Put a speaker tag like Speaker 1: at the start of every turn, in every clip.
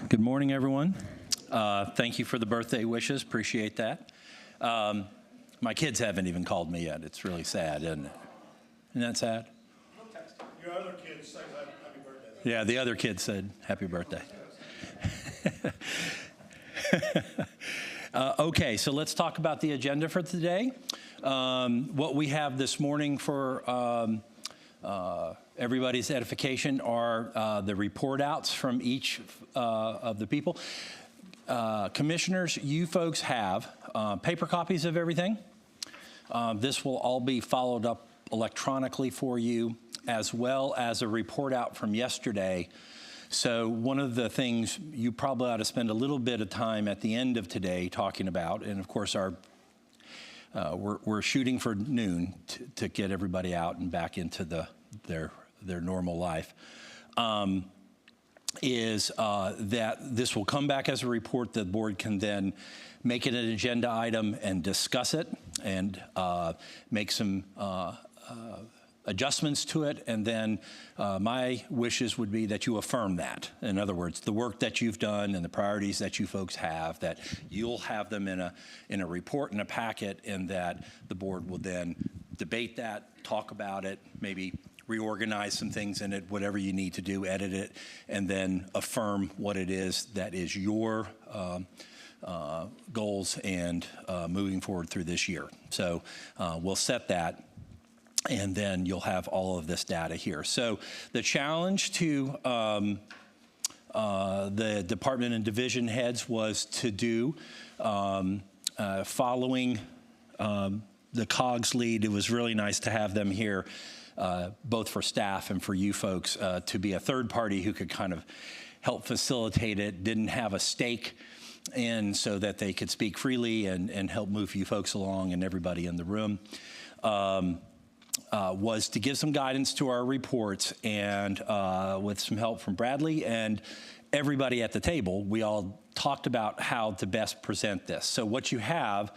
Speaker 1: Good morning, everyone. Thank you for the birthday wishes. Appreciate that. My kids haven't even called me yet. It's really sad, isn't it? Isn't that sad?
Speaker 2: Your other kids say happy birthday.
Speaker 1: Yeah, the other kid said happy birthday. Okay, so let's talk about the agenda for today. What we have this morning for everybody's edification are the report outs from each of the people. Commissioners, you folks have paper copies of everything. This will all be followed up electronically for you, as well as a report out from yesterday. So one of the things you probably ought to spend a little bit of time at the end of today talking about, and of course we're shooting for noon to get everybody out and back into their normal life, is that this will come back as a report. The board can then make it an agenda item and discuss it and make some adjustments to it, and then my wishes would be that you affirm that. In other words, the work that you've done and the priorities that you folks have, that you'll have them in a report and a packet, and that the board will then debate that, talk about it, maybe reorganize some things in it, whatever you need to do, edit it, and then affirm what it is that is your goals and moving forward through this year. So we'll set that, and then you'll have all of this data here. So the challenge to the department and division heads was to do, following the COGS lead. It was really nice to have them here, both for staff and for you folks, to be a third party who could kind of help facilitate it, didn't have a stake in, so that they could speak freely and help move you folks along and everybody in the room. Was to give some guidance to our reports, and with some help from Bradley and everybody at the table, we all talked about how to best present this. So what you have,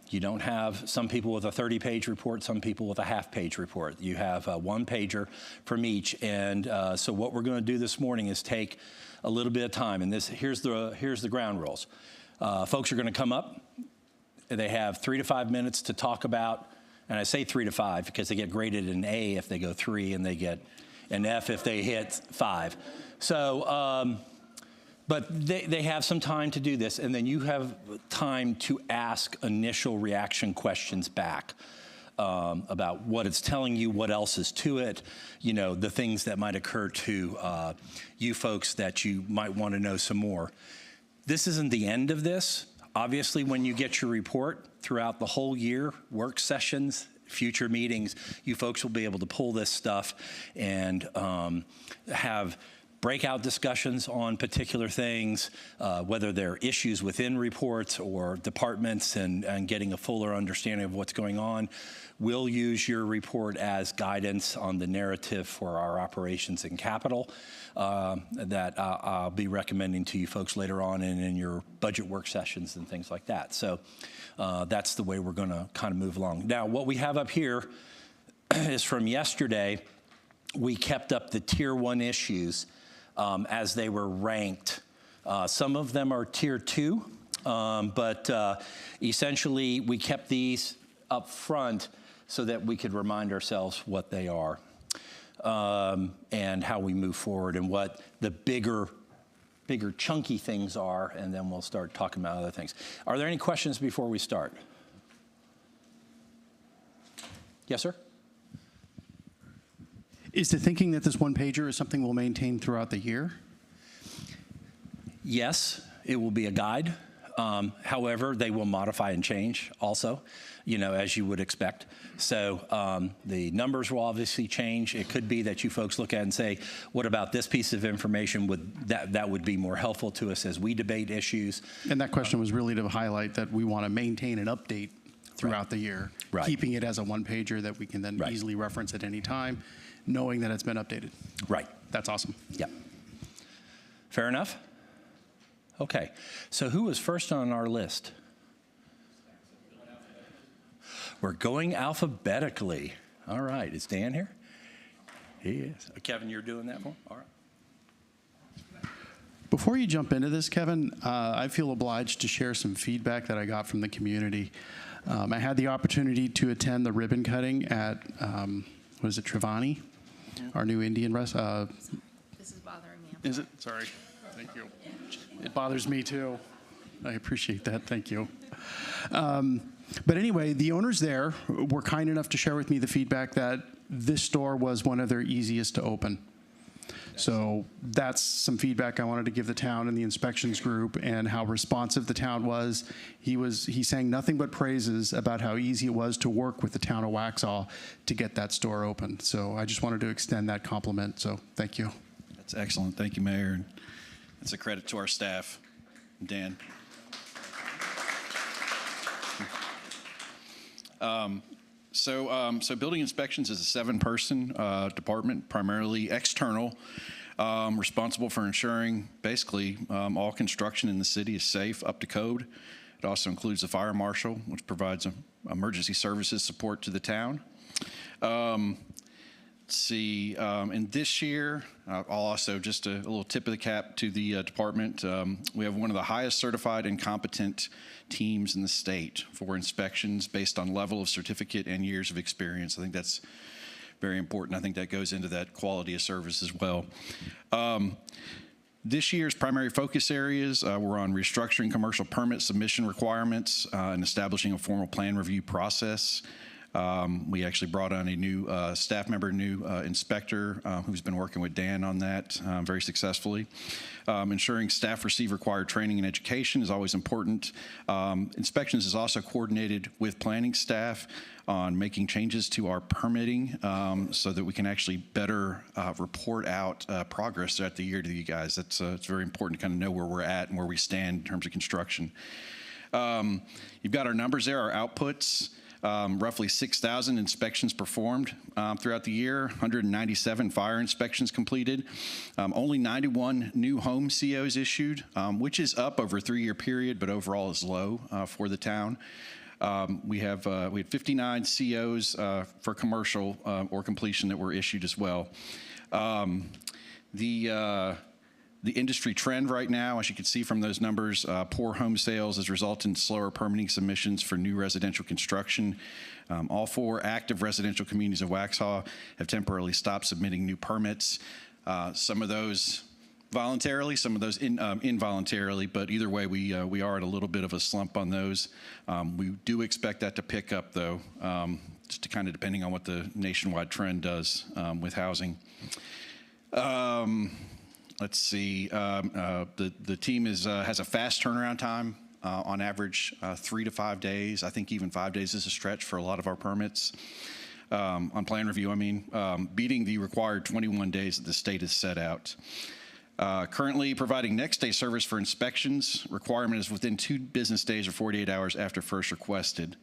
Speaker 1: you don't have some people with a 30-page report, some people with a half-page report. You have a one-pager from each, and so what we're going to do this morning is take a little bit of time, and here's the ground rules. Folks are going to come up. They have 3 to 5 minutes to talk about. And I say 3 to 5 because they get graded an A if they go 3, and they get an F if they hit 5. So, but they have some time to do this, and then you have time to ask initial reaction questions back about what it's telling you, what else is to it, you know, the things that might occur to you folks that you might want to know some more. This isn't the end of this. Obviously, when you get your report throughout the whole year, work sessions, future meetings, you folks will be able to pull this stuff and have breakout discussions on particular things, whether they're issues within reports or departments, and getting a fuller understanding of what's going on. We'll use your report as guidance on the narrative for our operations and capital that I'll be recommending to you folks later on and in your budget work sessions and things like that. So that's the way we're going to kind of move along. Now, what we have up here is from yesterday. We kept up the Tier 1 issues as they were ranked. Some of them are Tier 2, but essentially we kept these up front so that we could remind ourselves what they are and how we move forward and what the bigger chunky things are, and then we'll start talking about other things. Are there any questions before we start? Yes, sir?
Speaker 3: Is the thinking that this one-pager is something we'll maintain throughout the year?
Speaker 1: Yes, it will be a guide. However, they will modify and change also, you know, as you would expect. So the numbers will obviously change. It could be that you folks look at and say, what about this piece of information? That would be more helpful to us as we debate issues.
Speaker 3: And that question was really to highlight that we want to maintain and update throughout the year, keeping it as a one-pager that we can then easily reference at any time, knowing that it's been updated.
Speaker 1: Right.
Speaker 3: That's awesome.
Speaker 1: Yeah. Fair enough? Okay. So who was first on our list? We're going alphabetically. All right. Is Dan here? He is. Kevin, you're doing that for him? All right.
Speaker 3: Before you jump into this, Kevin, I feel obliged to share some feedback that I got from the community. I had the opportunity to attend the ribbon cutting at, what is it, Trevani, our new Indian restaurant.
Speaker 4: This is bothering me.
Speaker 3: Is it? Sorry. Thank you. It bothers me too. I appreciate that. Thank you. But anyway, the owners there were kind enough to share with me the feedback that this store was one of their easiest to open. So that's some feedback I wanted to give the town and the inspections group, and how responsive the town was. He sang nothing but praises about how easy it was to work with the town of Waxhaw to get that store open. So I just wanted to extend that compliment. So thank you.
Speaker 5: That's excellent. Thank you, Mayor. And that's a credit to our staff. Dan. So building inspections is a 7-person department, primarily external, responsible for ensuring basically all construction in the city is safe, up to code. It also includes the fire marshal, which provides emergency services support to the town. Let's see, and this year, I'll also just a little tip of the cap to the department. We have one of the highest certified and competent teams in the state for inspections based on level of certificate and years of experience. I think that's very important. I think that goes into that quality of service as well. This year's primary focus areas were on restructuring commercial permit submission requirements and establishing a formal plan review process. We actually brought on a new staff member, new inspector who's been working with Dan on that very successfully. Ensuring staff receive required training and education is always important. Inspections is also coordinated with planning staff on making changes to our permitting so that we can actually better report out progress throughout the year to you guys. It's very important to kind of know where we're at and where we stand in terms of construction. You've got our numbers there, our outputs. Roughly 6,000 inspections performed throughout the year, 197 fire inspections completed, only 91 new home COs issued, which is up over a 3-year period, but overall is low for the town. We had 59 COs for commercial or completion that were issued as well. The industry trend right now, as you can see from those numbers, poor home sales has resulted in slower permitting submissions for new residential construction. All 4 active residential communities of Waxhaw have temporarily stopped submitting new permits. Some of those voluntarily, some of those involuntarily, but either way, we are at a little bit of a slump on those. We do expect that to pick up, though, just to kind of depending on what the nationwide trend does with housing. Let's see. The team has a fast turnaround time, on average 3 to 5 days. I think even 5 days is a stretch for a lot of our permits. On plan review, I mean, beating the required 21 days that the state has set out. Currently providing next day service for inspections. Requirement is within 2 business days or 48 hours after first requested.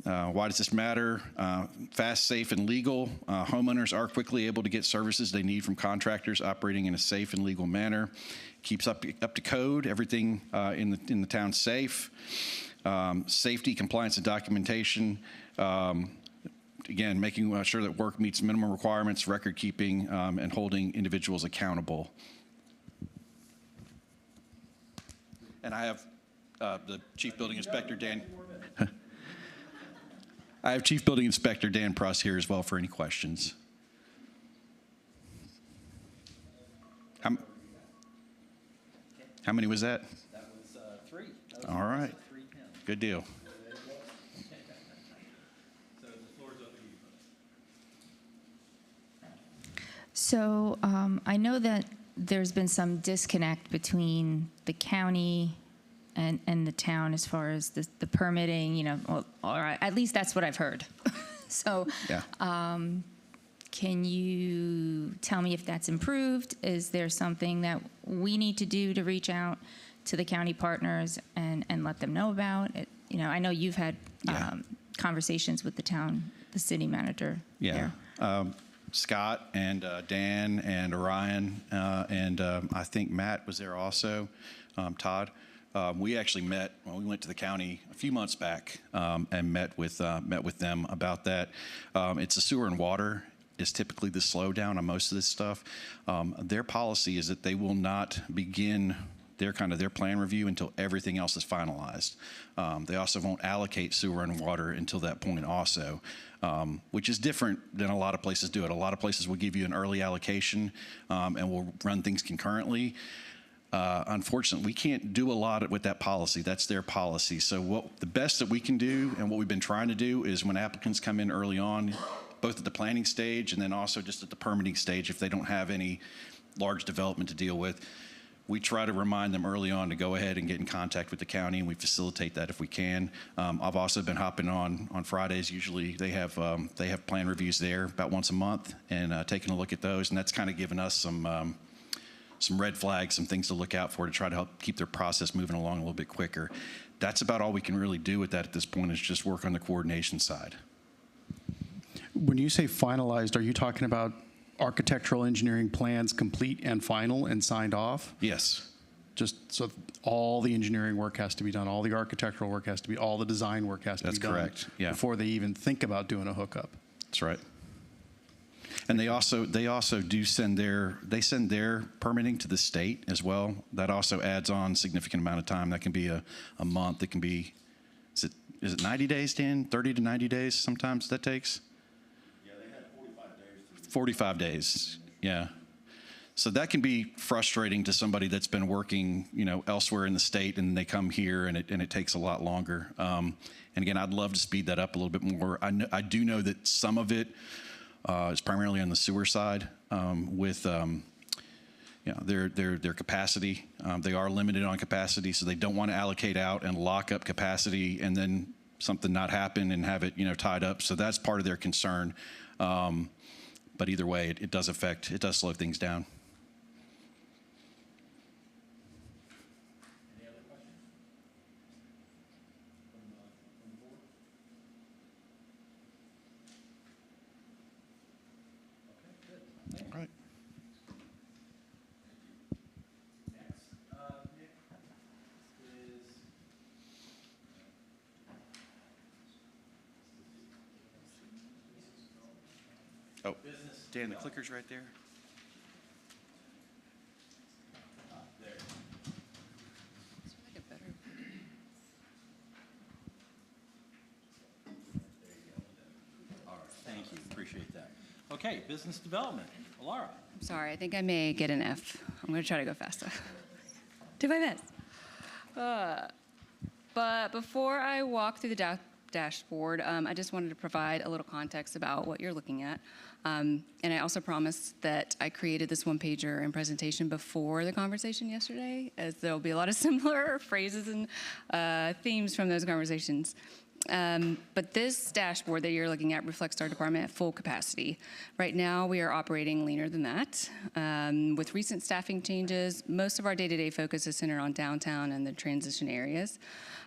Speaker 5: Why does this matter? Fast, safe, and legal. Homeowners are quickly able to get services they need from contractors operating in a safe and legal manner. Keeps up to code. Everything in the town safe. Safety, compliance, and documentation. Again, making sure that work meets minimum requirements, record keeping, and holding individuals accountable. And I have the Chief Building Inspector, Dan. I have Chief Building Inspector Dan Pruss here as well for any questions. How many was that?
Speaker 1: That was 3.
Speaker 5: All right. Good deal.
Speaker 1: So the floor is open to you.
Speaker 4: So I know that there's been some disconnect between the county and the town as far as the permitting, you know, or at least that's what I've heard. So
Speaker 5: Yeah.
Speaker 4: Can you tell me if that's improved? Is there something that we need to do to reach out to the county partners and let them know about it? You know, I know you've had conversations with the city manager.
Speaker 5: Yeah.
Speaker 4: There.
Speaker 5: Scott and Dan and Orion and I think Matt was there also, Todd. We actually met, well, we went to the county a few months back and met with them about that. It's a sewer and water is typically the slowdown on most of this stuff. Their policy is that they will not begin their plan review until everything else is finalized. They also won't allocate sewer and water until that point also, which is different than a lot of places do it. A lot of places will give you an early allocation and will run things concurrently. Unfortunately, we can't do a lot with that policy. That's their policy. So the best that we can do and what we've been trying to do is when applicants come in early on, both at the planning stage and then also just at the permitting stage, if they don't have any large development to deal with, we try to remind them early on to go ahead and get in contact with the county, and we facilitate that if we can. I've also been hopping on Fridays. Usually they have plan reviews there about once a month, and taking a look at those, and that's kind of given us some red flags, some things to look out for to try to help keep their process moving along a little bit quicker. That's about all we can really do with that at this point, is just work on the coordination side.
Speaker 3: When you say finalized, are you talking about architectural engineering plans complete and final and signed off?
Speaker 5: Yes.
Speaker 3: Just so all the engineering work has to be done, all the architectural work has to be, all the design work has to
Speaker 5: That's
Speaker 3: be done.
Speaker 5: correct, yeah.
Speaker 3: Before they even think about doing a hookup.
Speaker 5: That's right. And they also send their permitting to the state as well. That also adds on a significant amount of time. That can be a month. It can be, is it 90 days, Dan? 30 to 90 days sometimes that takes?
Speaker 2: Yeah, they had 45 days.
Speaker 5: 45 days, yeah. So that can be frustrating to somebody that's been working, elsewhere in the state, and they come here and it takes a lot longer. And again, I'd love to speed that up a little bit more. I do know that some of it is primarily on the sewer side with their capacity. They are limited on capacity, so they don't want to allocate out and lock up capacity and then something not happen and have it tied up. So that's part of their concern. But either way, it does slow things down.
Speaker 2: Any other questions? From the board? Okay, good.
Speaker 5: All right.
Speaker 2: Next, Nick, is
Speaker 5: Oh, Dan, the clicker's right there.
Speaker 1: All right, thank you, appreciate that. Okay, business development, Alara.
Speaker 6: I'm sorry, I think I may get an F. I'm going to try to go faster. Do my best. But before I walk through the dashboard, I just wanted to provide a little context about what you're looking at. And I also promised that I created this one-pager and presentation before the conversation yesterday, as there'll be a lot of similar phrases and themes from those conversations. But this dashboard that you're looking at reflects our department at full capacity. Right now, we are operating leaner than that. With recent staffing changes, most of our day-to-day focus is centered on downtown and the transition areas,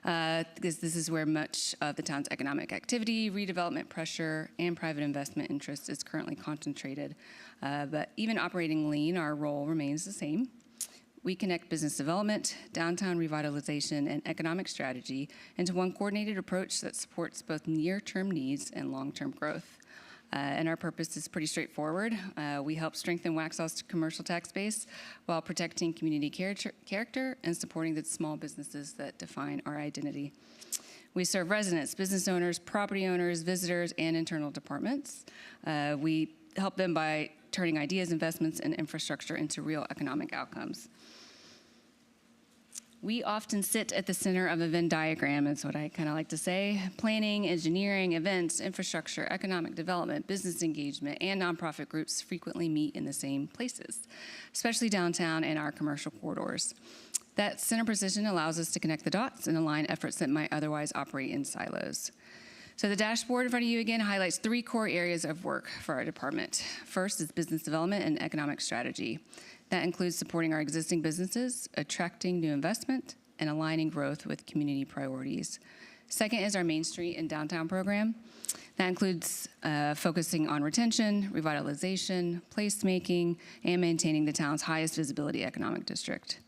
Speaker 6: because this is where much of the town's economic activity, redevelopment pressure, and private investment interest is currently concentrated. But even operating lean, our role remains the same. We connect business development, downtown revitalization, and economic strategy into one coordinated approach that supports both near-term needs and long-term growth. And our purpose is pretty straightforward. We help strengthen Waxhaw's commercial tax base while protecting community character and supporting the small businesses that define our identity. We serve residents, business owners, property owners, visitors, and internal departments. We help them by turning ideas, investments, and infrastructure into real economic outcomes. We often sit at the center of a Venn diagram, is what I kind of like to say. Planning, engineering, events, infrastructure, economic development, business engagement, and nonprofit groups frequently meet in the same places, especially downtown and our commercial corridors. That center position allows us to connect the dots and align efforts that might otherwise operate in silos. So the dashboard in front of you again highlights 3 core areas of work for our department. First is business development and economic strategy. That includes supporting our existing businesses, attracting new investment, and aligning growth with community priorities. Second is our Main Street and downtown program. That includes focusing on retention, revitalization, placemaking, and maintaining the town's highest visibility economic district.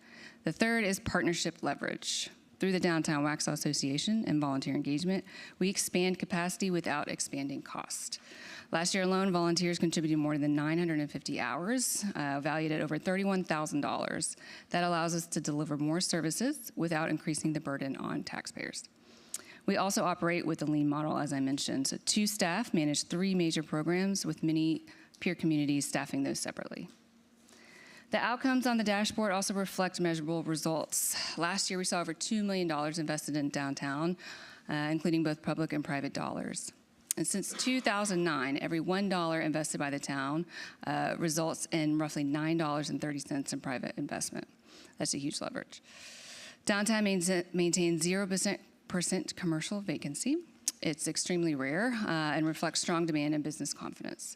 Speaker 6: The third is partnership leverage. Through the Downtown Waxhaw Association and volunteer engagement, we expand capacity without expanding cost. Last year alone, volunteers contributed more than 950 hours, valued at over $31,000. That allows us to deliver more services without increasing the burden on taxpayers. We also operate with the lean model, as I mentioned. So 2 staff manage 3 major programs, with many peer communities staffing those separately. The outcomes on the dashboard also reflect measurable results. Last year, we saw over $2 million invested in downtown, including both public and private dollars. And since 2009, every $1 invested by the town results in roughly $9.30 in private investment. That's a huge leverage. Downtown maintains 0% commercial vacancy. It's extremely rare and reflects strong demand and business confidence.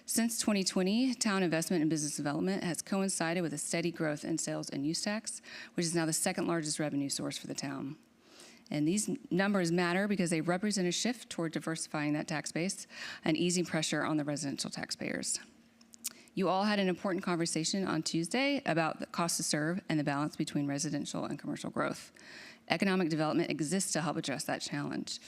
Speaker 6: Since 2020, town investment in business development has coincided with a steady growth in sales and use tax, which is now the 2nd largest revenue source for the town. And these numbers matter because they represent a shift toward diversifying that tax base and easing pressure on the residential taxpayers. You all had an important conversation on Tuesday about the cost to serve and the balance between residential and commercial growth. Economic development exists to help address that challenge.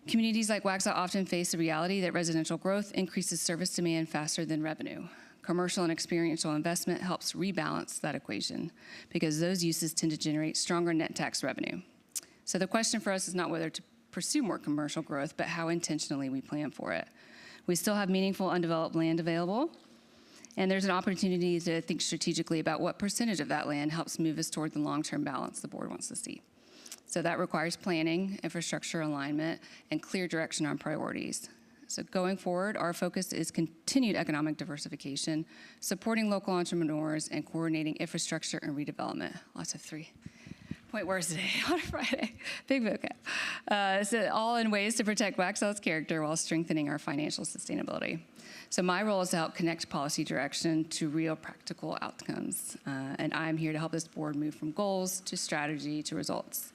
Speaker 6: Communities like Waxhaw often face the reality that residential growth increases service demand faster than revenue. Commercial and experiential investment helps rebalance that equation because those uses tend to generate stronger net tax revenue. So the question for us is not whether to pursue more commercial growth, but how intentionally we plan for it. We still have meaningful undeveloped land available, and there's an opportunity to think strategically about what percentage of that land helps move us toward the long-term balance the board wants to see. So that requires planning, infrastructure alignment, and clear direction on priorities. So going forward, our focus is continued economic diversification, supporting local entrepreneurs, and coordinating infrastructure and redevelopment. Lots of 3-point words today on a Friday. Big vocab. So all in ways to protect Waxhaw's character while strengthening our financial sustainability. So my role is to help connect policy direction to real practical outcomes. And I'm here to help this board move from goals to strategy to results.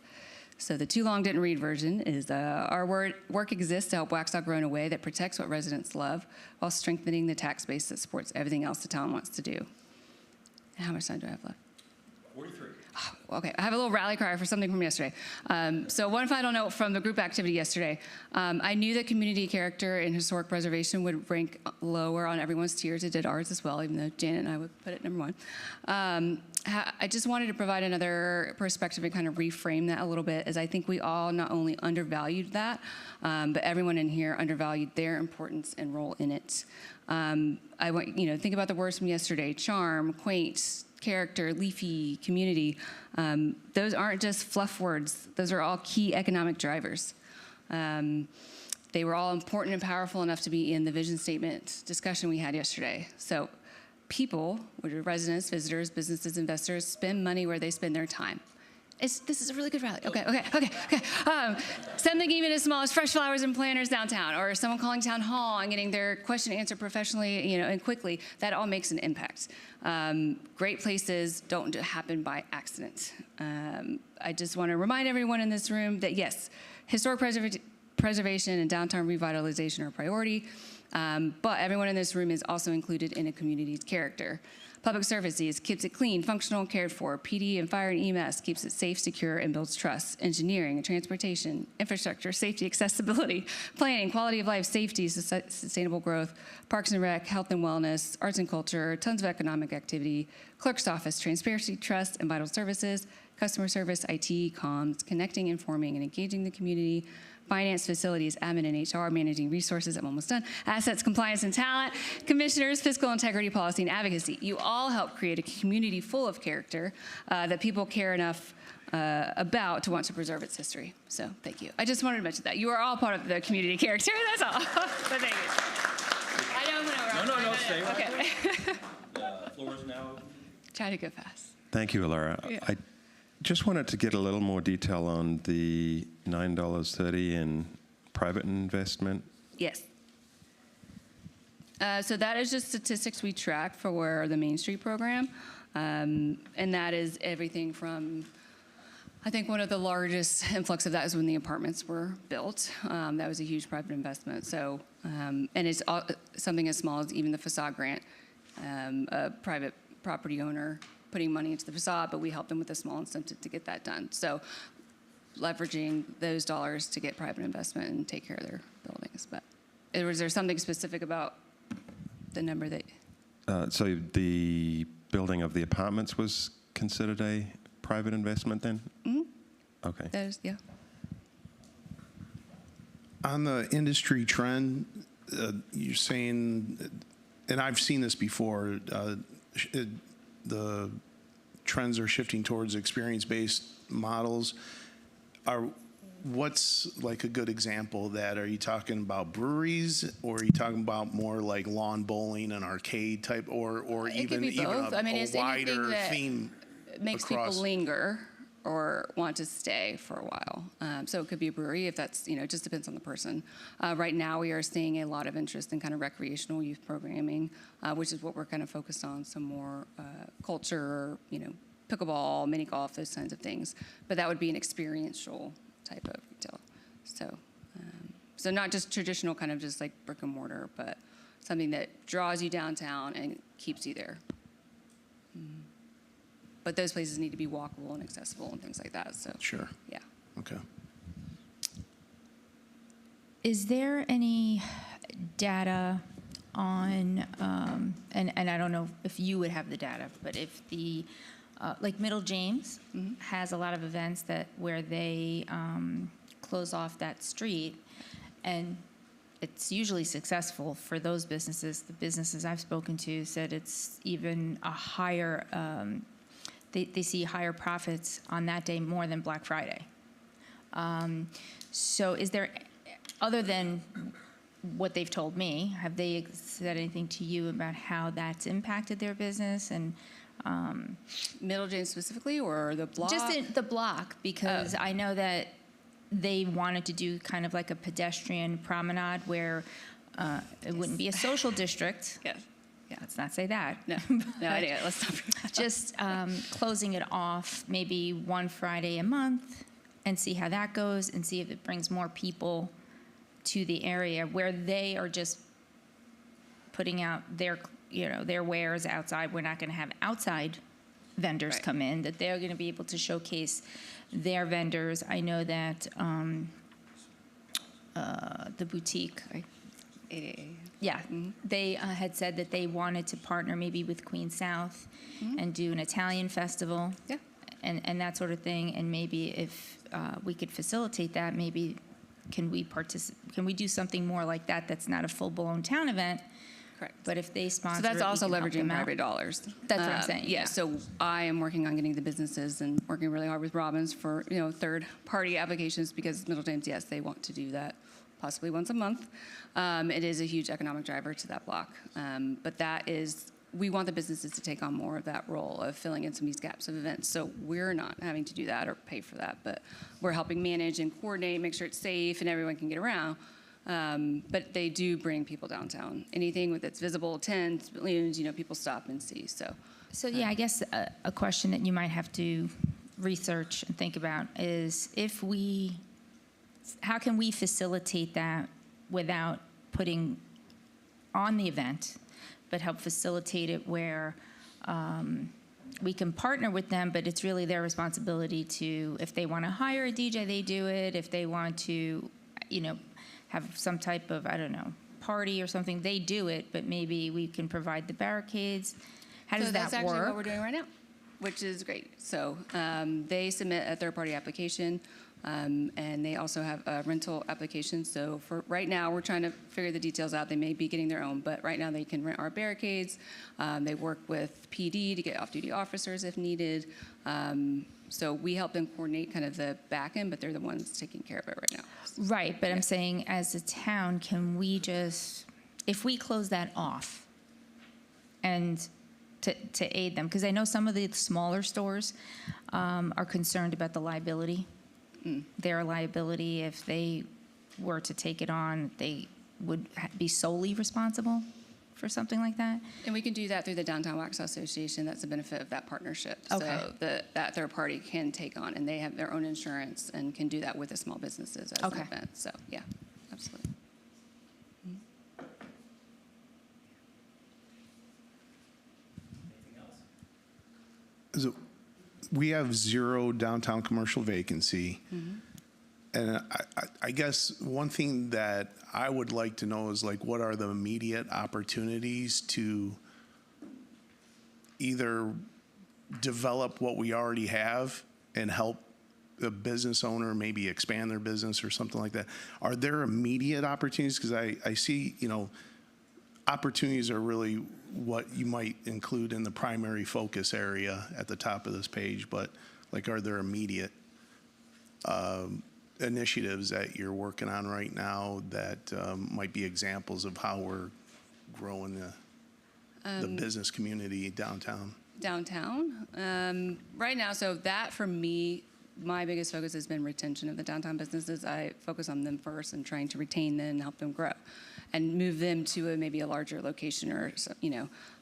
Speaker 6: So the too long didn't read version is our work exists to help Waxhaw grow in a way that protects what residents love while strengthening the tax base that supports everything else the town wants to do. And how much time do I have left?
Speaker 2: 43.
Speaker 6: Oh, okay, I have a little rally cry for something from yesterday. So one final note from the group activity yesterday. I knew that community character and historic preservation would rank lower on everyone's tiers. It did ours as well, even though Janet and I would put it number 1. I just wanted to provide another perspective and kind of reframe that a little bit, as I think we all not only undervalued that, but everyone in here undervalued their importance and role in it. I want, think about the words from yesterday: charm, quaint, character, leafy, community. Those aren't just fluff words. Those are all key economic drivers. They were all important and powerful enough to be in the vision statement discussion we had yesterday. So people, which are residents, visitors, businesses, investors, spend money where they spend their time. This is a really good rally. Okay. Something even as small as fresh flowers and planters downtown, or someone calling town hall and getting their question answered professionally, and quickly. That all makes an impact. Great places don't happen by accident. I just want to remind everyone in this room that yes, historic preservation and downtown revitalization are a priority, but everyone in this room is also included in a community's character. Public services keeps it clean, functional, and cared for. PD and fire and EMS keeps it safe, secure, and builds trust. Engineering and transportation, infrastructure, safety, accessibility, planning, quality of life, safety, sustainable growth, parks and rec, health and wellness, arts and culture, tons of economic activity, clerk's office, transparency, trust, and vital services, customer service, IT, comms, connecting, informing, and engaging the community, finance, facilities, admin, and HR, managing resources, I'm almost done, assets, compliance, and talent, commissioners, fiscal integrity, policy, and advocacy. You all help create a community full of character that people care enough about to want to preserve its history. So thank you. I just wanted to mention that. You are all part of the community character, that's all. But thank you. I know I'm going to
Speaker 1: No, stay right
Speaker 6: Okay.
Speaker 1: The floor is now open.
Speaker 6: Try to go fast.
Speaker 7: Thank you, Alara.
Speaker 6: Yeah.
Speaker 7: I just wanted to get a little more detail on the $9.30 in private investment.
Speaker 6: Yes. So that is just statistics we track for the Main Street program. And that is everything from, I think one of the largest influx of that is when the apartments were built. That was a huge private investment. So, and it's something as small as even the facade grant, a private property owner putting money into the facade, but we help them with a small incentive to get that done. So leveraging those dollars to get private investment and take care of their buildings. But was there something specific about the number that?
Speaker 7: So the building of the apartments was considered a private investment then?
Speaker 6: Mm-hmm.
Speaker 7: Okay.
Speaker 6: That is, yeah.
Speaker 8: On the industry trend, you're saying, and I've seen this before, the trends are shifting towards experience-based models. What's like a good example of that? Are you talking about breweries, or are you talking about more like lawn bowling and arcade type, or
Speaker 6: It could
Speaker 8: even
Speaker 6: be both. I mean,
Speaker 8: a
Speaker 6: it's anything
Speaker 8: wider
Speaker 6: that
Speaker 8: theme
Speaker 6: makes
Speaker 8: across?
Speaker 6: people linger or want to stay for a while. So it could be a brewery if that's, it just depends on the person. Right now, we are seeing a lot of interest in kind of recreational youth programming, which is what we're kind of focused on, some more culture, pickleball, mini golf, those kinds of things. But that would be an experiential type of retail. So not just traditional kind of just like brick and mortar, but something that draws you downtown and keeps you there. But those places need to be walkable and accessible and things like that. So
Speaker 8: Sure.
Speaker 6: yeah.
Speaker 8: Okay.
Speaker 4: Is there any data on, and I don't know if you would have the data, but if the, like Middle James has a lot of events where they close off that street, and it's usually successful for those businesses. The businesses I've spoken to said it's even a higher, they see higher profits on that day more than Black Friday. So is there, other than what they've told me, have they said anything to you about how that's impacted their business? And
Speaker 6: Middle James specifically, or the block?
Speaker 4: just the block, because I know that they wanted to do kind of like a pedestrian promenade where it wouldn't be a social district.
Speaker 6: Yes.
Speaker 4: Yeah, let's not say that.
Speaker 6: No, I didn't. Let's stop.
Speaker 4: Just closing it off maybe one Friday a month and see how that goes, and see if it brings more people to the area where they are just putting out their wares outside. We're not going to have outside vendors
Speaker 6: Right.
Speaker 4: come in, that they're going to be able to showcase their vendors. I know that the boutique, yeah, they had said that they wanted to partner maybe with Queen South and do an Italian festival.
Speaker 6: Yeah.
Speaker 4: And that sort of thing. And maybe if we could facilitate that, maybe can we do something more like that that's not a full-blown town event?
Speaker 6: Correct.
Speaker 4: But if they sponsor
Speaker 6: So that's
Speaker 4: it, we
Speaker 6: also
Speaker 4: can help
Speaker 6: leveraging
Speaker 4: them out.
Speaker 6: private dollars.
Speaker 4: That's what I'm saying,
Speaker 6: Yeah.
Speaker 4: yeah.
Speaker 6: So I am working on getting the businesses and working really hard with Robbins for third-party applications, because Middle James, yes, they want to do that possibly once a month. It is a huge economic driver to that block, but we want the businesses to take on more of that role of filling in some of these gaps of events. So we're not having to do that or pay for that, but we're helping manage and coordinate, make sure it's safe and everyone can get around. But they do bring people downtown. Anything that's visible, tents, balloons, people stop and see.
Speaker 4: So yeah, I guess a question that you might have to research and think about is how can we facilitate that without putting on the event, but help facilitate it where we can partner with them, but it's really their responsibility to, if they want to hire a DJ, they do it. If they want to, have some type of, party or something, they do it, but maybe we can provide the barricades. How does that
Speaker 6: that's actually
Speaker 4: work?
Speaker 6: what we're doing right now, which is great. So they submit a third-party application, and they also have a rental application. So for right now, we're trying to figure the details out. They may be getting their own, but right now they can rent our barricades. They work with PD to get off-duty officers if needed. So we help them coordinate kind of the back end, but they're the ones taking care of it right now.
Speaker 4: Right, but I'm saying as a town, can we just, if we close that off and to aid them, because I know some of the smaller stores are concerned about the liability, their liability, if they were to take it on, they would be solely responsible for something like that?
Speaker 6: And we can do that through the Downtown Waxhaw Association. That's the benefit of that partnership.
Speaker 4: Okay.
Speaker 6: So that third party can take on, and they have their own insurance and can do that with the small businesses as
Speaker 4: Okay.
Speaker 6: an event. So, yeah, absolutely.
Speaker 2: Anything else?
Speaker 8: So we have 0 downtown commercial vacancy. And I guess one thing that I would like to know is like, what are the immediate opportunities to either develop what we already have and help the business owner maybe expand their business or something like that? Are there immediate opportunities? Because I see, opportunities are really what you might include in the primary focus area at the top of this page, but like, are there immediate initiatives that you're working on right now that might be examples of how we're growing the business community downtown?
Speaker 6: Downtown, right now, so that for me, my biggest focus has been retention of the downtown businesses. I focus on them first and trying to retain them and help them grow and move them to maybe a larger location or,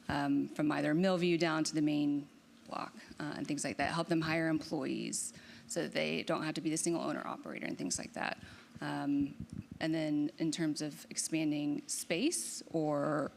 Speaker 6: from either Millview down to the main block and things like that. Help them hire employees so that they don't have to be the single owner operator and things like that. And then in terms of expanding space or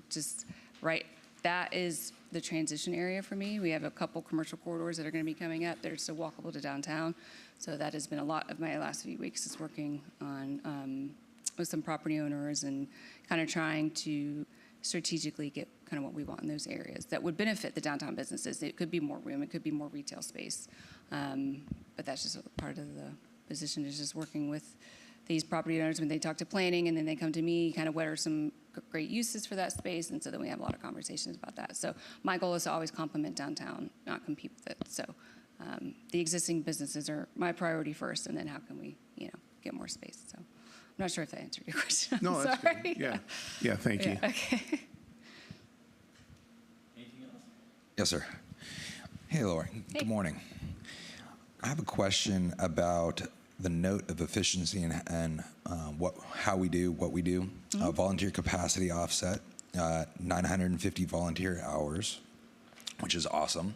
Speaker 6: just, right, that is the transition area for me. We have a couple commercial corridors that are going to be coming up that are still walkable to downtown. So that has been a lot of my last few weeks is working on with some property owners and kind of trying to strategically get kind of what we want in those areas that would benefit the downtown businesses. It could be more room, it could be more retail space. But that's just part of the position is just working with these property owners when they talk to planning and then they come to me, kind of what are some great uses for that space, and so then we have a lot of conversations about that. So my goal is to always complement downtown, not compete with it. So the existing businesses are my priority first, and then how can we, get more space? So I'm not sure if that answered your question.
Speaker 8: No, that's
Speaker 6: sorry.
Speaker 8: good. Yeah, thank you.
Speaker 6: Okay.
Speaker 2: Anything else?
Speaker 9: Yes, sir. Hey, Lori.
Speaker 6: Hey.
Speaker 9: Good morning. I have a question about the note of efficiency and how we do what we do. Volunteer capacity offset, 950 volunteer hours, which is awesome.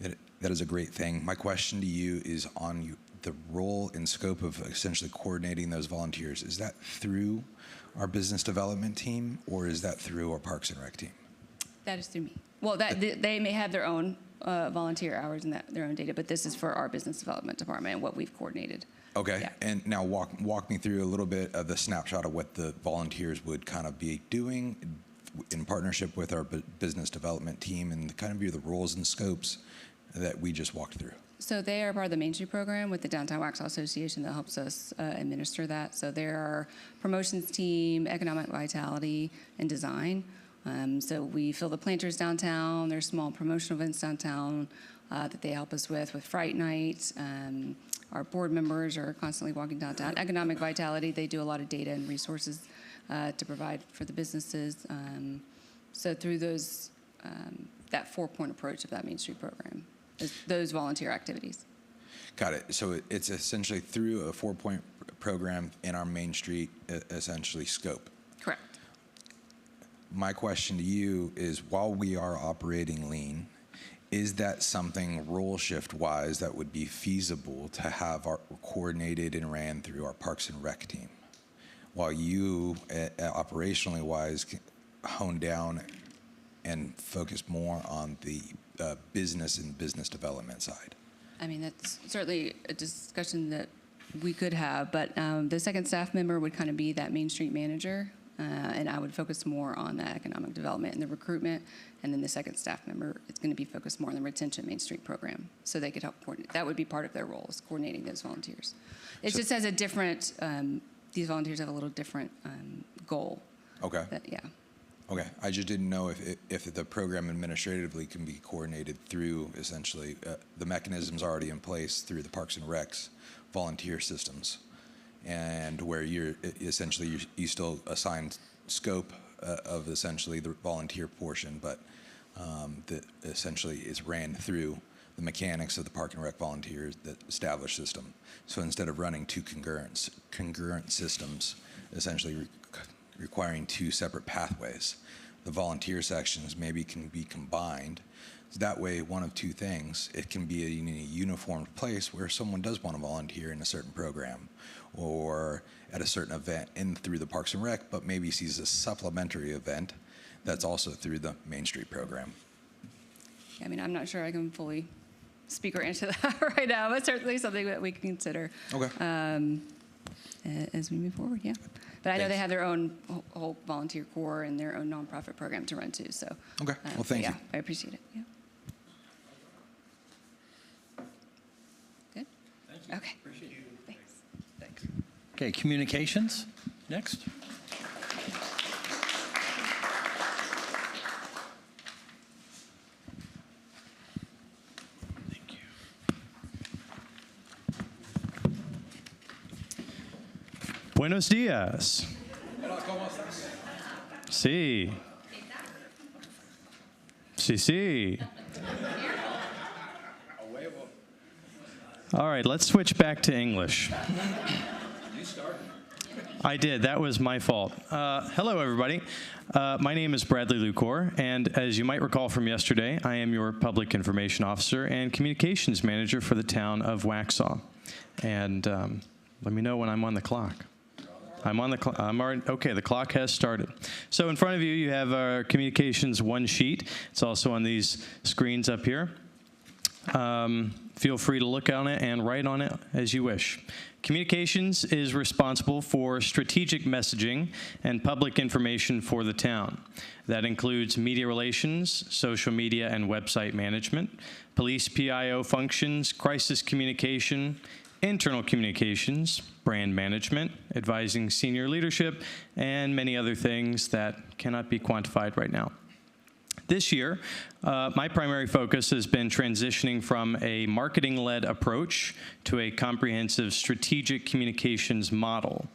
Speaker 9: That is a great thing. My question to you is on the role and scope of essentially coordinating those volunteers. Is that through our business development team, or is that through our Parks and Rec team?
Speaker 6: That is through me. Well, they may have their own volunteer hours and their own data, but this is for our business development department and what we've coordinated.
Speaker 9: Okay,
Speaker 6: Yeah.
Speaker 9: and now walk me through a little bit of the snapshot of what the volunteers would kind of be doing in partnership with our business development team, and kind of the roles and scopes that we just walked through.
Speaker 6: So they are part of the Main Street program with the Downtown Waxhaw Association that helps us administer that. So they're our promotions team, economic vitality, and design. So we fill the planters downtown. There's small promotional events downtown that they help us with Fright Night. Our board members are constantly walking downtown. Economic vitality, they do a lot of data and resources to provide for the businesses. So through those, that 4-point approach of that Main Street program, those volunteer activities.
Speaker 9: Got it. So it's essentially through a 4-point program in our Main Street, essentially, scope.
Speaker 6: Correct.
Speaker 9: My question to you is, while we are operating lean, is that something role shift wise that would be feasible to have coordinated and ran through our Parks and Rec team, while you operationally wise hone down and focus more on the business and business development side?
Speaker 6: I mean, that's certainly a discussion that we could have, but the second staff member would kind of be that Main Street manager, and I would focus more on the economic development and the recruitment, and then the second staff member is going to be focused more on the retention Main Street program, so they could help coordinate. That would be part of their role, is coordinating those volunteers. It just has a different, these volunteers have a little different goal.
Speaker 9: Okay.
Speaker 6: Yeah.
Speaker 9: Okay. I just didn't know if the program administratively can be coordinated through essentially the mechanisms already in place through the Parks and Recs volunteer systems, and where you're essentially you still assign scope of essentially the volunteer portion, but that essentially is ran through the mechanics of the Park and Rec volunteers, that established system. So instead of running two congruent systems, essentially requiring two separate pathways, the volunteer sections maybe can be combined. So that way, one of two things: it can be in a uniformed place where someone does want to volunteer in a certain program or at a certain event in through the Parks and Rec, but maybe sees a supplementary event that's also through the Main Street program.
Speaker 6: I mean, I'm not sure I can fully speak or answer that right now, but certainly something that we can consider.
Speaker 9: Okay.
Speaker 6: As we move forward, yeah. But I know they
Speaker 9: Thanks.
Speaker 6: have their own whole volunteer corps and their own nonprofit program to run too. So.
Speaker 9: Okay. Well, thank you.
Speaker 6: Yeah, I appreciate it. Yeah. Good.
Speaker 2: Thank you.
Speaker 6: Okay.
Speaker 2: Appreciate you.
Speaker 6: Thanks.
Speaker 2: Thanks.
Speaker 1: Okay, communications, next.
Speaker 10: Buenos días. Sí. Sí, sí. All right, let's switch back to English.
Speaker 2: You started.
Speaker 10: I did. That was my fault. Hello, everybody. My name is Bradley Lucor, and as you might recall from yesterday, I am your Public Information Officer and Communications Manager for the town of Waxhaw. And let me know when I'm on the clock. I'm on the clock. I'm already, okay, the clock has started. So in front of you, you have our communications one sheet. It's also on these screens up here. Feel free to look on it and write on it as you wish. Communications is responsible for strategic messaging and public information for the town. That includes media relations, social media and website management, police PIO functions, crisis communication, internal communications, brand management, advising senior leadership, and many other things that cannot be quantified right now. This year, my primary focus has been transitioning from a marketing-led approach to a comprehensive strategic communications model.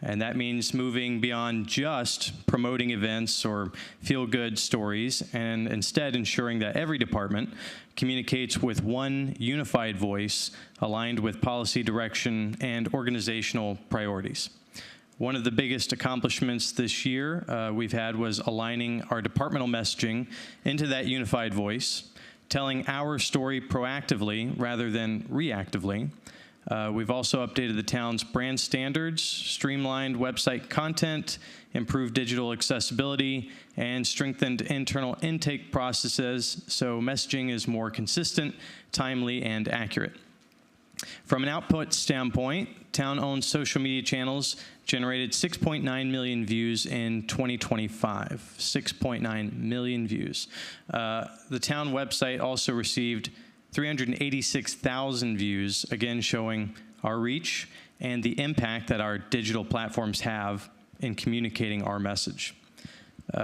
Speaker 10: And that means moving beyond just promoting events or feel-good stories and instead ensuring that every department communicates with one unified voice aligned with policy direction and organizational priorities. One of the biggest accomplishments this year we've had was aligning our departmental messaging into that unified voice, telling our story proactively rather than reactively. We've also updated the town's brand standards, streamlined website content, improved digital accessibility, and strengthened internal intake processes so messaging is more consistent, timely, and accurate. From an output standpoint, town-owned social media channels generated 6.9 million views in 2025. 6.9 million views. The town website also received 386,000 views, again showing our reach and the impact that our digital platforms have in communicating our message.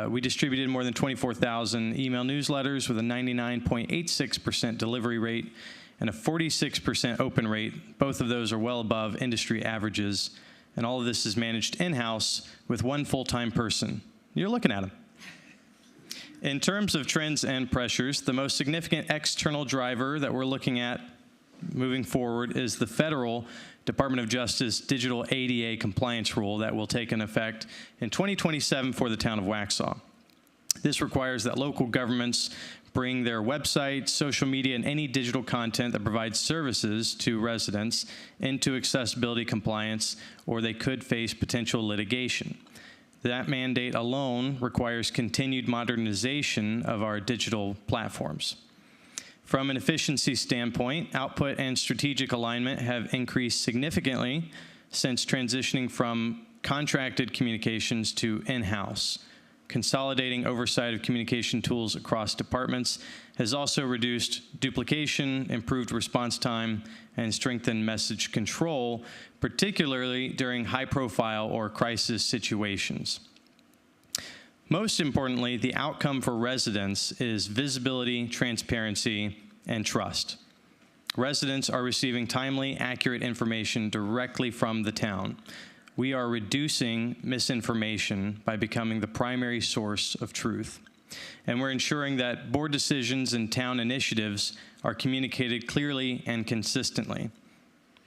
Speaker 10: We distributed more than 24,000 email newsletters with a 99.86% delivery rate and a 46% open rate. Both of those are well above industry averages, and all of this is managed in-house with one full-time person. You're looking at him. In terms of trends and pressures, the most significant external driver that we're looking at moving forward is the federal Department of Justice digital ADA compliance rule that will take in effect in 2027 for the town of Waxhaw. This requires that local governments bring their websites, social media, and any digital content that provides services to residents into accessibility compliance, or they could face potential litigation. That mandate alone requires continued modernization of our digital platforms. From an efficiency standpoint, output and strategic alignment have increased significantly since transitioning from contracted communications to in-house. Consolidating oversight of communication tools across departments has also reduced duplication, improved response time, and strengthened message control, particularly during high-profile or crisis situations. Most importantly, the outcome for residents is visibility, transparency, and trust. Residents are receiving timely, accurate information directly from the town. We are reducing misinformation by becoming the primary source of truth. And we're ensuring that board decisions and town initiatives are communicated clearly and consistently.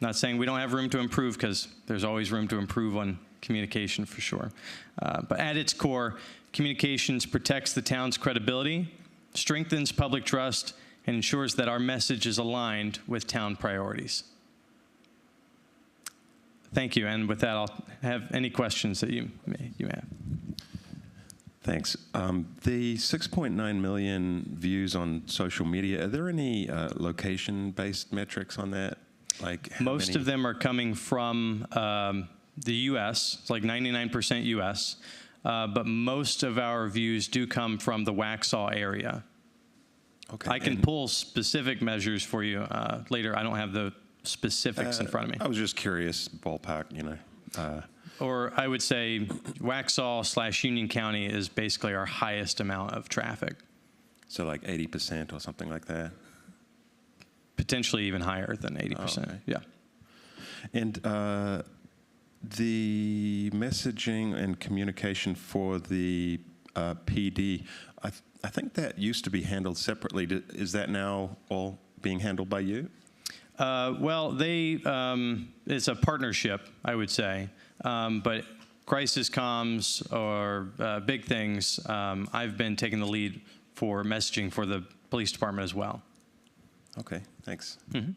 Speaker 10: Not saying we don't have room to improve, because there's always room to improve on communication for sure. But at its core, communications protects the town's credibility, strengthens public trust, and ensures that our message is aligned with town priorities. Thank you, and with that, I'll have any questions that you may have.
Speaker 7: Thanks. The 6.9 million views on social media, are there any location-based metrics on that? Like
Speaker 10: Most of them are coming from the U.S., it's like 99% U.S., but most of our views do come from the Waxhaw area.
Speaker 7: Okay.
Speaker 10: I can pull specific measures for you later. I don't have the specifics in front of me.
Speaker 7: I was just curious, ballpark, you know.
Speaker 10: Or I would say Waxhaw/Union County is basically our highest amount of traffic.
Speaker 7: So like 80% or something like that?
Speaker 10: Potentially even higher than 80%.
Speaker 7: Oh, okay.
Speaker 10: Yeah.
Speaker 7: And the messaging and communication for the PD, I think that used to be handled separately. Is that now all being handled by you?
Speaker 10: Well, it's a partnership, I would say. But crisis comms or big things, I've been taking the lead for messaging for the police department as well.
Speaker 7: Okay, thanks.
Speaker 10: Mm-hmm.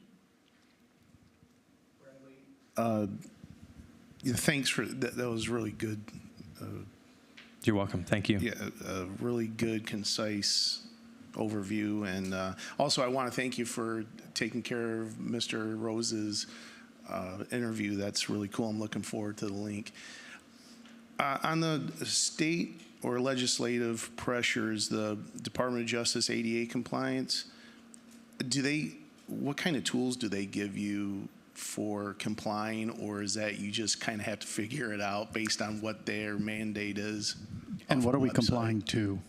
Speaker 8: Yeah, thanks for that. That was really good.
Speaker 10: You're welcome. Thank you.
Speaker 8: Yeah, a really good, concise overview. And also, I want to thank you for taking care of Mr. Rose's interview. That's really cool. I'm looking forward to the link. On the state or legislative pressures, the Department of Justice ADA compliance, what kind of tools do they give you for complying, or is that you just kind of have to figure it out based on what their mandate is?
Speaker 3: And what are we
Speaker 8: website?
Speaker 3: complying to?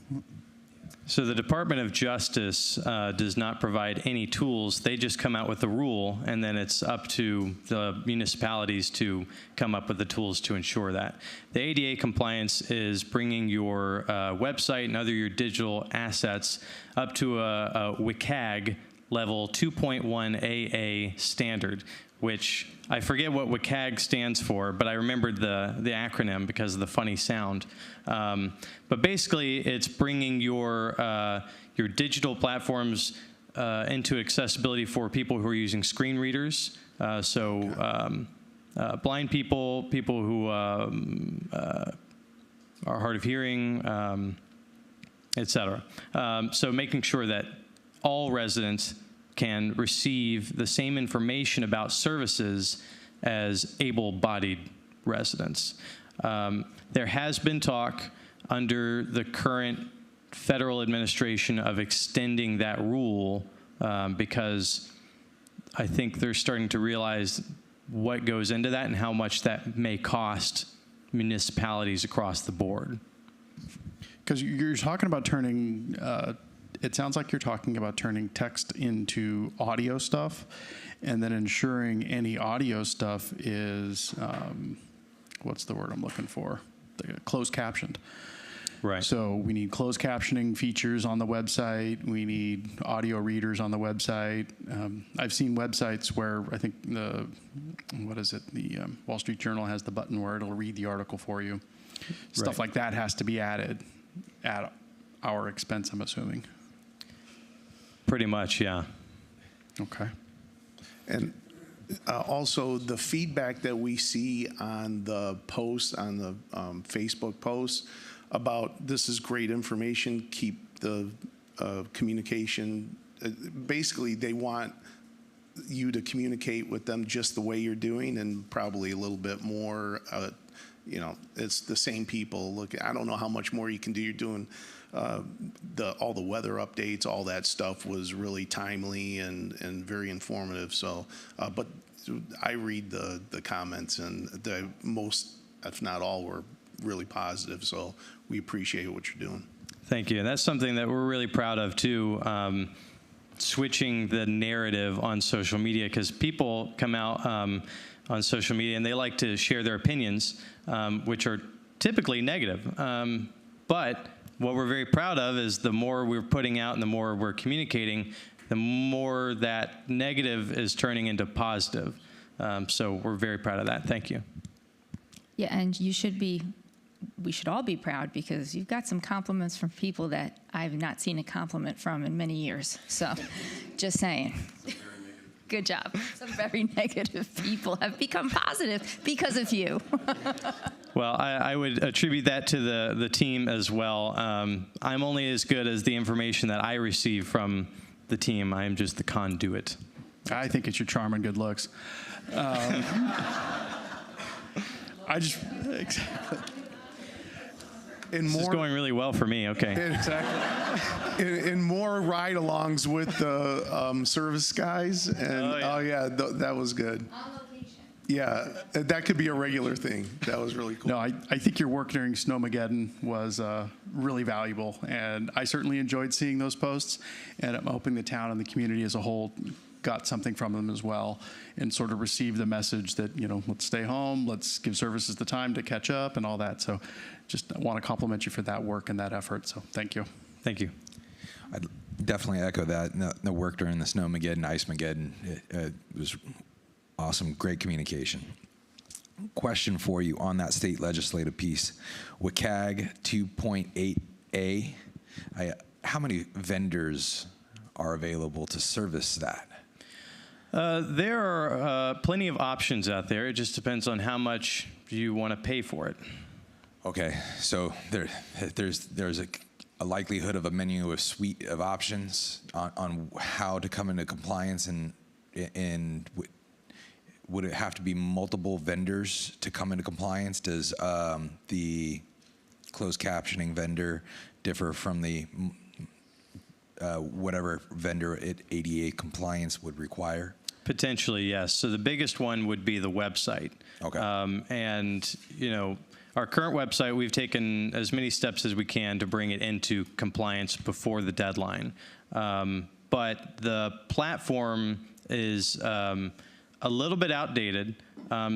Speaker 10: So the Department of Justice does not provide any tools. They just come out with the rule, and then it's up to the municipalities to come up with the tools to ensure that. The ADA compliance is bringing your website and other your digital assets up to a WCAG level 2.1 AA standard, which I forget what WCAG stands for, but I remembered the acronym because of the funny sound. But basically, it's bringing your digital platforms into accessibility for people who are using screen readers. Blind people, people who are hard of hearing, et cetera. So making sure that all residents can receive the same information about services as able-bodied residents. There has been talk under the current federal administration of extending that rule because I think they're starting to realize what goes into that and how much that may cost municipalities across the board.
Speaker 3: Because you're talking about turning, it sounds like you're talking about turning text into audio stuff and then ensuring any audio stuff is, what's the word I'm looking for? Closed captioned.
Speaker 10: Right.
Speaker 3: So we need closed captioning features on the website. We need audio readers on the website. I've seen websites where I think the Wall Street Journal has the button where it'll read the article for you. Stuff like that has to be added at our expense, I'm assuming.
Speaker 10: Pretty much, yeah.
Speaker 3: Okay.
Speaker 8: And also the feedback that we see on the posts, on the Facebook posts about this is great information, keep the communication. Basically, they want you to communicate with them just the way you're doing and probably a little bit more, it's the same people. Look, I don't know how much more you can do. You're doing all the weather updates, all that stuff was really timely and very informative. So, but I read the comments and the most, if not all, were really positive. So we appreciate what you're doing.
Speaker 10: Thank you. And that's something that we're really proud of too, switching the narrative on social media, because people come out on social media and they like to share their opinions, which are typically negative. But what we're very proud of is the more we're putting out and the more we're communicating, the more that negative is turning into positive. So we're very proud of that. Thank you.
Speaker 4: Yeah, and we should all be proud because you've got some compliments from people that I've not seen a compliment from in many years. So, just saying. Good job. Some very negative people have become positive because of you.
Speaker 10: Well, I would attribute that to the team as well. I'm only as good as the information that I receive from the team. I am just the conduit.
Speaker 3: I think it's your charm and good looks. Exactly.
Speaker 10: This is going really well for me. Okay.
Speaker 8: Exactly. In more ride-alongs with the service guys, and that was good.
Speaker 4: On location.
Speaker 8: Yeah, that could be a regular thing. That was really cool.
Speaker 3: No, I think your work during Snowmageddon was really valuable, and I certainly enjoyed seeing those posts, and I'm hoping the town and the community as a whole got something from them as well, and sort of received the message that, let's stay home, let's give services the time to catch up and all that. So just want to compliment you for that work and that effort, so thank you.
Speaker 10: Thank you.
Speaker 9: I'd definitely echo that. The work during the Snowmageddon, Icemageddon, it was awesome, great communication. Question for you on that state legislative piece. WCAG 2.8A, how many vendors are available to service that?
Speaker 10: There are plenty of options out there. It just depends on how much you want to pay for it.
Speaker 9: Okay, so there's a likelihood of a menu of suite of options on how to come into compliance, and would it have to be multiple vendors to come into compliance? Does the closed captioning vendor differ from the whatever vendor ADA compliance would require?
Speaker 10: Potentially, yes. So the biggest one would be the website.
Speaker 9: Okay.
Speaker 10: And, our current website, we've taken as many steps as we can to bring it into compliance before the deadline. But the platform is a little bit outdated,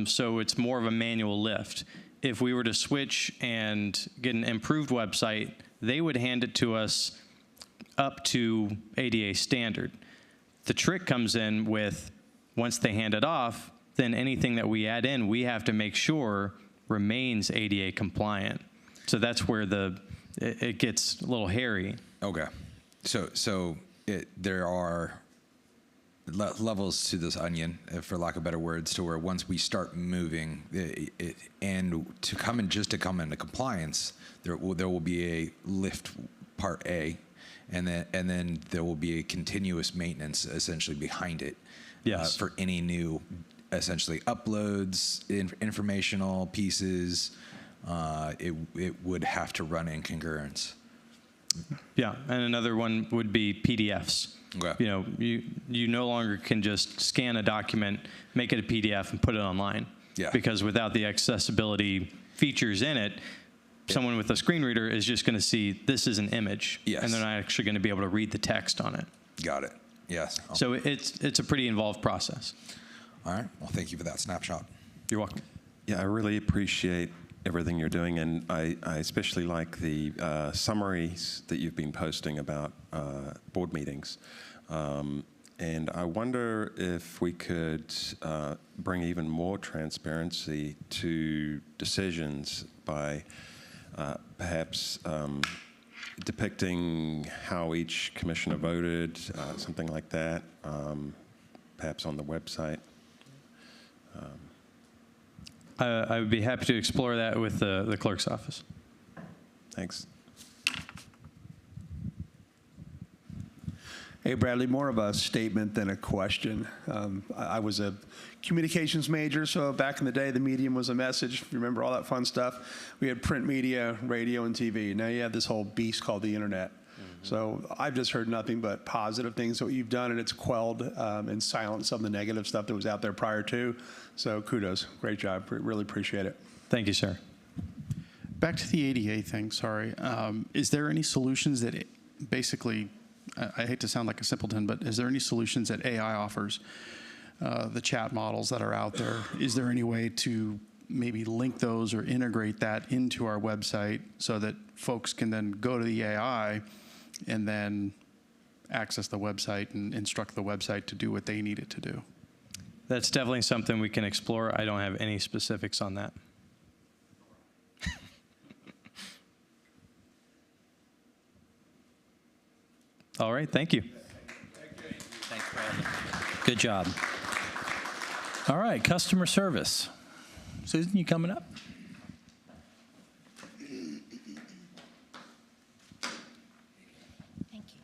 Speaker 10: so it's more of a manual lift. If we were to switch and get an improved website, they would hand it to us up to ADA standard. The trick comes in with, once they hand it off, then anything that we add in, we have to make sure remains ADA compliant. So that's where it gets a little hairy.
Speaker 9: Okay. So there are levels to this onion, for lack of better words, to where once we start moving, and to come into compliance, there will be a lift part A, and then there will be a continuous maintenance essentially behind it.
Speaker 10: Yes.
Speaker 9: For any new, essentially uploads, informational pieces, it would have to run in concurrence.
Speaker 10: Yeah, and another one would be PDFs.
Speaker 9: Okay.
Speaker 10: You no longer can just scan a document, make it a PDF, and put it online.
Speaker 9: Yeah.
Speaker 10: Because without the accessibility features in it, someone with a screen reader is just going to see this is an image,
Speaker 9: yes,
Speaker 10: and they're not actually going to be able to read the text on it.
Speaker 9: Got it. Yes.
Speaker 10: So it's a pretty involved process.
Speaker 9: All right. Well, thank you for that snapshot.
Speaker 10: You're welcome.
Speaker 7: Yeah, I really appreciate everything you're doing, and I especially like the summaries that you've been posting about board meetings. And I wonder if we could bring even more transparency to decisions by perhaps depicting how each commissioner voted, something like that, perhaps on the website.
Speaker 10: I would be happy to explore that with the clerk's office.
Speaker 7: Thanks.
Speaker 2: Hey, Bradley, more of a statement than a question. I was a communications major, so back in the day, the medium was a message. Remember all that fun stuff? We had print media, radio, and TV. Now you have this whole beast called the internet. So I've just heard nothing but positive things that you've done, and it's quelled and silenced some of the negative stuff that was out there prior to. So kudos. Great job. Really appreciate it.
Speaker 10: Thank you, sir.
Speaker 3: Back to the ADA thing, sorry. Is there any solutions that basically, I hate to sound like a simpleton, but is there any solutions that AI offers, the chat models that are out there? Is there any way to maybe link those or integrate that into our website so that folks can then go to the AI and then access the website and instruct the website to do what they need it to do?
Speaker 10: That's definitely something we can explore. I don't have any specifics on that. All right, thank you.
Speaker 1: Thanks, Bradley. Good job. All right, customer service. Susan, you coming up?
Speaker 11: Thank you.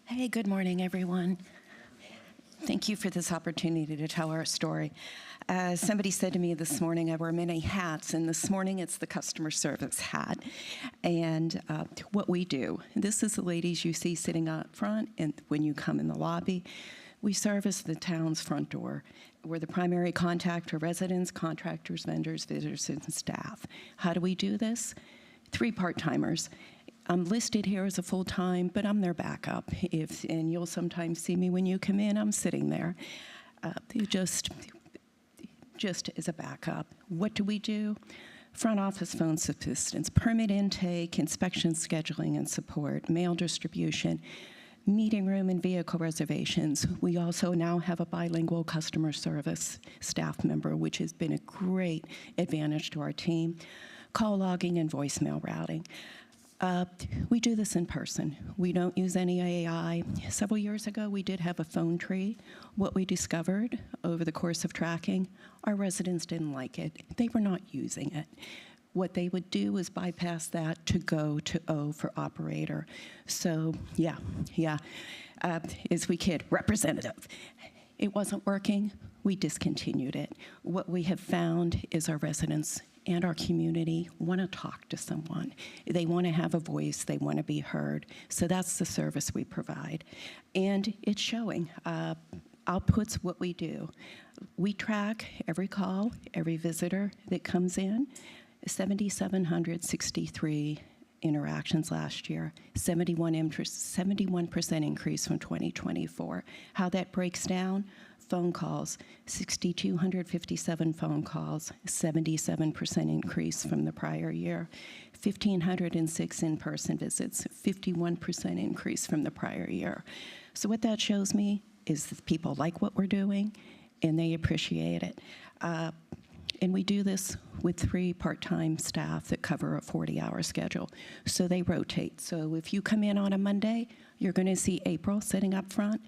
Speaker 11: Hey, good morning, everyone. Thank you for this opportunity to tell our story. Somebody said to me this morning, I wear many hats, and this morning it's the customer service hat. And what we do, this is the ladies you see sitting up front, and when you come in the lobby, we service the town's front door. We're the primary contact for residents, contractors, vendors, visitors, and staff. How do we do this? 3 part-timers. I'm listed here as a full-time, but I'm their backup. And you'll sometimes see me when you come in, I'm sitting there. Just as a backup. What do we do? Front office phone assistance, permit intake, inspection scheduling and support, mail distribution, meeting room and vehicle reservations. We also now have a bilingual customer service staff member, which has been a great advantage to our team. Call logging and voicemail routing. We do this in person. We don't use any AI. Several years ago, we did have a phone tree. What we discovered over the course of tracking, our residents didn't like it. They were not using it. What they would do is bypass that to go to O for operator. So, as we kid, representative. It wasn't working. We discontinued it. What we have found is our residents and our community want to talk to someone. They want to have a voice. They want to be heard. So that's the service we provide. And it's showing. Outputs what we do. We track every call, every visitor that comes in. 7,763 interactions last year, 71% increase from 2024. How that breaks down, phone calls, 6,257 phone calls, 77% increase from the prior year. 1,506 in-person visits, 51% increase from the prior year. So what that shows me is that people like what we're doing and they appreciate it. And we do this with 3 part-time staff that cover a 40-hour schedule. So they rotate. So if you come in on a Monday, you're going to see April sitting up front.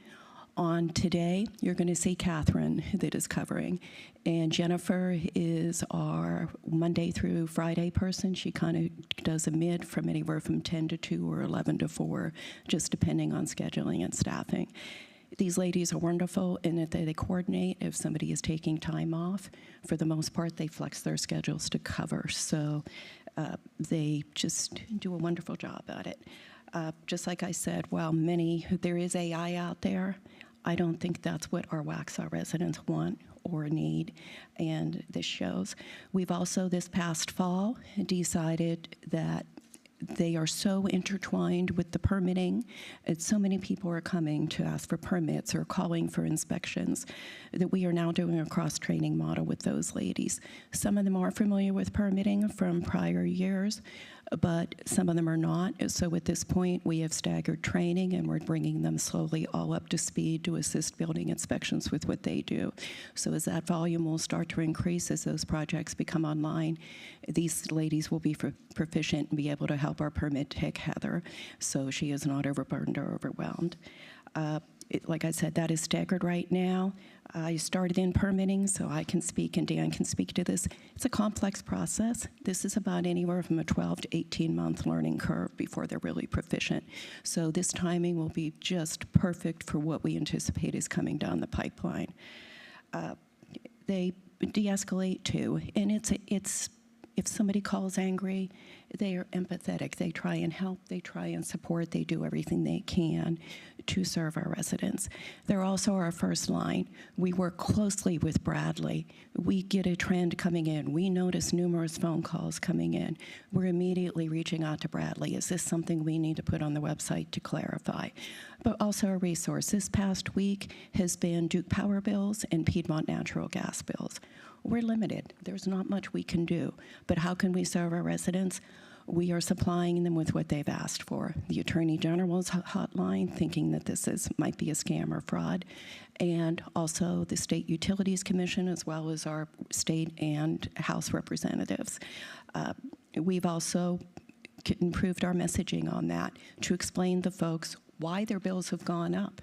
Speaker 11: On today, you're going to see Catherine that is covering. And Jennifer is our Monday through Friday person. She kind of does a mid from anywhere from 10 to 2 or 11 to 4, just depending on scheduling and staffing. These ladies are wonderful in that they coordinate if somebody is taking time off. For the most part, they flex their schedules to cover. So they just do a wonderful job at it. Just like I said, while there is AI out there, I don't think that's what our Waxhaw residents want or need, and this shows. We've also, this past fall, decided that they are so intertwined with the permitting, and so many people are coming to ask for permits or calling for inspections, that we are now doing a cross-training model with those ladies. Some of them are familiar with permitting from prior years, but some of them are not. So at this point, we have staggered training, and we're bringing them slowly all up to speed to assist building inspections with what they do. So as that volume will start to increase, as those projects become online, these ladies will be proficient and be able to help our permit tech, Heather, so she is not overburdened or overwhelmed. Like I said, that is staggered right now. I started in permitting, so I can speak, and Dan can speak to this. It's a complex process. This is about anywhere from a 12 to 18-month learning curve before they're really proficient. So this timing will be just perfect for what we anticipate is coming down the pipeline. They de-escalate too, and it's if somebody calls angry, they are empathetic. They try and help. They try and support. They do everything they can to serve our residents. They're also our first line. We work closely with Bradley. We get a trend coming in. We notice numerous phone calls coming in. We're immediately reaching out to Bradley. Is this something we need to put on the website to clarify? But also a resource. This past week has been Duke Power bills and Piedmont Natural Gas bills. We're limited. There's not much we can do. But how can we serve our residents? We are supplying them with what they've asked for. The Attorney General's hotline, thinking that this might be a scam or fraud, and also the State Utilities Commission, as well as our state and House representatives. We've also improved our messaging on that to explain to folks why their bills have gone up.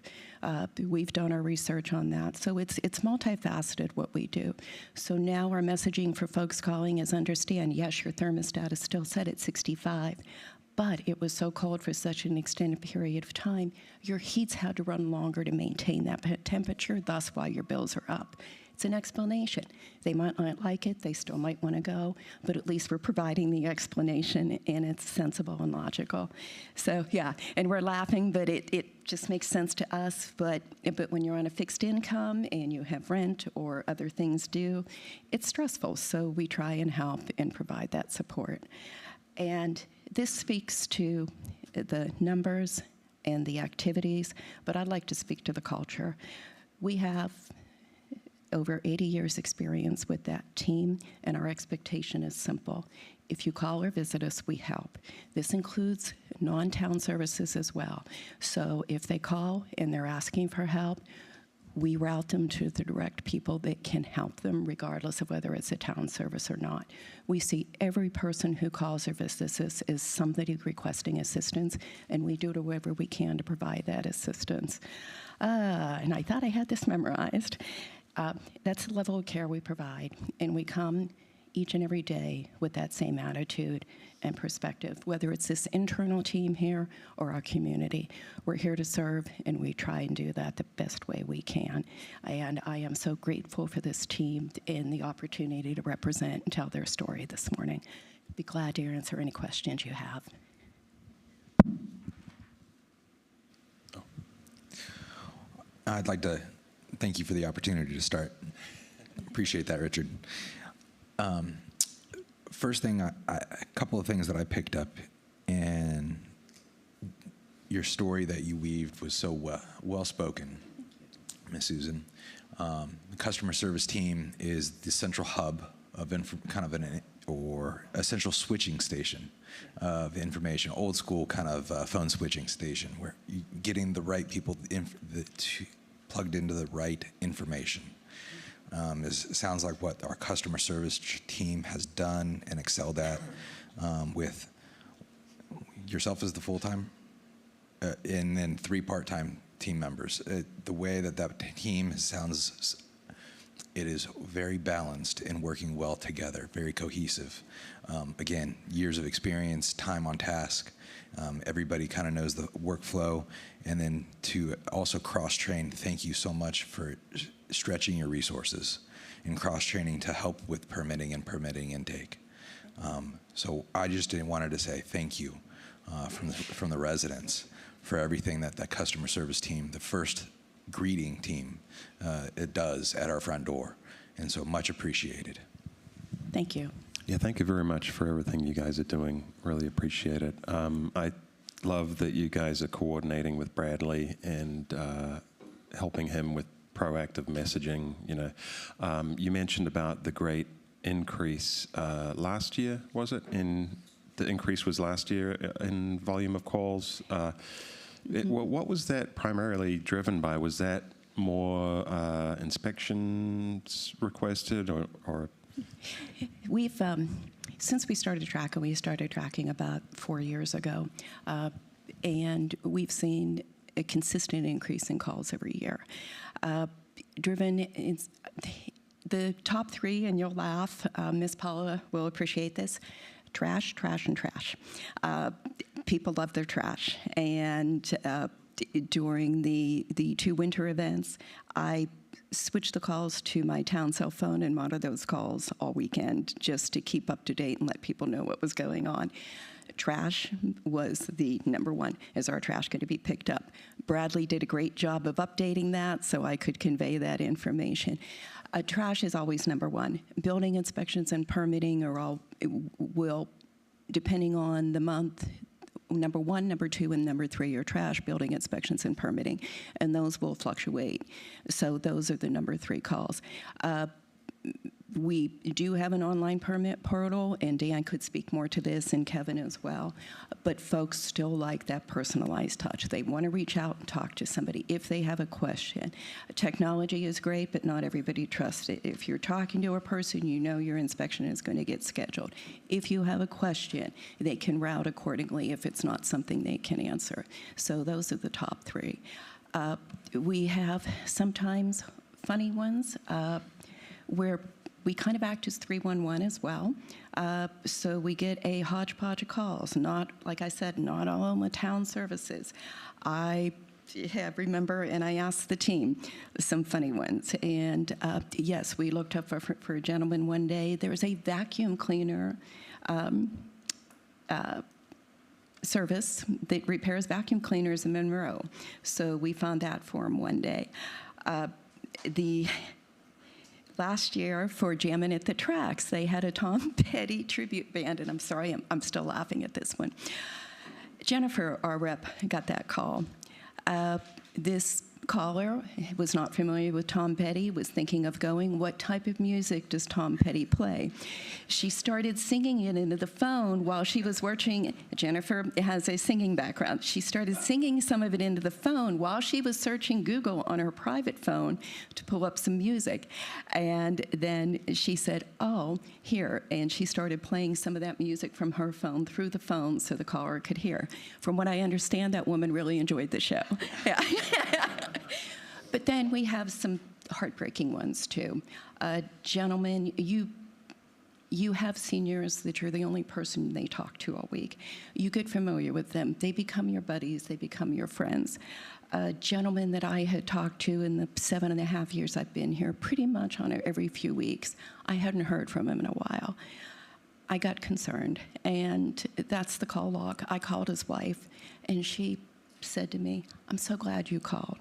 Speaker 11: We've done our research on that. So it's multifaceted what we do. So now our messaging for folks calling is understand, yes, your thermostat is still set at 65, but it was so cold for such an extended period of time, your heats had to run longer to maintain that temperature, thus why your bills are up. It's an explanation. They might not like it, they still might want to go, but at least we're providing the explanation, and it's sensible and logical. So yeah, and we're laughing, but it just makes sense to us, but when you're on a fixed income and you have rent or other things due, it's stressful, so we try and help and provide that support. And this speaks to the numbers and the activities, but I'd like to speak to the culture. We have over 80 years experience with that team, and our expectation is simple. If you call or visit us, we help. This includes non-town services as well. So if they call and they're asking for help, we route them to the direct people that can help them, regardless of whether it's a town service or not. We see every person who calls or visits us as somebody requesting assistance, and we do whatever we can to provide that assistance. And I thought I had this memorized. That's the level of care we provide, and we come each and every day with that same attitude and perspective, whether it's this internal team here or our community. We're here to serve, and we try and do that the best way we can. And I am so grateful for this team and the opportunity to represent and tell their story this morning. Be glad to answer any questions you have.
Speaker 9: I'd like to thank you for the opportunity to start. Appreciate that, Richard. First thing, a couple of things that I picked up, and your story that you weaved was so well spoken, Miss Susan. The customer service team is the central hub of or a central switching station of information, old school kind of phone switching station, where you're getting the right people plugged into the right information. It sounds like what our customer service team has done and excelled at, with yourself as the full-time, and then 3 part-time team members. The way that team sounds, it is very balanced and working well together, very cohesive. Again, years of experience, time on task. Everybody kind of knows the workflow. And then to also cross-train, thank you so much for stretching your resources and cross-training to help with permitting and permitting intake. So I just wanted to say thank you from the residents for everything that customer service team, the first greeting team, it does at our front door. And so much appreciated.
Speaker 11: Thank you.
Speaker 7: Yeah, thank you very much for everything you guys are doing. Really appreciate it. I love that you guys are coordinating with Bradley and helping him with proactive messaging. You know, you mentioned about the great increase last year, was it? The increase was last year in volume of calls. What was that primarily driven by? Was that more inspections requested, or?
Speaker 11: We've, since we started tracking about 4 years ago, and we've seen a consistent increase in calls every year. The top 3, and you'll laugh, Ms. Paula will appreciate this: trash, trash, and trash. People love their trash, and during the 2 winter events, I switched the calls to my town cell phone and monitor those calls all weekend just to keep up to date and let people know what was going on. Trash was the number 1. Is our trash going to be picked up? Bradley did a great job of updating that so I could convey that information. Trash is always number 1. Building inspections and permitting will, depending on the month, number 1, number 2, and number 3 are trash, building inspections, and permitting, and those will fluctuate. So those are the number 3 calls. We do have an online permit portal, and Dan could speak more to this, and Kevin as well. But folks still like that personalized touch. They want to reach out and talk to somebody if they have a question. Technology is great, but not everybody trusts it. If you're talking to a person, you know your inspection is going to get scheduled. If you have a question, they can route accordingly if it's not something they can answer. So those are the top three. We have sometimes funny ones where we kind of act as 311 as well. So we get a hodgepodge of calls, not, like I said, not all in the town services. I remember, and I asked the team some funny ones. And yes, we looked up for a gentleman one day. There was a vacuum cleaner service that repairs vacuum cleaners in Monroe. So we found that for him one day. Last year for Jammin' at the Tracks, they had a Tom Petty tribute band, and I'm sorry, I'm still laughing at this one. Jennifer, our rep, got that call. This caller was not familiar with Tom Petty, was thinking of going, what type of music does Tom Petty play? She started singing it into the phone while she was working. Jennifer has a singing background. She started singing some of it into the phone while she was searching Google on her private phone to pull up some music. And then she said, oh, here. And she started playing some of that music from her phone through the phone so the caller could hear. From what I understand, that woman really enjoyed the show. Yeah. But then we have some heartbreaking ones, too. Gentlemen, you have seniors that you're the only person they talk to all week. You get familiar with them. They become your buddies. They become your friends. A gentleman that I had talked to in the 7.5 years I've been here, pretty much on every few weeks, I hadn't heard from him in a while. I got concerned, and that's the call log. I called his wife, and she said to me, I'm so glad you called.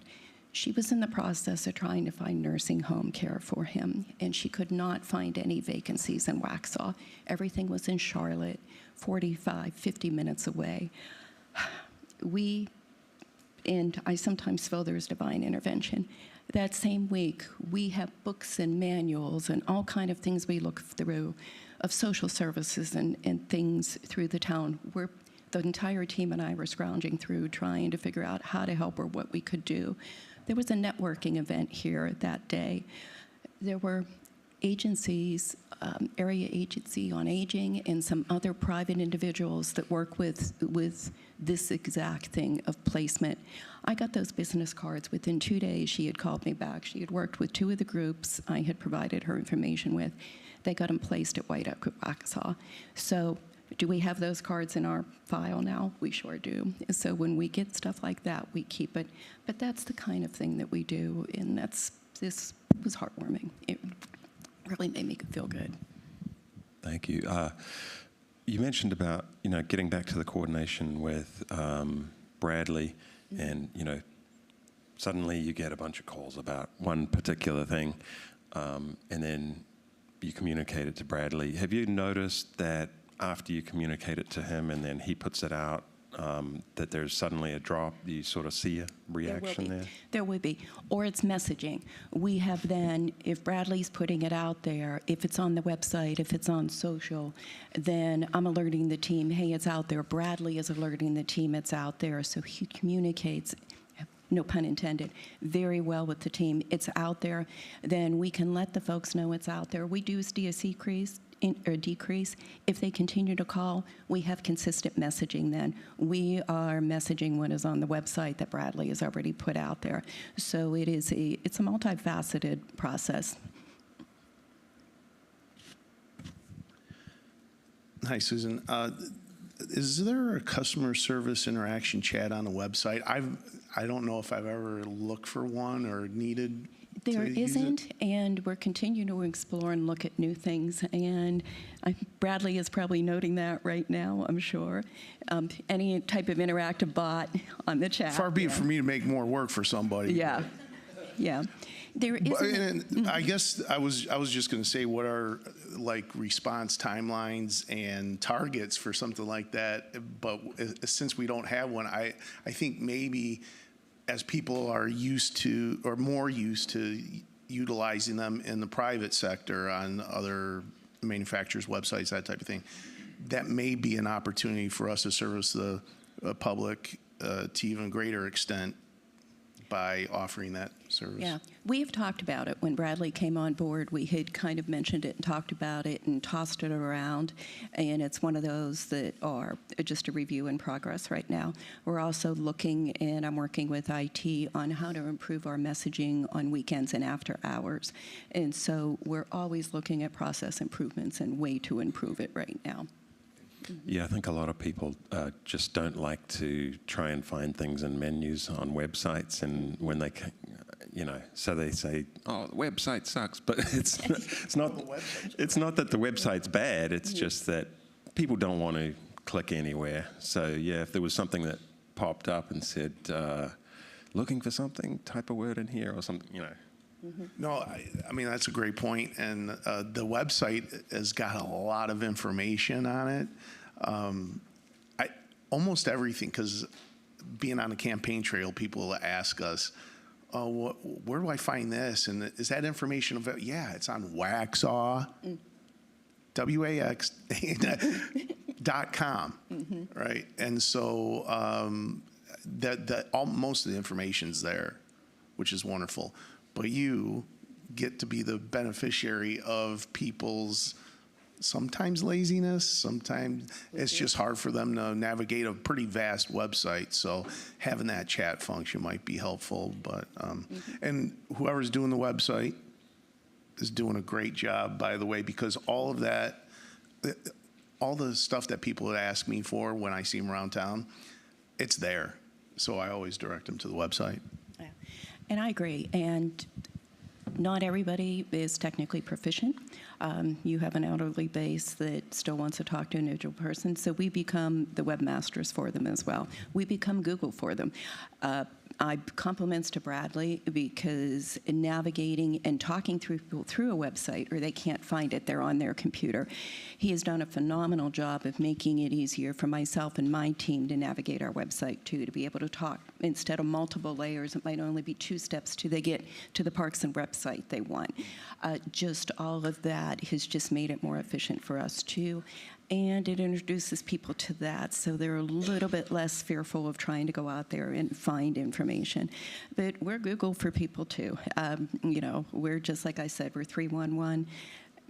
Speaker 11: She was in the process of trying to find nursing home care for him, and she could not find any vacancies in Waxhaw. Everything was in Charlotte, 45, 50 minutes away. And I sometimes feel there's divine intervention. That same week, we have books and manuals and all kind of things we look through of social services and things through the town. The entire team and I were scrounging through trying to figure out how to help or what we could do. There was a networking event here that day. There were agencies, Area Agency on Aging, and some other private individuals that work with this exact thing of placement. I got those business cards within 2 days. She had called me back. She had worked with 2 of the groups I had provided her information with. They got them placed at White Oak, Waxhaw. So do we have those cards in our file now? We sure do. So when we get stuff like that, we keep it. But that's the kind of thing that we do, and this was heartwarming. It really made me feel good.
Speaker 7: Thank you. You mentioned about, getting back to the coordination with Bradley, and, suddenly you get a bunch of calls about one particular thing, and then you communicate it to Bradley. Have you noticed that after you communicate it to him and then he puts it out, that there's suddenly a drop? You sort of see a reaction there?
Speaker 11: There will be. Or it's messaging. We have then, if Bradley's putting it out there, if it's on the website, if it's on social, then I'm alerting the team, hey, it's out there. Bradley is alerting the team it's out there. So he communicates, no pun intended, very well with the team. It's out there. Then we can let the folks know it's out there. We do see a decrease. If they continue to call, we have consistent messaging then. We are messaging what is on the website that Bradley has already put out there. So it's a multifaceted process.
Speaker 8: Hi, Susan. Is there a customer service interaction chat on the website? I don't know if I've ever looked for one or needed.
Speaker 11: There isn't, and we're continuing to explore and look at new things. And Bradley is probably noting that right now, I'm sure. Any type of interactive bot on the chat.
Speaker 8: Far be it for me to make more work for somebody.
Speaker 11: Yeah, yeah. There isn't.
Speaker 8: I guess I was just going to say, what are response timelines and targets for something like that? But since we don't have one, I think maybe as people are used to, or more used to, utilizing them in the private sector on other manufacturers' websites, that type of thing. That may be an opportunity for us to service the public to even greater extent by offering that service.
Speaker 11: Yeah, we have talked about it. When Bradley came on board, we had kind of mentioned it and talked about it and tossed it around, and it's one of those that are just a review in progress right now. We're also looking, and I'm working with IT on how to improve our messaging on weekends and after hours. And so we're always looking at process improvements and way to improve it right now.
Speaker 7: Yeah, I think a lot of people just don't like to try and find things in menus on websites, and when they, so they say, "Oh, the website sucks," but it's not that the website's bad. It's just that people don't want to click anywhere. So yeah, if there was something that popped up and said, "Looking for something," type a word in here or something,
Speaker 8: No, I mean, that's a great point. And the website has got a lot of information on it. Almost everything, because being on the campaign trail, people ask us, "Oh, where do I find this? And is that information available?" Yeah, it's on Waxhaw, WAX.com, right? And so most of the information's there, which is wonderful. But you get to be the beneficiary of people's sometimes laziness, sometimes it's just hard for them to navigate a pretty vast website. So having that chat function might be helpful. But and whoever's doing the website is doing a great job, by the way, because all of that, all the stuff that people would ask me for when I see them around town, it's there. So I always direct them to the website.
Speaker 11: Yeah. And I agree. And not everybody is technically proficient. You have an elderly base that still wants to talk to an individual person, so we become the webmasters for them as well. We become Google for them. Compliments to Bradley, because in navigating and talking through people through a website, or they can't find it, they're on their computer. He has done a phenomenal job of making it easier for myself and my team to navigate our website too, to be able to talk instead of multiple layers. It might only be 2 steps till they get to the Parks and Rep site they want. Just all of that has just made it more efficient for us too. And it introduces people to that, so they're a little bit less fearful of trying to go out there and find information. But we're Google for people too. We're just, like I said, we're 311.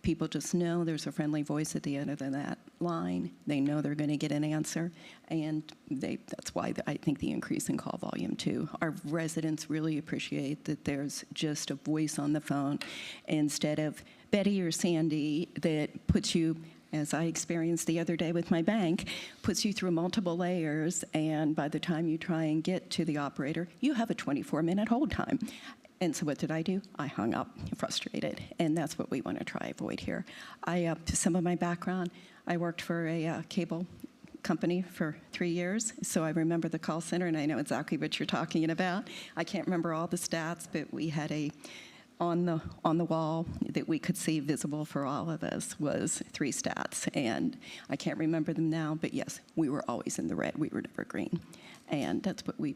Speaker 11: People just know there's a friendly voice at the end of that line. They know they're going to get an answer, and that's why I think the increase in call volume too. Our residents really appreciate that there's just a voice on the phone instead of Betty or Sandy that puts you, as I experienced the other day with my bank, puts you through multiple layers, and by the time you try and get to the operator, you have a 24-minute hold time. And so what did I do? I hung up, frustrated, and that's what we want to try avoid here. Some of my background, I worked for a cable company for 3 years, so I remember the call center, and I know exactly what you're talking about. I can't remember all the stats, but we had on the wall that we could see visible for all of us was 3 stats, and I can't remember them now, but yes, we were always in the red. We were never green, and that's what we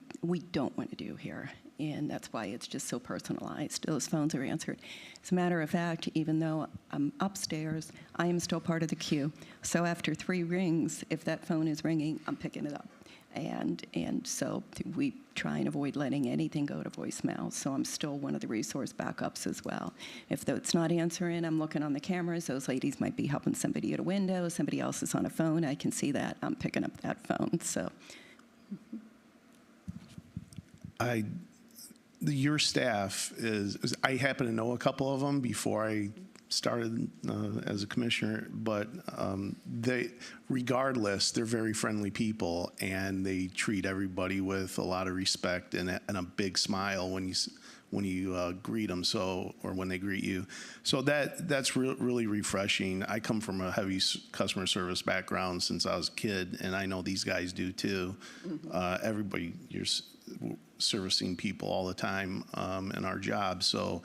Speaker 11: don't want to do here, and that's why it's just so personalized. Those phones are answered. As a matter of fact, even though I'm upstairs, I am still part of the queue, so after 3 rings, if that phone is ringing, I'm picking it up. And so we try and avoid letting anything go to voicemail. So I'm still one of the resource backups as well. If it's not answering, I'm looking on the cameras. Those ladies might be helping somebody at a window. Somebody else is on a phone. I can see that. I'm picking up that phone. So.
Speaker 8: Your staff I happen to know a couple of them before I started as a commissioner, but regardless, they're very friendly people, and they treat everybody with a lot of respect and a big smile when you greet them, or when they greet you. So that's really refreshing. I come from a heavy customer service background since I was a kid, and I know these guys do too. Everybody, you're servicing people all the time in our job, so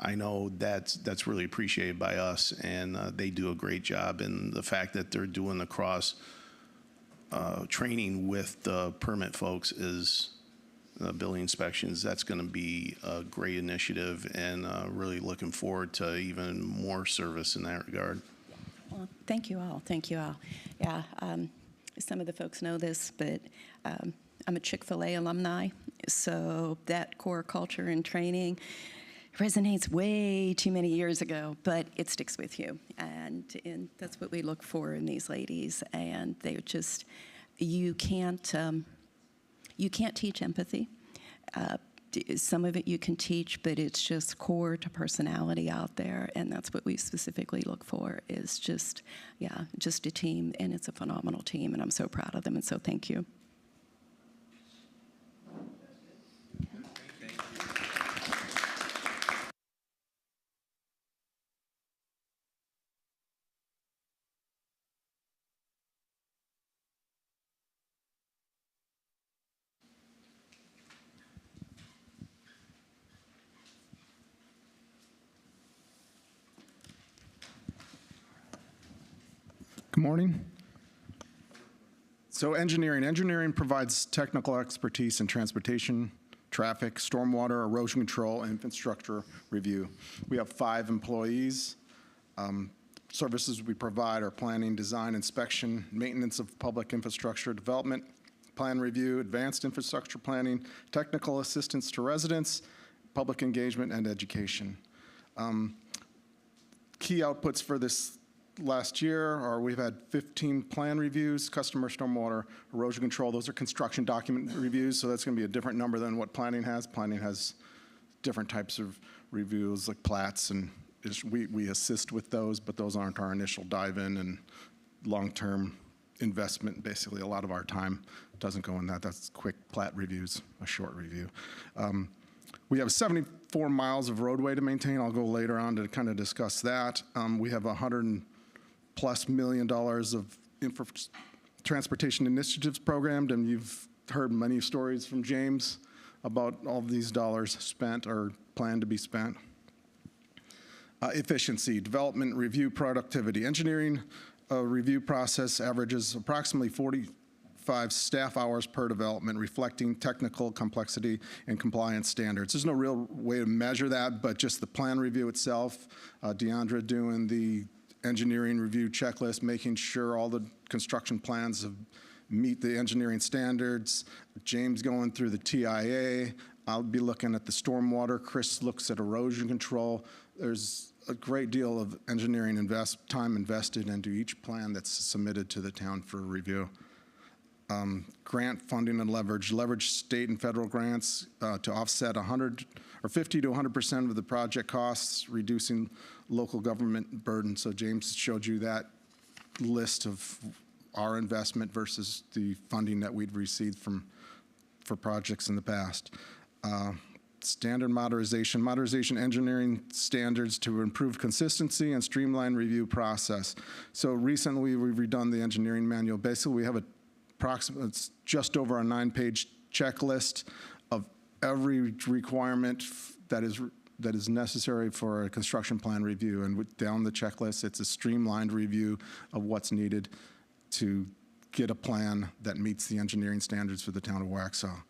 Speaker 8: I know that's really appreciated by us, and they do a great job. And the fact that they're doing the cross training with the permit folks is building inspections. That's going to be a great initiative, and really looking forward to even more service in that regard.
Speaker 11: Well, thank you all. Thank you all. Yeah, some of the folks know this, but I'm a Chick-fil-A alumni, so that core culture and training resonates way too many years ago, but it sticks with you, and that's what we look for in these ladies. And they're just, you can't teach empathy. Some of it you can teach, but it's just core to personality out there, and that's what we specifically look for, is just, yeah, just a team, and it's a phenomenal team, and I'm so proud of them, and so thank you.
Speaker 12: Good morning. So engineering provides technical expertise in transportation, traffic, stormwater, erosion control, and infrastructure review. We have 5 employees. Services we provide are planning, design, inspection, maintenance of public infrastructure development, plan review, advanced infrastructure planning, technical assistance to residents, public engagement, and education. Key outputs for this last year are we've had 15 plan reviews, customer stormwater, erosion control. Those are construction document reviews, so that's going to be a different number than what planning has. Planning has different types of reviews like plats, and we assist with those, but those aren't our initial dive in and long-term investment. Basically, a lot of our time doesn't go in that. That's quick plat reviews, a short review. We have 74 miles of roadway to maintain. I'll go later on to kind of discuss that. We have $100+ million of transportation initiatives programmed, and you've heard many stories from James about all of these dollars spent or planned to be spent. Efficiency, development, review, productivity. Engineering review process averages approximately 45 staff hours per development, reflecting technical complexity and compliance standards. There's no real way to measure that, but just the plan review itself, Deandra doing the engineering review checklist, making sure all the construction plans meet the engineering standards, James going through the TIA, I'll be looking at the stormwater, Chris looks at erosion control. There's a great deal of engineering time invested into each plan that's submitted to the town for review. Grant funding and leverage state and federal grants to offset 100 or 50 to 100% of the project costs, reducing local government burden. So James showed you that list of our investment versus the funding that we'd received for projects in the past. Standard modernization engineering standards to improve consistency and streamline review process. So recently we've redone the engineering manual. Basically we have it's just over a 9-page checklist of every requirement that is necessary for a construction plan review. And down the checklist, it's a streamlined review of what's needed to get a plan that meets the engineering standards for the town of Waxhaw.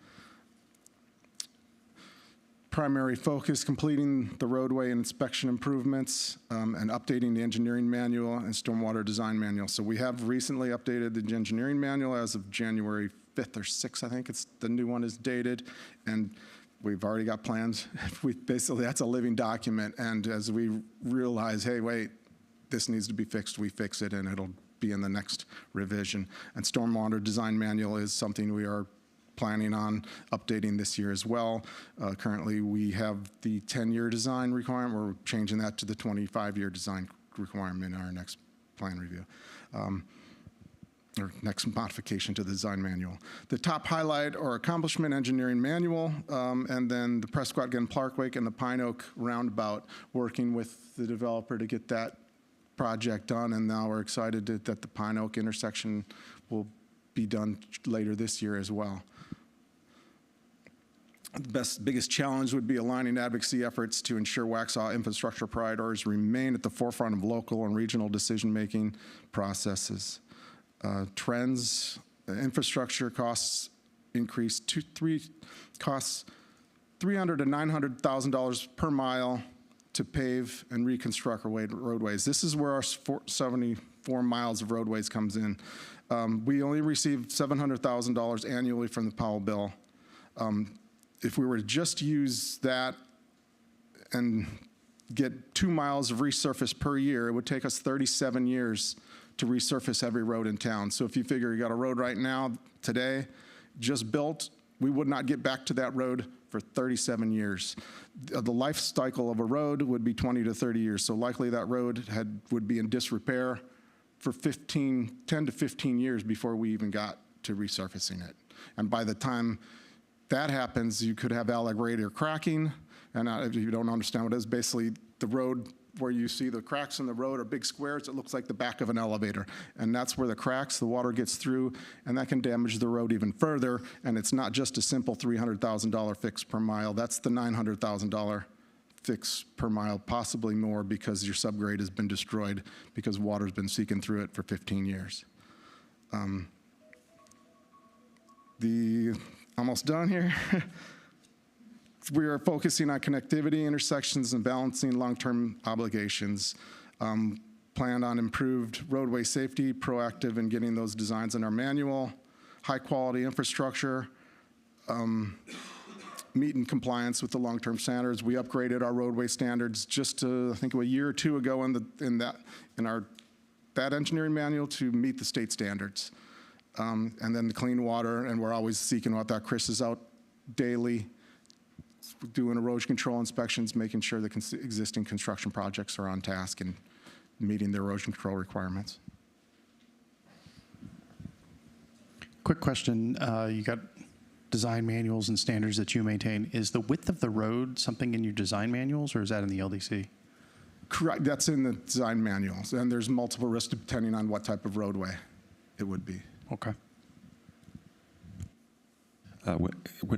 Speaker 12: Primary focus, completing the roadway and inspection improvements and updating the engineering manual and stormwater design manual. So we have recently updated the engineering manual as of January 5th or 6th, I think the new one is dated, and we've already got plans. Basically, that's a living document, and as we realize, hey, wait, this needs to be fixed, we fix it, and it'll be in the next revision. And stormwater design manual is something we are planning on updating this year as well. Currently, we have the 10-year design requirement. We're changing that to the 25-year design requirement in our next plan review, or next modification to the design manual. The top highlight or accomplishment engineering manual, and then the Prescott-Glen Parkway and the Pine Oak roundabout, working with the developer to get that project done, and now we're excited that the Pine Oak intersection will be done later this year as well. The biggest challenge would be aligning advocacy efforts to ensure Waxhaw infrastructure priorities remain at the forefront of local and regional decision-making processes. Trends, infrastructure costs increase costs $300,000 to $900,000 per mile to pave and reconstruct our roadways. This is where our 74 miles of roadways comes in. We only received $700,000 annually from the Powell bill. If we were to just use that and get 2 miles of resurface per year, it would take us 37 years to resurface every road in town. So if you figure you got a road right now, today, just built, we would not get back to that road for 37 years. The life cycle of a road would be 20 to 30 years. So likely that road would be in disrepair for 10 to 15 years before we even got to resurfacing it. And by the time that happens, you could have allied radiator cracking. And if you don't understand what it is, basically the road where you see the cracks in the road are big squares. It looks like the back of an elevator. And that's where the cracks, the water gets through, and that can damage the road even further. And it's not just a simple $300,000 fix per mile. That's the $900,000 fix per mile, possibly more, because your subgrade has been destroyed because water's been seeking through it for 15 years. Almost done here. We are focusing on connectivity, intersections, and balancing long-term obligations. Planned on improved roadway safety, proactive in getting those designs in our manual, high-quality infrastructure, meeting compliance with the long-term standards. We upgraded our roadway standards just, I think, a year or two ago in that engineering manual to meet the state standards. And then the clean water, and we're always seeking out that. Chris is out daily doing erosion control inspections, making sure the existing construction projects are on task and meeting the erosion control requirements.
Speaker 3: Quick question. You got design manuals and standards that you maintain. Is the width of the road something in your design manuals, or is that in the LDC?
Speaker 12: Correct. That's in the design manuals. And there's multiple risks depending on what type of roadway it would be.
Speaker 3: Okay.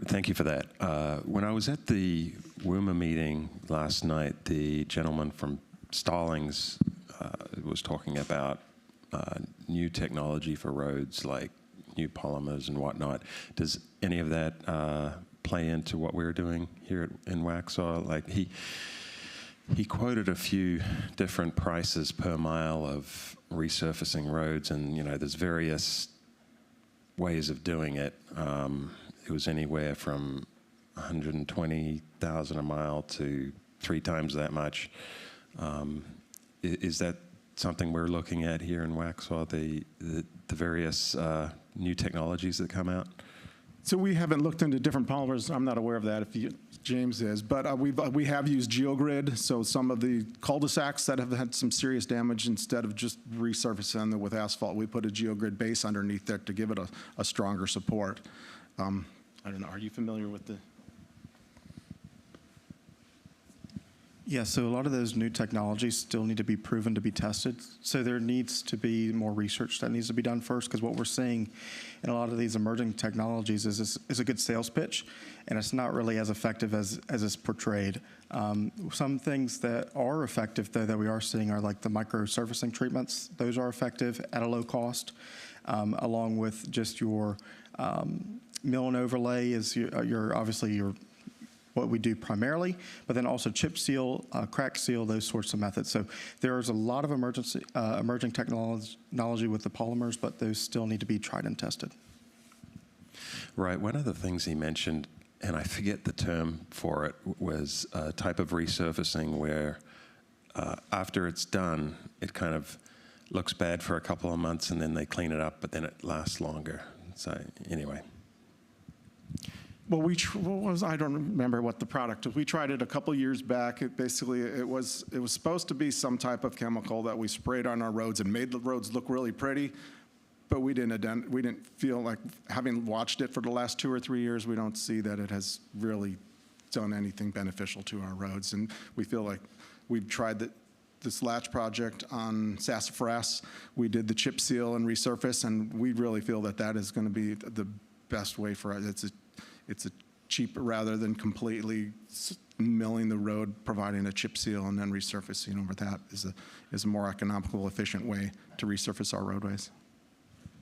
Speaker 7: Thank you for that. When I was at the WUMA meeting last night, the gentleman from Stallings was talking about new technology for roads, like new polymers and whatnot. Does any of that play into what we're doing here in Waxhaw? Like he quoted a few different prices per mile of resurfacing roads, and there's various ways of doing it. It was anywhere from $120,000 a mile to 3 times that much. Is that something we're looking at here in Waxhaw, the various new technologies that come out?
Speaker 12: So we haven't looked into different polymers. I'm not aware of that, James is. But we have used GeoGrid, so some of the cul-de-sacs that have had some serious damage, instead of just resurfacing them with asphalt, we put a GeoGrid base underneath there to give it a stronger support. I don't know, are you familiar with the?
Speaker 3: Yeah, so a lot of those new technologies still need to be proven to be tested. So there needs to be more research that needs to be done first, because what we're seeing in a lot of these emerging technologies is a good sales pitch, and it's not really as effective as it's portrayed. Some things that are effective, though, that we are seeing are like the micro-surfacing treatments. Those are effective at a low cost, along with just your mill and overlay is obviously what we do primarily, but then also chip seal, crack seal, those sorts of methods. So there's a lot of emerging technology with the polymers, but those still need to be tried and tested.
Speaker 7: Right. One of the things he mentioned, and I forget the term for it, was a type of resurfacing where after it's done, it kind of looks bad for a couple of months, and then they clean it up, but then it lasts longer. So anyway.
Speaker 12: Well, I don't remember what the product was. We tried it a couple years back. It was supposed to be some type of chemical that we sprayed on our roads and made the roads look really pretty, but we didn't feel like, having watched it for the last 2 or 3 years, we don't see that it has really done anything beneficial to our roads. And we feel like we've tried this latch project on sassafras. We did the chip seal and resurface, and we really feel that is going to be the best way for us. It's a cheap, rather than completely milling the road, providing a chip seal and then resurfacing over that is a more economical, efficient way to resurface our roadways.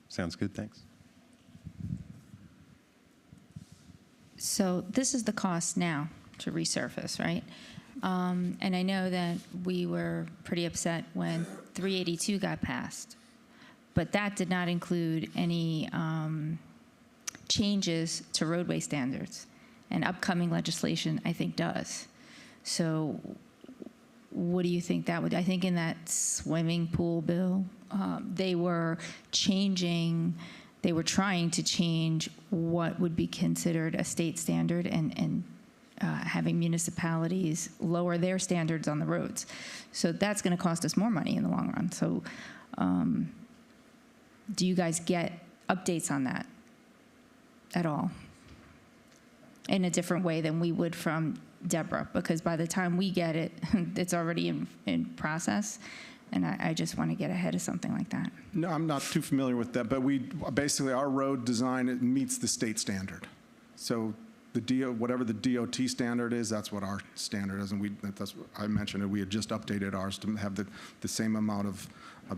Speaker 7: Sounds good, thanks.
Speaker 4: So this is the cost now to resurface, right? And I know that we were pretty upset when 382 got passed, but that did not include any changes to roadway standards. And upcoming legislation, I think, does. So what do you think that would, I think in that swimming pool bill, they were trying to change what would be considered a state standard and having municipalities lower their standards on the roads. So that's going to cost us more money in the long run. So do you guys get updates on that at all? In a different way than we would from Deborah, because by the time we get it, it's already in process, and I just want to get ahead of something like that.
Speaker 12: No, I'm not too familiar with that, but basically our road design, it meets the state standard. So whatever the DOT standard is, that's what our standard is, and that's what I mentioned it. We had just updated ours to have the same amount of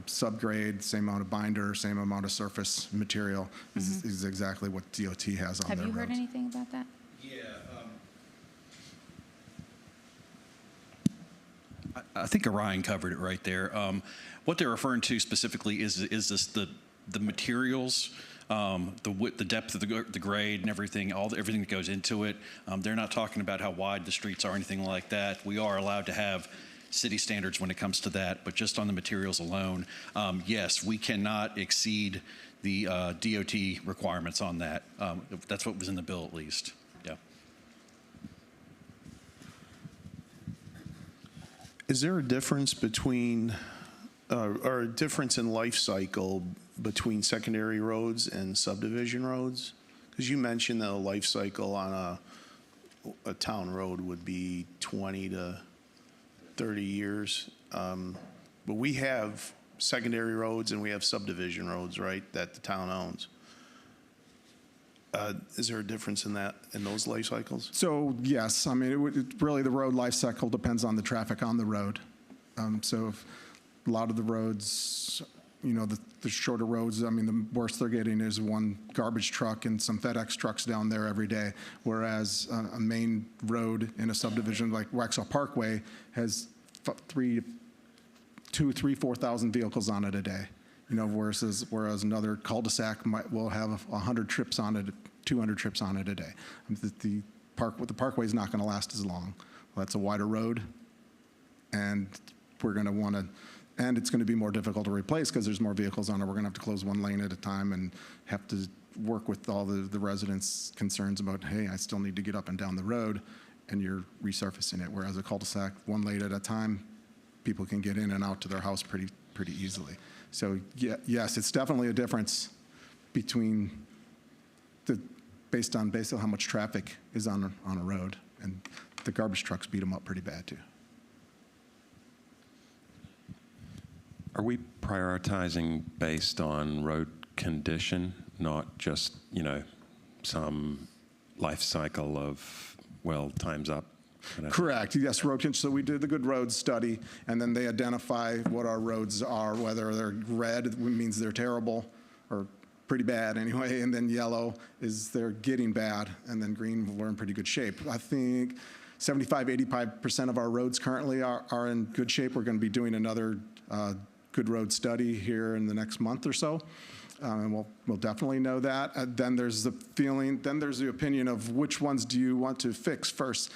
Speaker 12: subgrade, same amount of binder, same amount of surface material is exactly what DOT has on their roads.
Speaker 4: Have you heard anything about that?
Speaker 5: I think Orion covered it right there. What they're referring to specifically is this the materials, the width, the depth of the grade, and everything, everything that goes into it. They're not talking about how wide the streets are or anything like that. We are allowed to have city standards when it comes to that, but just on the materials alone, yes, we cannot exceed the DOT requirements on that. That's what was in the bill, at least. Yeah.
Speaker 8: Is there a difference between, or a difference in life cycle between secondary roads and subdivision roads? Because you mentioned that a life cycle on a town road would be 20 to 30 years. But we have secondary roads and we have subdivision roads, right, that the town owns. Is there a difference in those life cycles?
Speaker 12: So yes, I mean, really the road life cycle depends on the traffic on the road. So if a lot of the roads, the shorter roads, I mean, the worst they're getting is one garbage truck and some FedEx trucks down there every day, whereas a main road in a subdivision like Waxhaw Parkway has 4,000 vehicles on it a day. Whereas another cul-de-sac will have 100 trips on it, 200 trips on it a day. The parkway is not going to last as long. Well, that's a wider road, and we're going to want to, and it's going to be more difficult to replace because there's more vehicles on it. We're going to have to close one lane at a time and have to work with all the residents' concerns about, hey, I still need to get up and down the road, and you're resurfacing it. Whereas a cul-de-sac, one lane at a time, people can get in and out to their house pretty easily. So yes, it's definitely a difference between based on how much traffic is on a road, and the garbage trucks beat them up pretty bad too.
Speaker 7: Are we prioritizing based on road condition, not just some life cycle of time's up?
Speaker 12: Correct. Yes, road condition. So we did the Good Roads study, and then they identify what our roads are, whether they're red means they're terrible or pretty bad anyway, and then yellow is they're getting bad, and then green, we're in pretty good shape. I think 75–85% of our roads currently are in good shape. We're going to be doing another Good Road study here in the next month or so. And we'll definitely know that. Then there's the opinion of which ones do you want to fix first.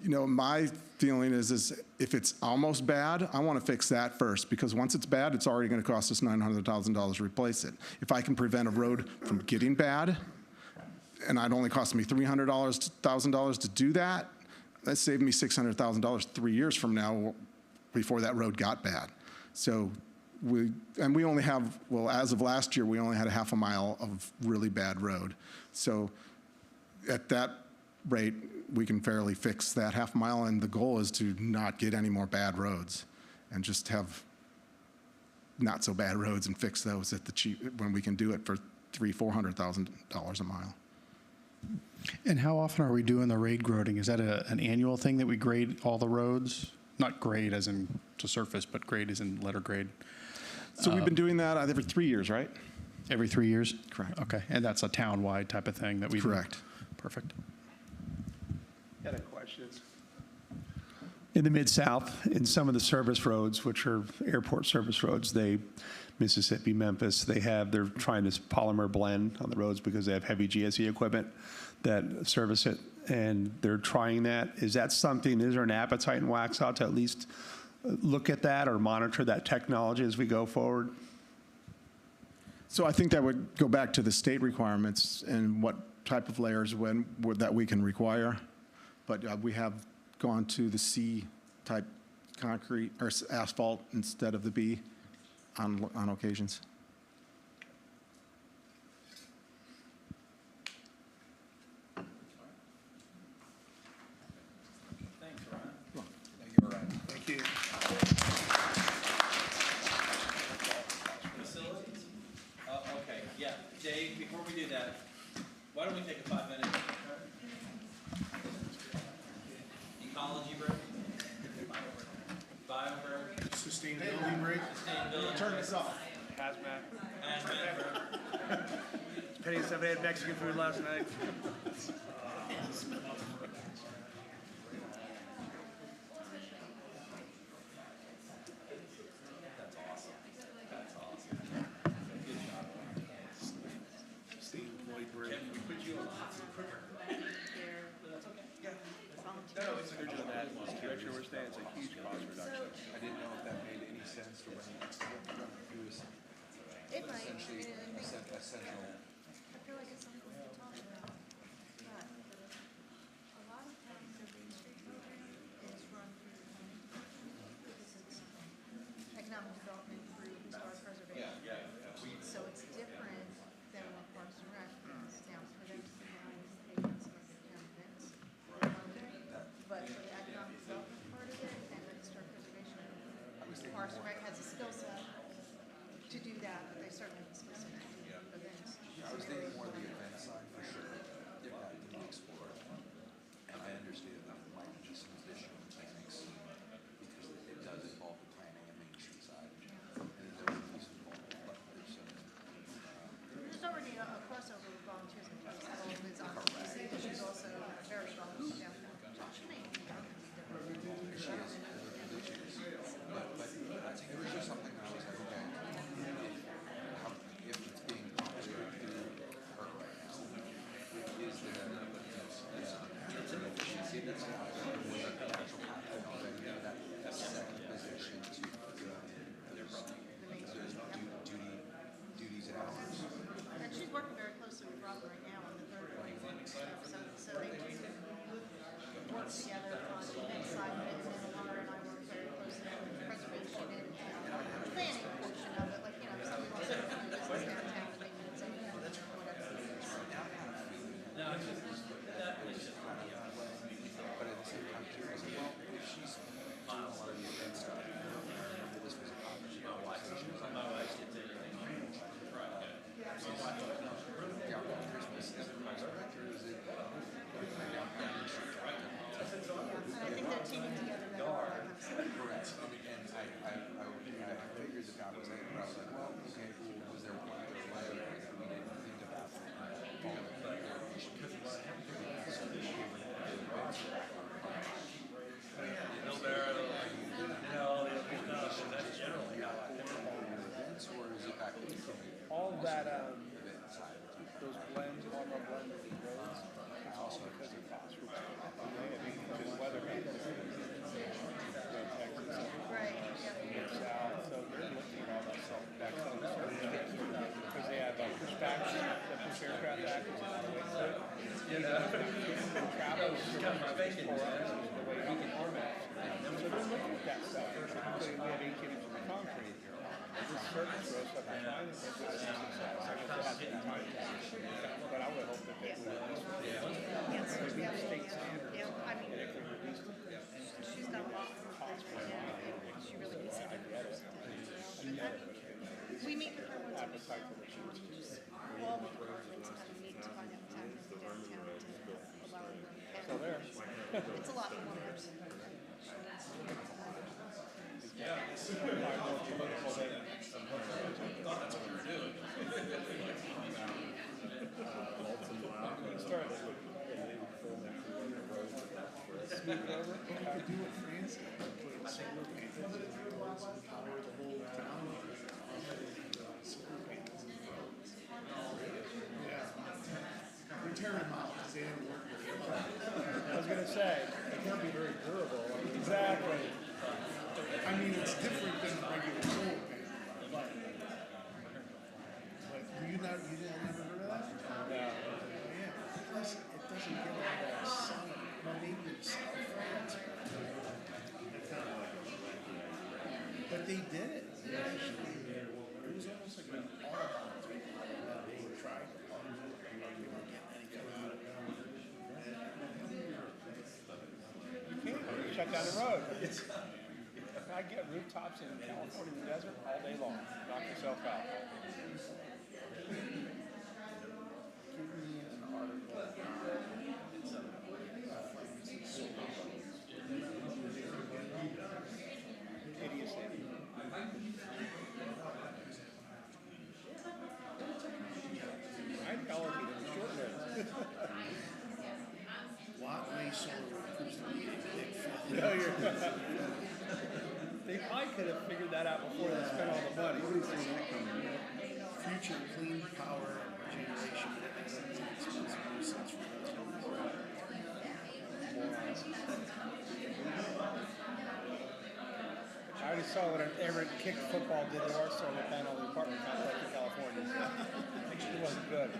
Speaker 12: My feeling is if it's almost bad, I want to fix that first, because once it's bad, it's already going to cost us $900,000 to replace it. If I can prevent a road from getting bad, and it only cost me $1,000 to do that, that saved me $600,000 3 years from now before that road got bad. So we only have, as of last year, we only had a half a mile of really bad road. So at that rate, we can fairly fix that half mile, and the goal is to not get any more bad roads and just have not so bad roads and fix those at the cheap when we can do it for $300,000–400,000 a mile.
Speaker 3: And how often are we doing the grade grading? Is that an annual thing that we grade all the roads? Not grade as in to surface, but grade as in letter grade.
Speaker 12: So we've been doing that every 3 years, right?
Speaker 3: Every 3 years?
Speaker 12: Correct.
Speaker 3: Okay, and that's a town-wide type of thing that we do?
Speaker 12: Correct.
Speaker 3: Perfect.
Speaker 2: Got a question. In the Mid-South, in some of the service roads, which are airport service roads, Mississippi, Memphis, they're trying to polymer blend on the roads because they have heavy GSE equipment that service it, and they're trying that. Is that something, is there an appetite in Waxhaw to at least look at that or monitor that technology as we go forward?
Speaker 12: So I think that would go back to the state requirements and what type of layers that we can require. But we have gone to the C-type concrete or asphalt instead of the B on occasions.
Speaker 1: Thanks, Ryan.
Speaker 8: Thank you.
Speaker 1: Facilities? Okay, yeah. Dave, before we do that, why don't we take a 5-minute ecology break? Bio break?
Speaker 8: Sustainability break?
Speaker 1: Sustainability.
Speaker 2: Turn this off.
Speaker 1: Hazmat break.
Speaker 2: Penny said they had Mexican food last night.
Speaker 1: That's awesome. That's awesome. Good job.
Speaker 8: State employee break.
Speaker 1: Can we put you on quicker? That's okay. Yeah.
Speaker 2: No, it's a good job. Director, we're saying it's a huge cost reduction.
Speaker 9: I didn't know if that made any sense to run it was
Speaker 13: It might.
Speaker 9: essentially essential.
Speaker 13: I feel like it's something we can talk about. But a lot of times the Main Street program is run through the county because it's economic development through historic preservation. So it's different than what Parks and Rec is. Now, for them to combine, they run some of the town events. But for the economic development part of it and the historic preservation, Parks and Rec has a skill set to do that, but they certainly have a skill set to do events.
Speaker 9: I was thinking more of the event side for sure, if that can be explored. And I understand that might be just some additional mechanics because it does involve the planning and Main Street side. And then there would be some involvement, but there's some.
Speaker 13: There's already a crossover with volunteers and folks that all lives on DC, but she's also very strong downtown. She may be different.
Speaker 9: But I think it was just something that I was like, okay, if it's being popular through her right now, is there an efficiency that's not was a potential pattern already that second position to there's duties and hours.
Speaker 13: And she's working very closely with Rob right now on the third party stuff, so they can work together on the event side of it, and then Laura and I work very closely on the preservation and planning portion of it, like, you know, if somebody wants to do business downtown, and they need something, whatever.
Speaker 1: No, it's just,
Speaker 9: But at the same time, too, I was like, well, if she's doing a lot of the event stuff, this was a opportunity.
Speaker 1: my wife did anything.
Speaker 9: Downtown Christmas, is it Parks and Rec or is it downtown Main Street?
Speaker 13: And I think they're teaming together that kind of stuff.
Speaker 9: Correct. And I figured that that was it, but I was like, well, okay, was there one other layer that we didn't think about? Events, or is it back to
Speaker 2: All that, those blends, all of our blends of roads, it's also because of cost reduction. Because weather patterns.
Speaker 13: Right, yeah.
Speaker 2: South, so they're looking at all that stuff back on the surface. Because they have pushback, the push aircraft back on the way through. You know, travel is my bacon. The way you can format. So they're looking at that stuff. We have 18 inches of concrete. This surface road stuff is fine. It's just time. But I would hope that they would at least because we have state standards.
Speaker 13: Yeah, I mean,
Speaker 2: And if we reduced it,
Speaker 13: she's done a lot for her, and she really needs to get it. We meet with her once a week now. Just all the departments kind of meet to find out what's happening downtown to allow them.
Speaker 2: so there.
Speaker 13: It's a lot of lawyers.
Speaker 8: do what France did, put solar panels in the roads and power the whole town off of solar panels in the roads. Yeah. They're tearing them out because they didn't work with the
Speaker 2: I was going to say, it can't be very durable.
Speaker 8: Exactly. I mean, it's different than a regular solar panel. But you never heard of that?
Speaker 2: No.
Speaker 8: Yeah. Plus, it doesn't get all that sun. Well, maybe in South France. But they did it. It was almost like an autobahn. They tried. They weren't getting any coming out of it.
Speaker 2: You can't shut down the road. I get rooftops in California desert all day long. Knock yourself out.
Speaker 8: Give me an article.
Speaker 2: Idiocy. I tell them it's short lived.
Speaker 8: Watley Solar improves the big fifth.
Speaker 2: No, they probably could have figured that out before they spent all the money. Nobody's seen that coming.
Speaker 8: Future clean power generation. Expensive usage for
Speaker 2: I already saw what an Everett kick football did to our solar panel in the apartment complex in California. It wasn't good.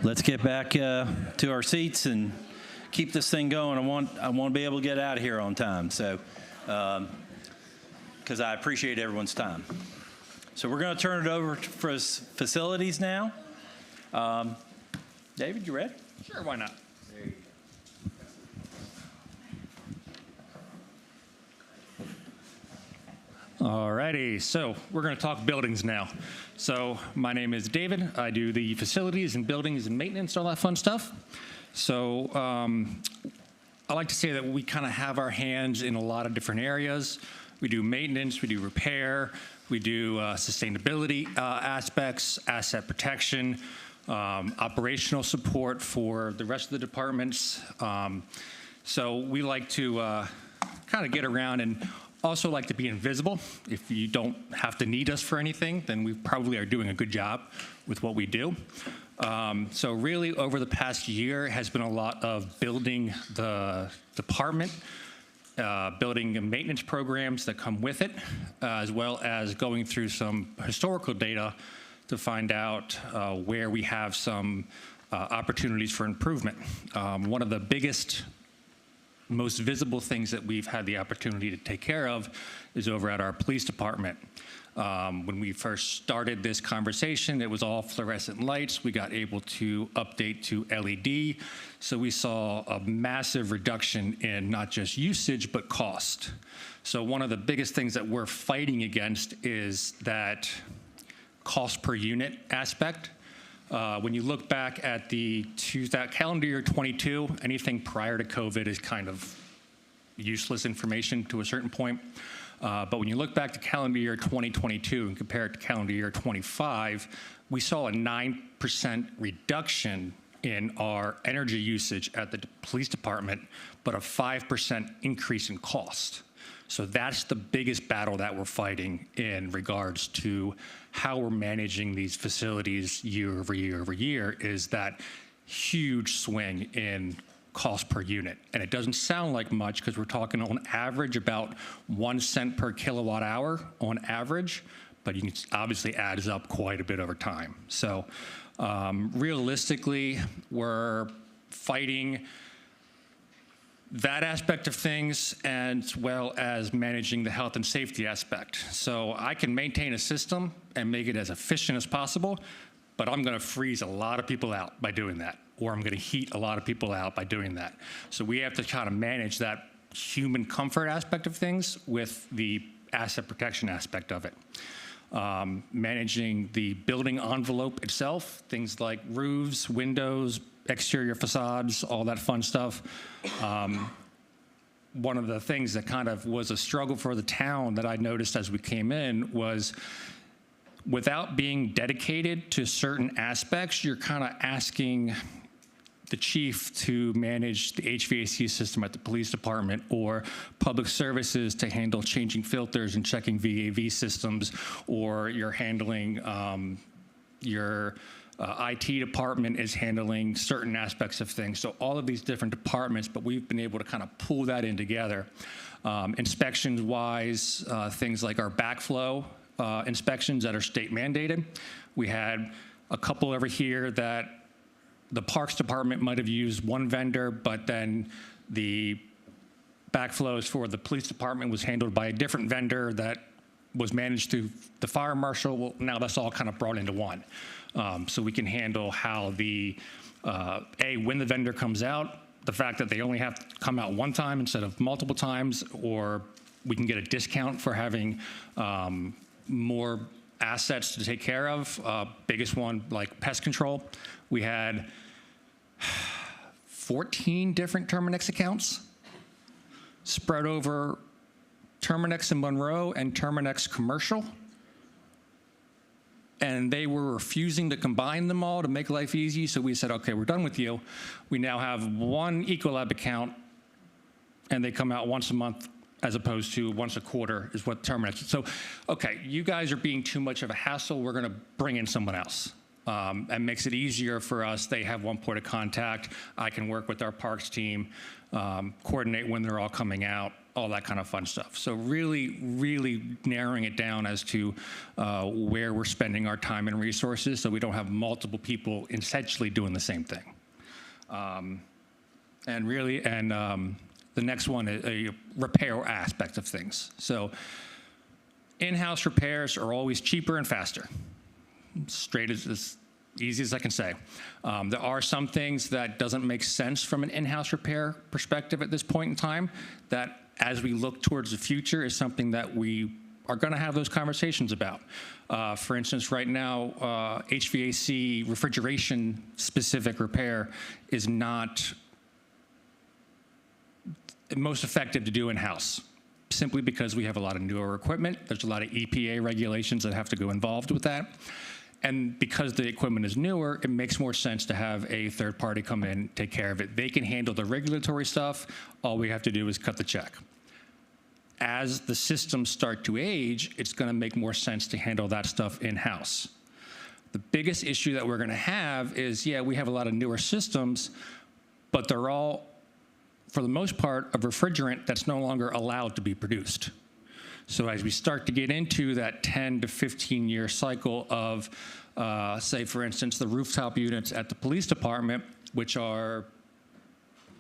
Speaker 1: let's get back to our seats and keep this thing going. I want to be able to get out of here on time. So, because I appreciate everyone's time. So we're going to turn it over for facilities now. David, you ready?
Speaker 14: Sure, why not? All righty, so we're going to talk buildings now. So my name is David. I do the facilities and buildings and maintenance, all that fun stuff. So I like to say that we kind of have our hands in a lot of different areas. We do maintenance, we do repair, we do sustainability aspects, asset protection, operational support for the rest of the departments. So we like to kind of get around and also like to be invisible. If you don't have to need us for anything, then we probably are doing a good job with what we do. So really over the past year has been a lot of building the department, building maintenance programs that come with it, as well as going through some historical data to find out where we have some opportunities for improvement. One of the biggest, most visible things that we've had the opportunity to take care of is over at our police department. When we first started this conversation, it was all fluorescent lights. We got able to update to LED. So we saw a massive reduction in not just usage, but cost. So one of the biggest things that we're fighting against is that cost per unit aspect. When you look back at that calendar year 22, anything prior to COVID is kind of useless information to a certain point. But when you look back to calendar year 2022 and compare it to calendar year 25, we saw a 9% reduction in our energy usage at the police department, but a 5% increase in cost. So that's the biggest battle that we're fighting in regards to how we're managing these facilities year over year over year, is that huge swing in cost per unit. And it doesn't sound like much because we're talking on average about 1 cent per kilowatt hour on average, but you can obviously adds up quite a bit over time. So realistically, we're fighting that aspect of things as well as managing the health and safety aspect. So I can maintain a system and make it as efficient as possible, but I'm going to freeze a lot of people out by doing that, or I'm going to heat a lot of people out by doing that. So we have to try to manage that human comfort aspect of things with the asset protection aspect of it. Managing the building envelope itself, things like roofs, windows, exterior facades, all that fun stuff. One of the things that kind of was a struggle for the town that I noticed as we came in was, without being dedicated to certain aspects, you're kind of asking the chief to manage the HVAC system at the police department, or public services to handle changing filters and checking VAV systems, or you're handling your IT department is handling certain aspects of things. So all of these different departments, but we've been able to kind of pull that in together. Inspections-wise, things like our backflow inspections that are state mandated. We had a couple over here that the Parks Department might have used one vendor, but then the backflows for the police department was handled by a different vendor that was managed through the fire marshal. Well, now that's all kind of brought into one. So we can handle how when the vendor comes out, the fact that they only have to come out one time instead of multiple times, or we can get a discount for having more assets to take care of. Biggest one, like pest control. We had 14 different Terminix accounts spread over Terminix in Monroe and Terminix Commercial. And they were refusing to combine them all to make life easy. So we said, okay, we're done with you. We now have one Ecolab account, and they come out once a month as opposed to once a quarter is what Terminix. So, okay, you guys are being too much of a hassle. We're going to bring in someone else. And makes it easier for us. They have one point of contact. I can work with our parks team coordinate when they're all coming out, all that kind of fun stuff. So really, really narrowing it down as to where we're spending our time and resources so we don't have multiple people essentially doing the same thing. The next one is a repair aspect of things. So in-house repairs are always cheaper and faster. Straight as easy as I can say. There are some things that doesn't make sense from an in-house repair perspective at this point in time that as we look towards the future is something that we are going to have those conversations about. For instance, right now, HVAC refrigeration specific repair is not most effective to do in-house, simply because we have a lot of newer equipment. There's a lot of EPA regulations that have to go involved with that. And because the equipment is newer, it makes more sense to have a third party come in, take care of it. They can handle the regulatory stuff. All we have to do is cut the check. As the systems start to age, it's going to make more sense to handle that stuff in-house. The biggest issue that we're going to have is, yeah, we have a lot of newer systems, but they're all, for the most part, a refrigerant that's no longer allowed to be produced. So as we start to get into that 10 to 15-year cycle of, say, for instance, the rooftop units at the police department, which are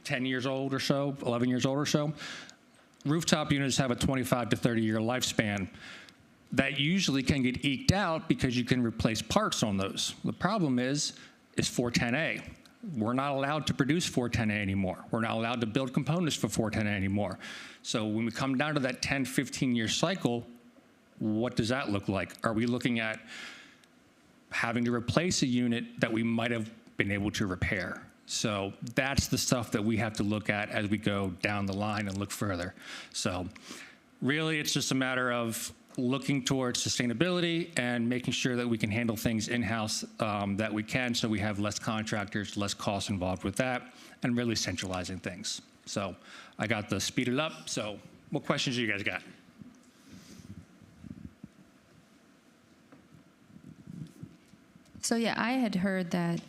Speaker 14: 10 years old or so, 11 years old or so, rooftop units have a 25 to 30-year lifespan. That usually can get eked out because you can replace parts on those. The problem is 410A. We're not allowed to produce 410A anymore. We're not allowed to build components for 410A anymore. So when we come down to that 10, 15-year cycle, what does that look like? Are we looking at having to replace a unit that we might have been able to repair? So that's the stuff that we have to look at as we go down the line and look further. So really, it's just a matter of looking towards sustainability and making sure that we can handle things in-house that we can, so we have less contractors, less costs involved with that, and really centralizing things. So I got the speed it up. So what questions do you guys got?
Speaker 4: So yeah, I had heard that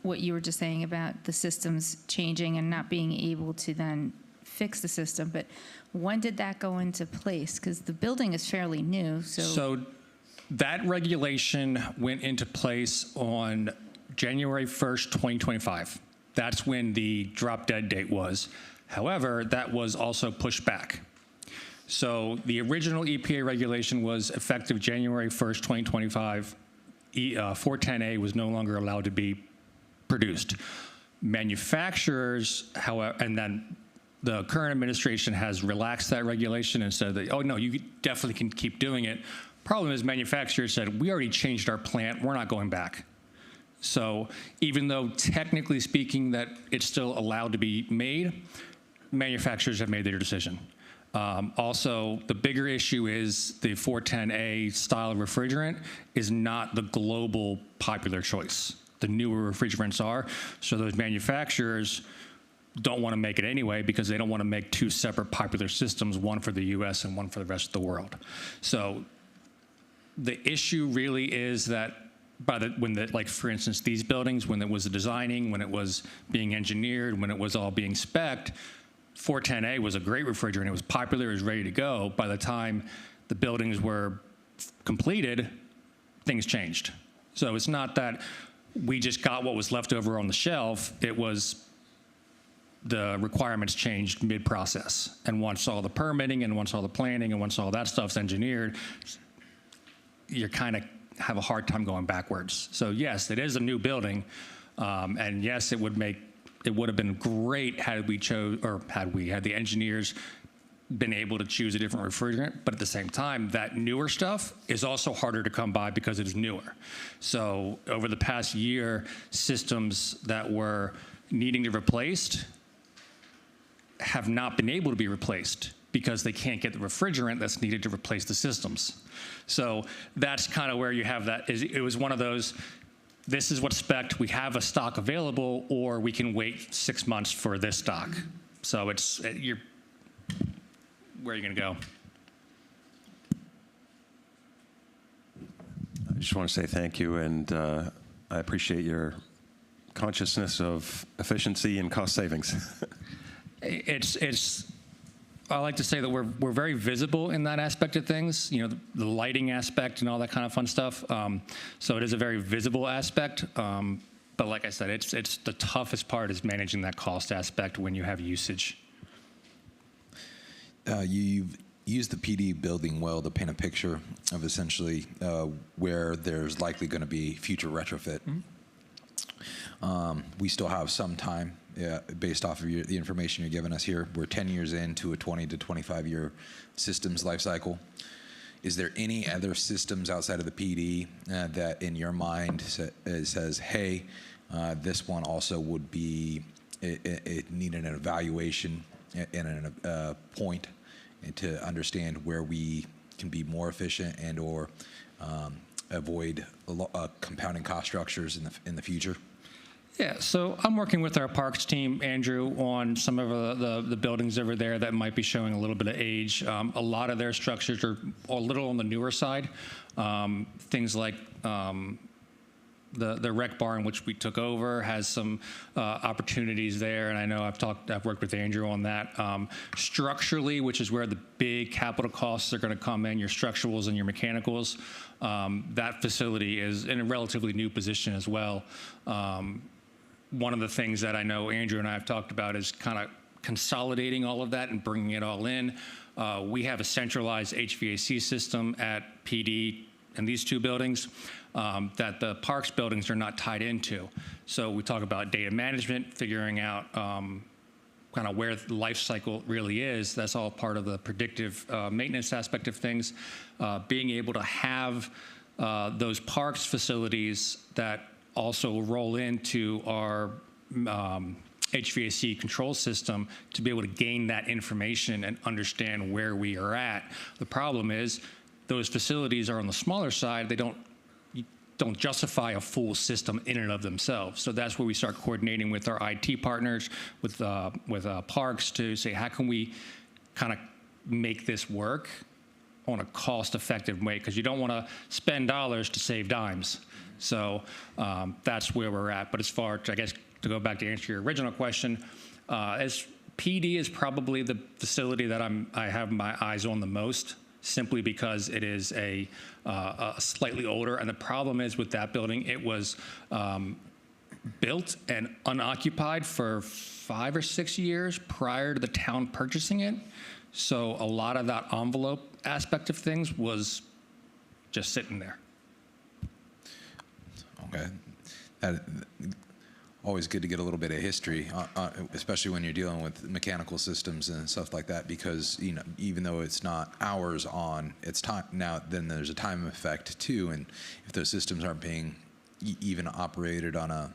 Speaker 4: what you were just saying about the systems changing and not being able to then fix the system, but when did that go into place? Because the building is fairly new,
Speaker 14: So that regulation went into place on January 1st, 2025. That's when the drop dead date was. However, that was also pushed back. So the original EPA regulation was effective January 1st, 2025. 410A was no longer allowed to be produced. Manufacturers, however, and then the current administration has relaxed that regulation and said that, oh no, you definitely can keep doing it. Problem is, manufacturers said, we already changed our plant, we're not going back. So even though technically speaking that it's still allowed to be made, manufacturers have made their decision. Also, the bigger issue is the 410A style refrigerant is not the global popular choice. The newer refrigerants are, so those manufacturers don't want to make it anyway because they don't want to make two separate popular systems, one for the US and one for the rest of the world. So the issue really is that like for instance, these buildings, when it was designing, when it was being engineered, when it was all being spec'd, 410A was a great refrigerant. It was popular, it was ready to go. By the time the buildings were completed, things changed. So it's not that we just got what was left over on the shelf. It was the requirements changed mid-process. And once all the permitting and once all the planning and once all that stuff's engineered, you kind of have a hard time going backwards. So yes, it is a new building. And yes, it would have been great had the engineers been able to choose a different refrigerant, but at the same time, that newer stuff is also harder to come by because it is newer. So over the past year, systems that were needing to be replaced have not been able to be replaced because they can't get the refrigerant that's needed to replace the systems. So that's kind of where you have that. It was one of those, this is what's spec'd, we have a stock available, or we can wait 6 months for this stock. So where are you going to go?
Speaker 7: I just want to say thank you, and I appreciate your consciousness of efficiency and cost savings?
Speaker 14: I like to say that we're very visible in that aspect of things, you know, the lighting aspect and all that kind of fun stuff. So it is a very visible aspect. But like I said, it's the toughest part is managing that cost aspect when you have usage.
Speaker 9: You've used the PD building well to paint a picture of essentially where there's likely going to be future retrofit. We still have some time based off of the information you're giving us here. We're 10 years into a 20 to 25 year systems life cycle. Is there any other systems outside of the PD that in your mind says, hey, this one also would be, it needed an evaluation and a point to understand where we can be more efficient and or avoid compounding cost structures in the future?
Speaker 14: Yeah, so I'm working with our parks team, Andrew, on some of the buildings over there that might be showing a little bit of age. A lot of their structures are a little on the newer side. Things like the rec barn, which we took over, has some opportunities there, and I know I've worked with Andrew on that. Structurally, which is where the big capital costs are going to come in, your structurals and your mechanicals, that facility is in a relatively new position as well. One of the things that I know Andrew and I have talked about is kind of consolidating all of that and bringing it all in. We have a centralized HVAC system at PD in these two buildings that the parks buildings are not tied into. So we talk about data management, figuring out kind of where the life cycle really is. That's all part of the predictive maintenance aspect of things. Being able to have those parks facilities that also roll into our HVAC control system to be able to gain that information and understand where we are at. The problem is those facilities are on the smaller side. They don't justify a full system in and of themselves. So that's where we start coordinating with our IT partners, with parks to say, how can we kind of make this work on a cost-effective way? Because you don't want to spend dollars to save dimes. So that's where we're at. But as far as, I guess, to go back to answer your original question, as PD is probably the facility that I have my eyes on the most, simply because it is a slightly older. And the problem is with that building, it was built and unoccupied for 5 or 6 years prior to the town purchasing it. So a lot of that envelope aspect of things was just sitting there.
Speaker 9: Okay. Always good to get a little bit of history, especially when you're dealing with mechanical systems and stuff like that, because even though it's not hours on, it's time now. Then there's a time effect too, and if those systems aren't being even operated on a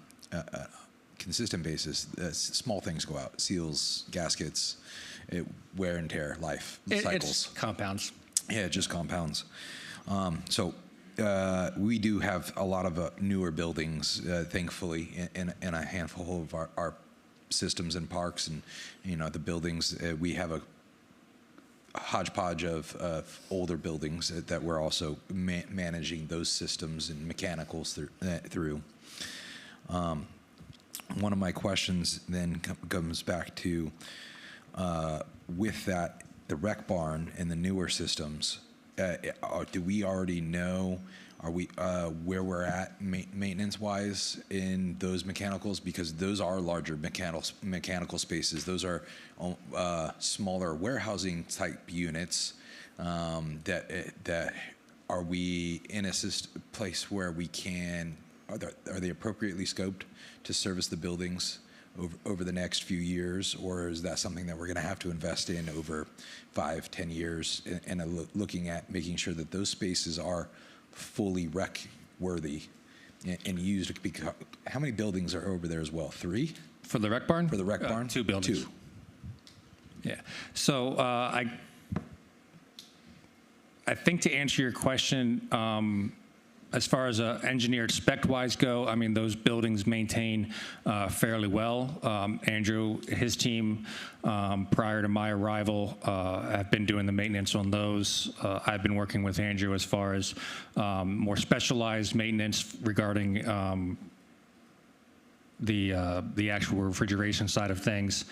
Speaker 9: consistent basis, small things go out: seals, gaskets, wear and tear, life cycles.
Speaker 14: It's compounds.
Speaker 9: Yeah, it just compounds. We do have a lot of newer buildings, thankfully, in a handful of our systems and parks, and the buildings. We have a hodgepodge of older buildings that we're also managing those systems and mechanicals through. One of my questions then comes back to with that the rec barn and the newer systems. Do we already know where we're at maintenance-wise in those mechanicals? Because those are larger mechanical spaces. Those are smaller warehousing type units. That are we in a place where we can? Are they appropriately scoped to service the buildings over the next few years, or is that something that we're going to have to invest in over 5-10 years and looking at making sure that those spaces are fully rec worthy and used? How many buildings are over there as well? 3
Speaker 14: for the rec barn?
Speaker 9: For the rec barn,
Speaker 14: 2 buildings.
Speaker 9: 2.
Speaker 14: Yeah. So I think to answer your question, as far as engineered spec-wise go, I mean, those buildings maintain fairly well. Andrew, his team, prior to my arrival, have been doing the maintenance on those. I've been working with Andrew as far as more specialized maintenance regarding the actual refrigeration side of things.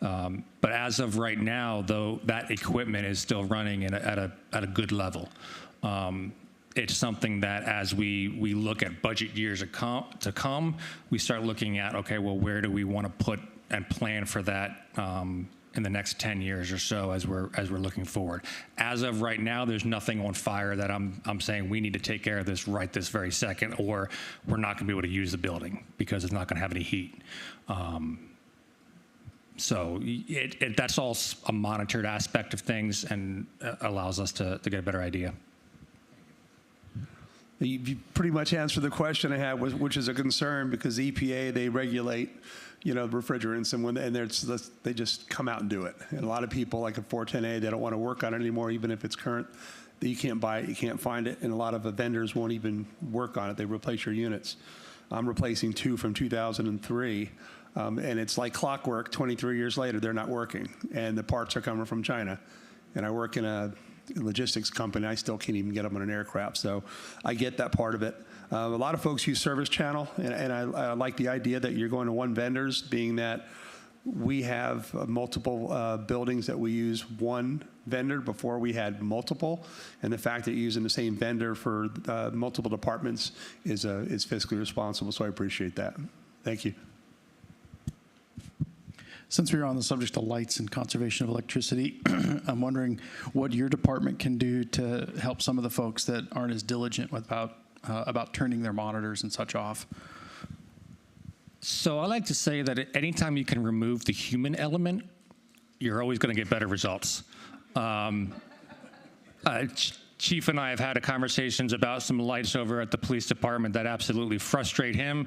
Speaker 14: But as of right now, though, that equipment is still running at a good level. It's something that as we look at budget years to come, we start looking at, okay, well, where do we want to put and plan for that in the next 10 years or so as we're looking forward. As of right now, there's nothing on fire that I'm saying we need to take care of this right this very second, or we're not going to be able to use the building because it's not going to have any heat. So that's all a monitored aspect of things and allows us to get a better idea.
Speaker 2: You pretty much answered the question I had, which is a concern because the EPA, they regulate, refrigerants, and they just come out and do it. And a lot of people, like a 410A, they don't want to work on it anymore, even if it's current. You can't buy it, you can't find it, and a lot of the vendors won't even work on it. They replace your units. I'm replacing 2 from 2003, and it's like clockwork. 23 years later, they're not working, and the parts are coming from China. And I work in a logistics company. I still can't even get them on an aircraft, so I get that part of it. A lot of folks use Service Channel, and I like the idea that you're going to one vendors, being that we have multiple buildings that we use one vendor before we had multiple, and the fact that you're using the same vendor for multiple departments is fiscally responsible, so I appreciate that. Thank you.
Speaker 3: Since we're on the subject of lights and conservation of electricity, I'm wondering what your department can do to help some of the folks that aren't as diligent about turning their monitors and such off.
Speaker 14: So I like to say that anytime you can remove the human element, you're always going to get better results. Chief and I have had conversations about some lights over at the police department that absolutely frustrate him.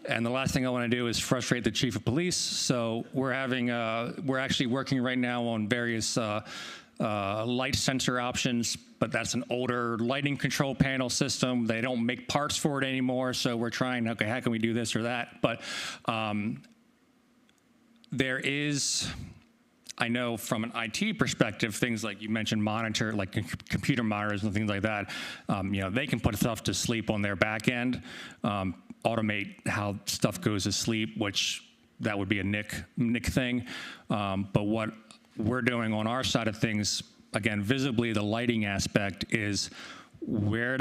Speaker 14: And the last thing I want to do is frustrate the chief of police. So we're actually working right now on various light sensor options, but that's an older lighting control panel system. They don't make parts for it anymore. So we're trying, okay, how can we do this or that? But there is, I know from an IT perspective, things like you mentioned monitor, like computer monitors and things like that, they can put stuff to sleep on their back end. Automate how stuff goes to sleep, which that would be a NIC thing. But what we're doing on our side of things, again, visibly the lighting aspect is where's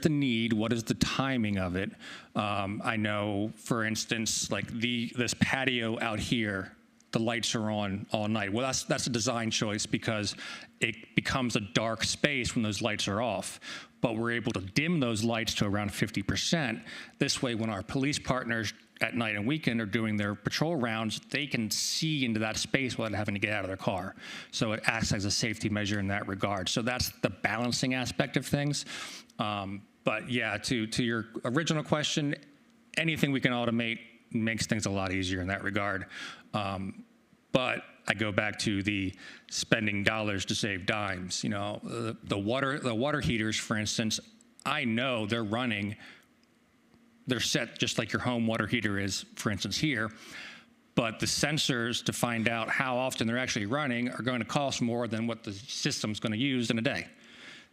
Speaker 14: the need, what is the timing of it? I know, for instance, like this patio out here, the lights are on all night. Well, that's a design choice because it becomes a dark space when those lights are off. But we're able to dim those lights to around 50%. This way, when our police partners at night and weekend are doing their patrol rounds, they can see into that space without having to get out of their car. So it acts as a safety measure in that regard. So that's the balancing aspect of things. But yeah, to your original question, anything we can automate makes things a lot easier in that regard. But I go back to the spending dollars to save dimes. The water heaters, for instance, I know they're set just like your home water heater is, for instance, here. But the sensors to find out how often they're actually running are going to cost more than what the system's going to use in a day.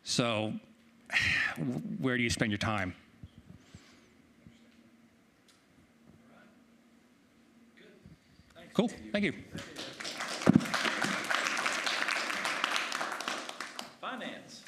Speaker 14: So where do you spend your time? Cool, thank you.
Speaker 1: Finance.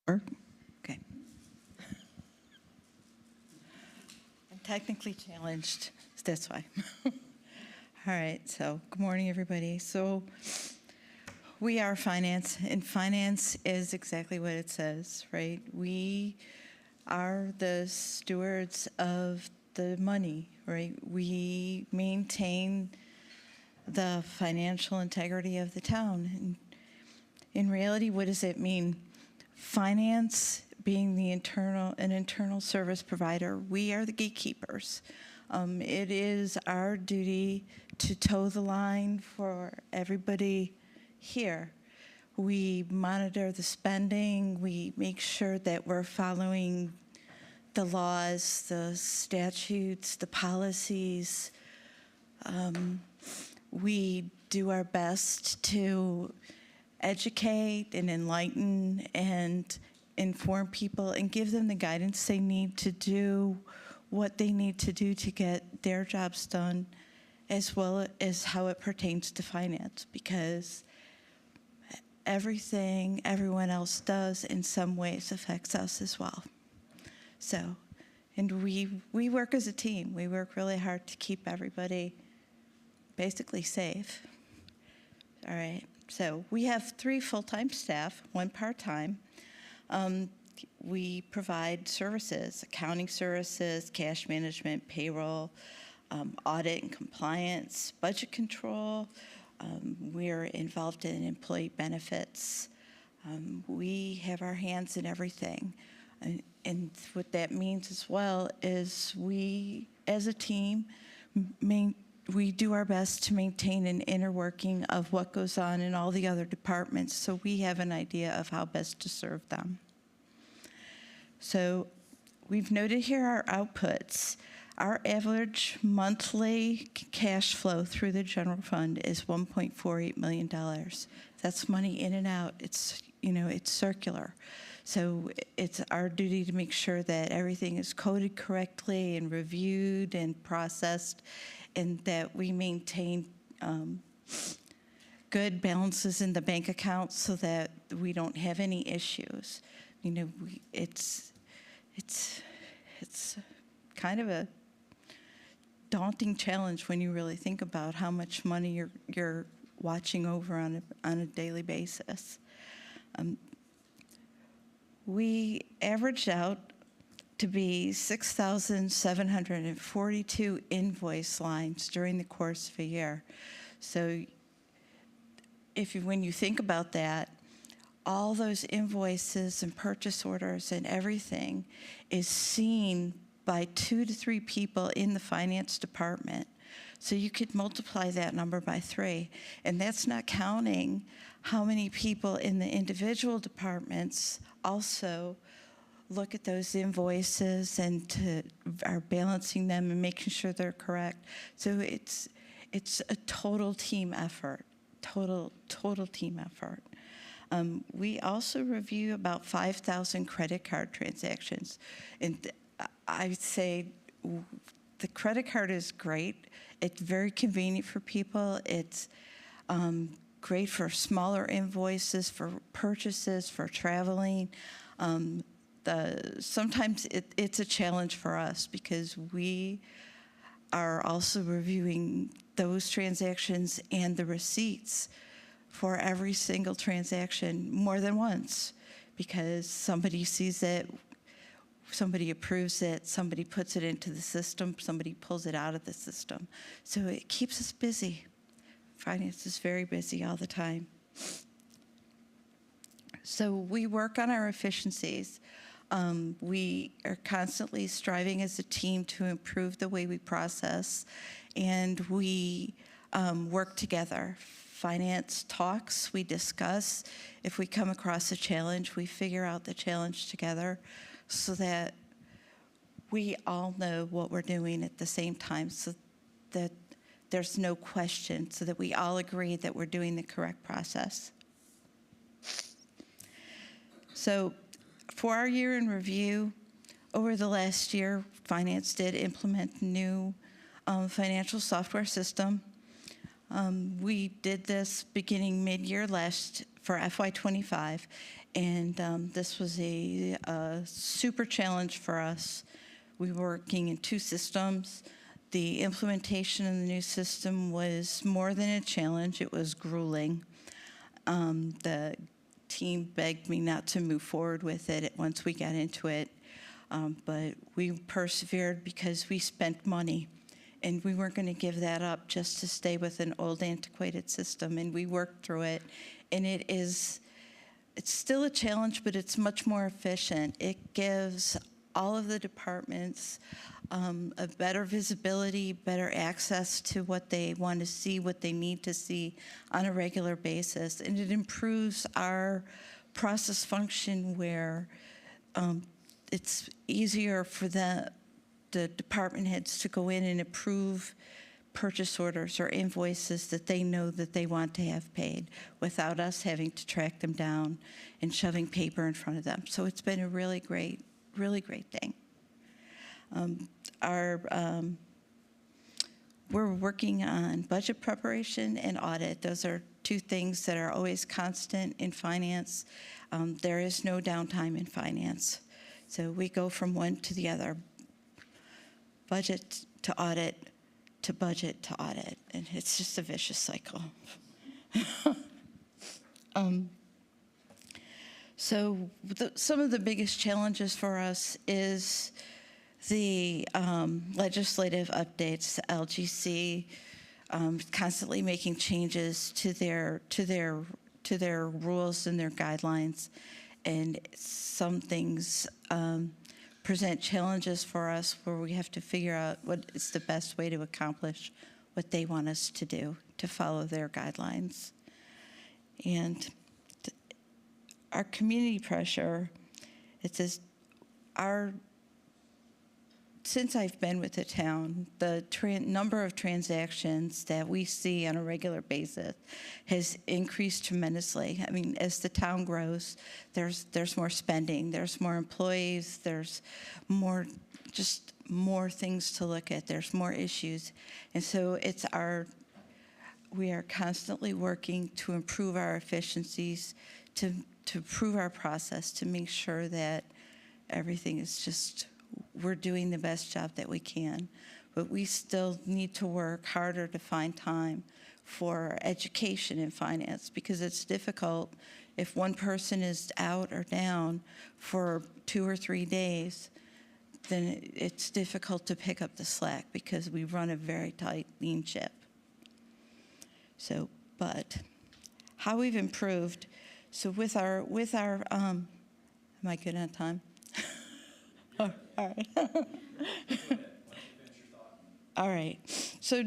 Speaker 15: Okay. I'm technically challenged, that's why. All right, so good morning, everybody. So we are finance, and finance is exactly what it says, right? We are the stewards of the money, right? We maintain the financial integrity of the town. And in reality, what does it mean? Finance being an internal service provider, we are the gatekeepers. It is our duty to toe the line for everybody here. We monitor the spending. We make sure that we're following the laws, the statutes, the policies. We do our best to educate and enlighten and inform people and give them the guidance they need to do what they need to do to get their jobs done, as well as how it pertains to finance, because everything everyone else does in some ways affects us as well. So, and we work as a team. We work really hard to keep everybody basically safe. All right, so we have 3 full-time staff, 1 part-time. We provide services, accounting services, cash management, payroll, audit and compliance, budget control. We're involved in employee benefits. We have our hands in everything. And what that means as well is we, as a team, we do our best to maintain an inner working of what goes on in all the other departments, so we have an idea of how best to serve them. So we've noted here our outputs. Our average monthly cash flow through the general fund is $1.48 million. That's money in and out. It's, it's circular. So it's our duty to make sure that everything is coded correctly and reviewed and processed, and that we maintain good balances in the bank account so that we don't have any issues. It's kind of a daunting challenge when you really think about how much money you're watching over on a daily basis. We averaged out to be 6,742 invoice lines during the course of a year. So when you think about that, all those invoices and purchase orders and everything is seen by 2 to 3 people in the finance department. So you could multiply that number by 3. And that's not counting how many people in the individual departments also look at those invoices and are balancing them and making sure they're correct. So it's a total team effort, total team effort. We also review about 5,000 credit card transactions. And I would say the credit card is great. It's very convenient for people. It's great for smaller invoices, for purchases, for traveling. Sometimes it's a challenge for us because we are also reviewing those transactions and the receipts for every single transaction more than once, because somebody sees it, somebody approves it, somebody puts it into the system, somebody pulls it out of the system. So it keeps us busy. Finance is very busy all the time. So we work on our efficiencies. We are constantly striving as a team to improve the way we process, and we work together. Finance talks, we discuss. If we come across a challenge, we figure out the challenge together so that we all know what we're doing at the same time, so that there's no question, so that we all agree that we're doing the correct process. So for our year in review, over the last year, Finance did implement a new financial software system. We did this beginning mid-year for FY25, and this was a super challenge for us. We were working in 2 systems. The implementation of the new system was more than a challenge, it was grueling. The team begged me not to move forward with it once we got into it, but we persevered because we spent money. And we weren't going to give that up just to stay with an old antiquated system. And we worked through it. And it's still a challenge, but it's much more efficient. It gives all of the departments a better visibility, better access to what they want to see, what they need to see on a regular basis. And it improves our process function where it's easier for the department heads to go in and approve purchase orders or invoices that they know that they want to have paid without us having to track them down and shoving paper in front of them. So it's been a really great thing. We're working on budget preparation and audit. Those are two things that are always constant in finance. There is no downtime in finance. So we go from one to the other, budget to audit to budget to audit, and it's just a vicious cycle. So some of the biggest challenges for us is the legislative updates, the LGC constantly making changes to their rules and their guidelines, and some things present challenges for us where we have to figure out what is the best way to accomplish what they want us to do, to follow their guidelines. And our community pressure, it says since I've been with the town, the number of transactions that we see on a regular basis has increased tremendously. I mean, as the town grows, there's more spending, there's more employees, there's more things to look at, there's more issues. And so we are constantly working to improve our efficiencies, to improve our process, to make sure that everything is just, we're doing the best job that we can. But we still need to work harder to find time for education in finance, because it's difficult if one person is out or down for 2 or 3 days, then it's difficult to pick up the slack because we run a very tight, lean ship. So, but how we've improved, so with our am I good on time? Oh, all right. All right. So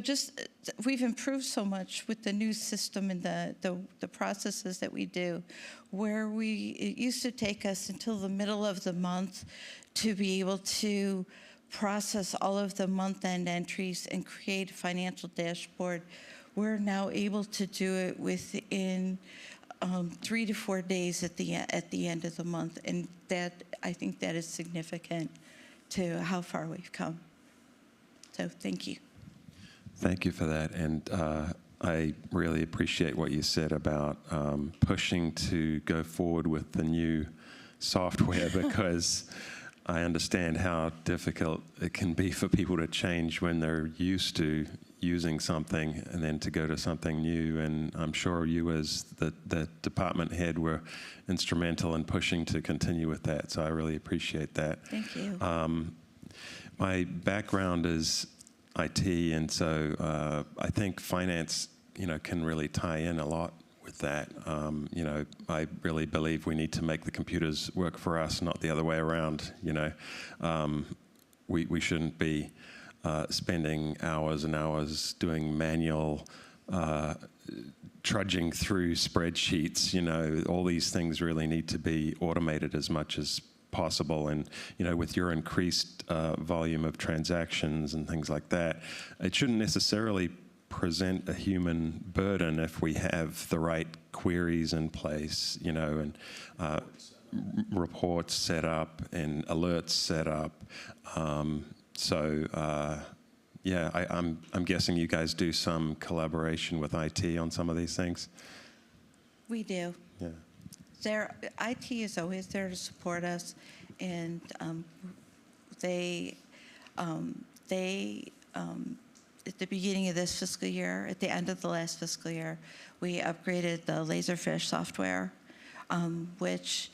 Speaker 15: we've improved so much with the new system and the processes that we do, where it used to take us until the middle of the month to be able to process all of the month-end entries and create a financial dashboard. We're now able to do it within 3 to 4 days at the end of the month, and I think that is significant to how far we've come. So thank you.
Speaker 7: Thank you for that, and I really appreciate what you said about pushing to go forward with the new software, because I understand how difficult it can be for people to change when they're used to using something and then to go to something new. And I'm sure you as the department head were instrumental in pushing to continue with that. So I really appreciate that.
Speaker 15: Thank you.
Speaker 7: My background is IT, and so I think finance, can really tie in a lot with that. I really believe we need to make the computers work for us, not the other way around. We shouldn't be spending hours and hours doing manual trudging through spreadsheets. All these things really need to be automated as much as possible. And with your increased volume of transactions and things like that, it shouldn't necessarily present a human burden if we have the right queries in place, and reports set up and alerts set up. I'm guessing you guys do some collaboration with IT on some of these things?
Speaker 15: We do.
Speaker 7: Yeah.
Speaker 15: IT is always there to support us, and they at the beginning of this fiscal year, at the end of the last fiscal year, we upgraded the Laserfish software, which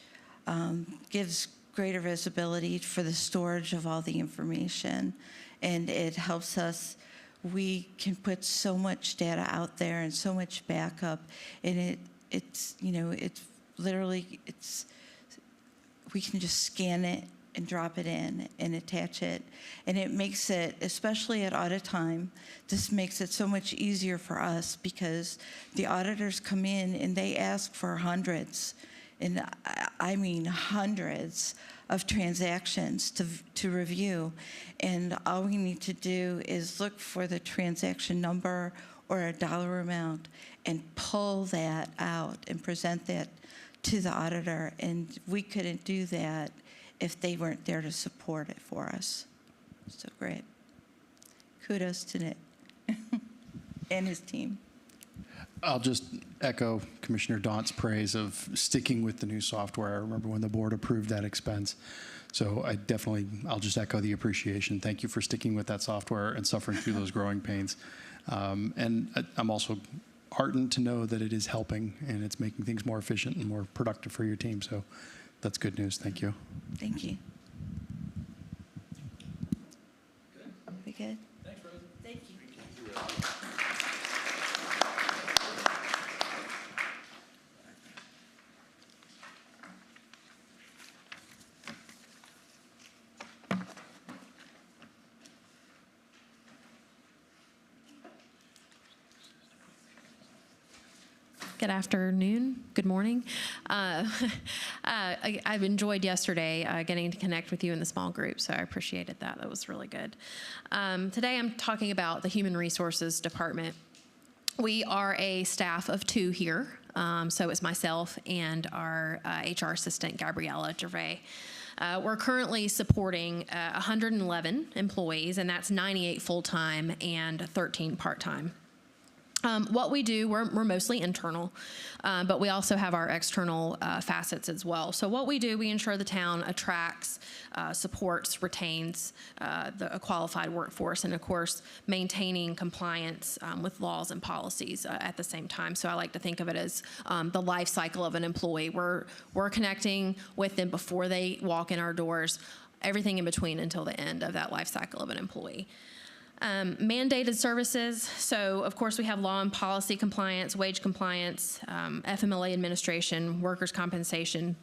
Speaker 15: gives greater visibility for the storage of all the information, and it helps us. We can put so much data out there and so much backup, and it's literally we can just scan it and drop it in and attach it. And it makes it, especially at audit time, this makes it so much easier for us because the auditors come in and they ask for hundreds, and I mean hundreds of transactions to review. And all we need to do is look for the transaction number or a dollar amount and pull that out and present that to the auditor. And we couldn't do that if they weren't there to support it for us. So great. Kudos to Nick and his team.
Speaker 3: I'll just echo Commissioner Daunt's praise of sticking with the new software. I remember when the board approved that expense. So I'll just echo the appreciation. Thank you for sticking with that software and suffering through those growing pains. And I'm also heartened to know that it is helping and it's making things more efficient and more productive for your team. So that's good news. Thank you.
Speaker 15: Thank you. We good?
Speaker 1: Thanks, Rose.
Speaker 15: Thank you.
Speaker 16: Good afternoon. Good morning. I've enjoyed yesterday getting to connect with you in the small group, so I appreciated that. That was really good. Today I'm talking about the Human Resources Department. We are a staff of 2 here, so it's myself and our HR assistant, Gabriella Gervais. We're currently supporting 111 employees, and that's 98 full-time and 13 part-time. What we do, we're mostly internal, but we also have our external facets as well. So what we do, we ensure the town attracts, supports, retains a qualified workforce, and of course, maintaining compliance with laws and policies at the same time. So I like to think of it as the life cycle of an employee. We're connecting with them before they walk in our doors, everything in between until the end of that life cycle of an employee. Mandated services. So, of course, we have law and policy compliance, wage compliance, FMLA administration, workers' compensation.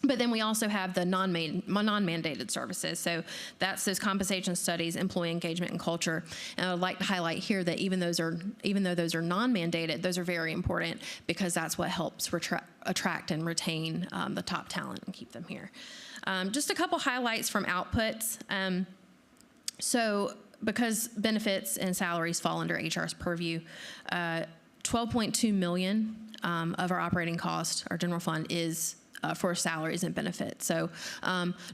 Speaker 16: But then we also have the non-mandated services. So that's those compensation studies, employee engagement, and culture. And I would like to highlight here that even though those are non-mandated, those are very important because that's what helps attract and retain the top talent and keep them here. Just a couple highlights from outputs. Because benefits and salaries fall under HR's purview, $12.2 million of our operating cost, our general fund, is for salaries and benefits. So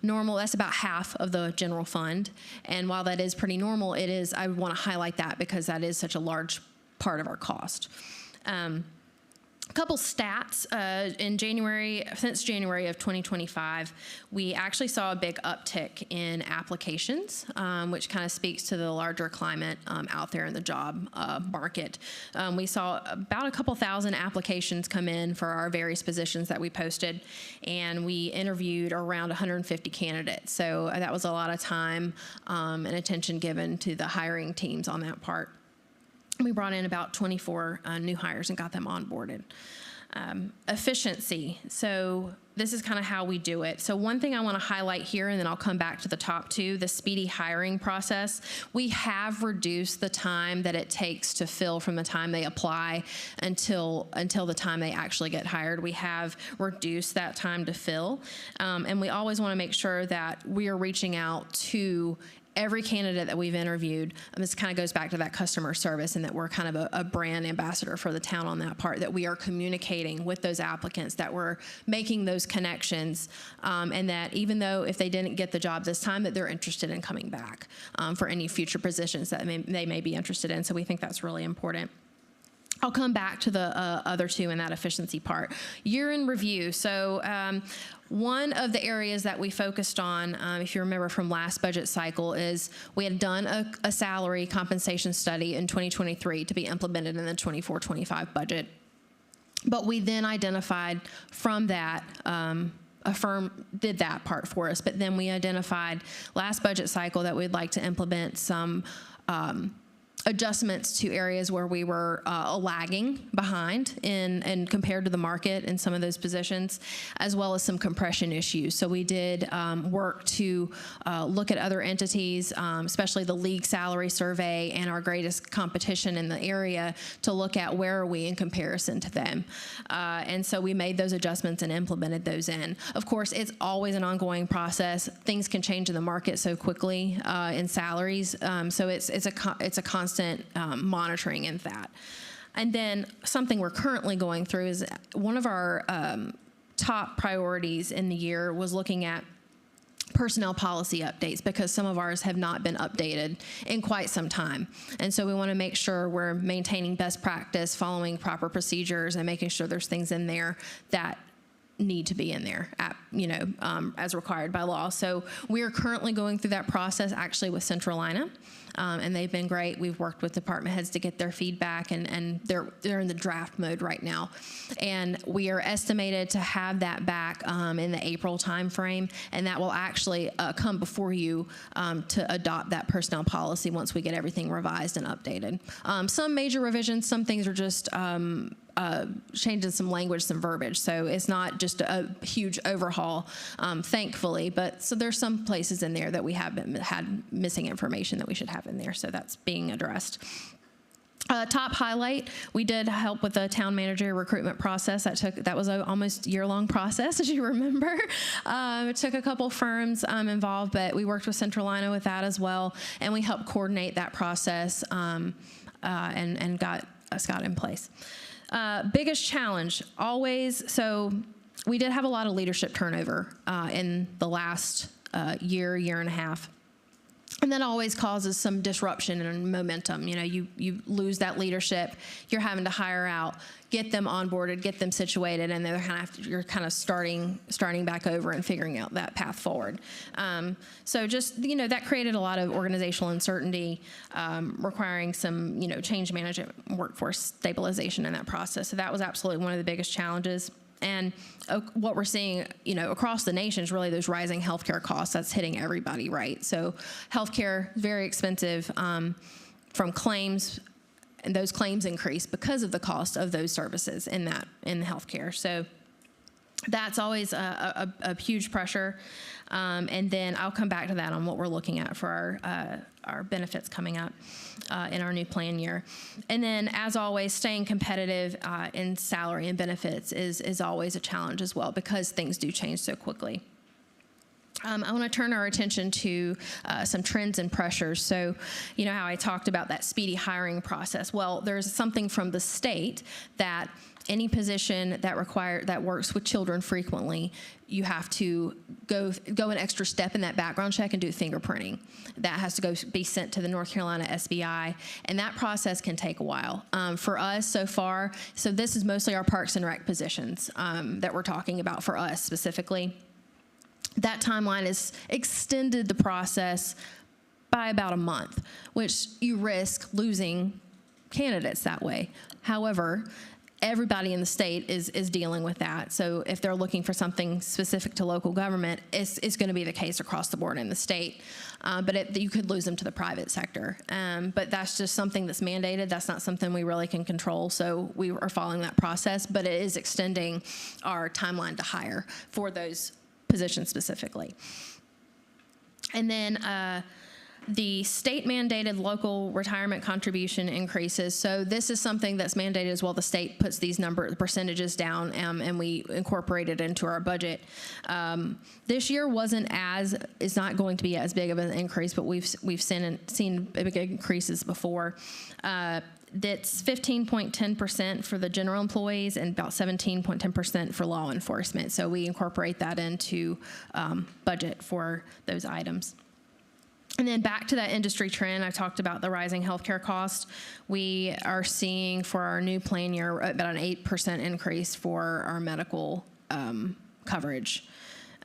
Speaker 16: normal, that's about half of the general fund. And while that is pretty normal, I want to highlight that because that is such a large part of our cost. A couple stats, since January of 2025, we actually saw a big uptick in applications, which kind of speaks to the larger climate out there in the job market. We saw about a couple thousand applications come in for our various positions that we posted, and we interviewed around 150 candidates. So that was a lot of time and attention given to the hiring teams on that part. We brought in about 24 new hires and got them onboarded. Efficiency. So this is kind of how we do it. So one thing I want to highlight here, and then I'll come back to the top two, the speedy hiring process. We have reduced the time that it takes to fill from the time they apply until the time they actually get hired. We have reduced that time to fill. And we always want to make sure that we are reaching out to every candidate that we've interviewed. This kind of goes back to that customer service and that we're kind of a brand ambassador for the town on that part, that we are communicating with those applicants, that we're making those connections, and that even though if they didn't get the job this time, that they're interested in coming back for any future positions that they may be interested in. So we think that's really important. I'll come back to the other two in that efficiency part. Year in review. So one of the areas that we focused on, if you remember from last budget cycle, is we had done a salary compensation study in 2023 to be implemented in the 24-25 budget. But we then identified from that, a firm did that part for us, but then we identified last budget cycle that we'd like to implement some adjustments to areas where we were lagging behind and compared to the market in some of those positions, as well as some compression issues. So we did work to look at other entities, especially the league salary survey and our greatest competition in the area, to look at where are we in comparison to them. And so we made those adjustments and implemented those in. Of course, it's always an ongoing process. Things can change in the market so quickly in salaries. So it's a constant monitoring in that. And then something we're currently going through is one of our top priorities in the year was looking at personnel policy updates, because some of ours have not been updated in quite some time. And so we want to make sure we're maintaining best practice, following proper procedures, and making sure there's things in there that need to be in there, as required by law. So we are currently going through that process actually with Centralina, and they've been great. We've worked with department heads to get their feedback, and they're in the draft mode right now. And we are estimated to have that back in the April timeframe, and that will actually come before you to adopt that personnel policy once we get everything revised and updated. Some major revisions, some things are just changing some language, some verbiage. So it's not just a huge overhaul, thankfully, but so there's some places in there that we have had missing information that we should have in there. So that's being addressed. Top highlight, we did help with the town manager recruitment process. That was an almost year-long process, as you remember. It took a couple firms involved, but we worked with Centralina with that as well, and we helped coordinate that process and got Scott in place. Biggest challenge, always, so we did have a lot of leadership turnover in the last year and a half. And that always causes some disruption and momentum. You lose that leadership, you're having to hire out, get them onboarded, get them situated, and then you're kind of starting back over and figuring out that path forward. So just, that created a lot of organizational uncertainty, requiring some, change management, workforce stabilization in that process. So that was absolutely one of the biggest challenges. And what we're seeing, across the nation is really those rising healthcare costs. That's hitting everybody, right? So healthcare, very expensive from claims, and those claims increase because of the cost of those services in healthcare. So that's always a huge pressure. And then I'll come back to that on what we're looking at for our benefits coming up in our new plan year. And then, as always, staying competitive in salary and benefits is always a challenge as well, because things do change so quickly. I want to turn our attention to some trends and pressures. So, how I talked about that speedy hiring process. Well, there's something from the state that any position that works with children frequently, you have to go an extra step in that background check and do fingerprinting. That has to be sent to the North Carolina SBI, and that process can take a while. For us so far, so this is mostly our Parks and Rec positions that we're talking about for us specifically. That timeline has extended the process by about a month, which you risk losing candidates that way. However, everybody in the state is dealing with that. So if they're looking for something specific to local government, it's going to be the case across the board in the state. But you could lose them to the private sector. But that's just something that's mandated. That's not something we really can control. So we are following that process, but it is extending our timeline to hire for those positions specifically. And then the state mandated local retirement contribution increases. So this is something that's mandated as well. The state puts these percentages down, and we incorporate it into our budget. This year it's not going to be as big of an increase, but we've seen big increases before. That's 15.10% for the general employees and about 17.10% for law enforcement. So we incorporate that into budget for those items. And then back to that industry trend, I talked about the rising healthcare costs. We are seeing for our new plan year about an 8% increase for our medical coverage.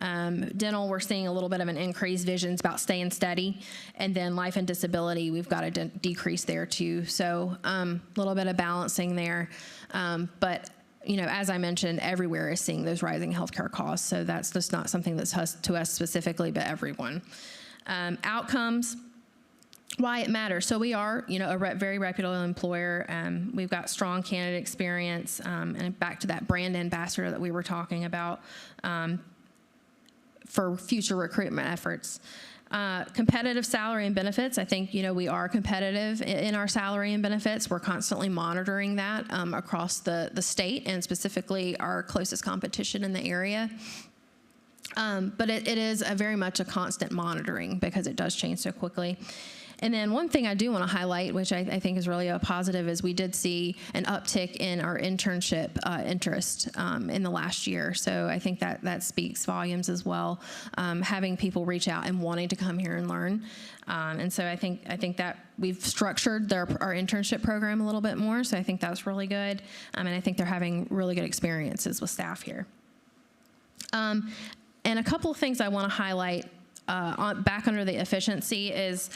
Speaker 16: Dental, we're seeing a little bit of an increase. Vision's about staying steady. And then life and disability, we've got a decrease there too. So a little bit of balancing there. But as I mentioned, everywhere is seeing those rising healthcare costs. So that's just not something that's to us specifically, but everyone. Outcomes, why it matters. So we are, a very reputable employer. We've got strong candidate experience, and back to that brand ambassador that we were talking about for future recruitment efforts. Competitive salary and benefits. I think, we are competitive in our salary and benefits. We're constantly monitoring that across the state and specifically our closest competition in the area. But it is very much a constant monitoring because it does change so quickly. And then one thing I do want to highlight, which I think is really a positive, is we did see an uptick in our internship interest in the last year. So I think that speaks volumes as well, having people reach out and wanting to come here and learn. And so I think that we've structured our internship program a little bit more. So I think that's really good. And I think they're having really good experiences with staff here. And a couple of things I want to highlight back under the efficiency is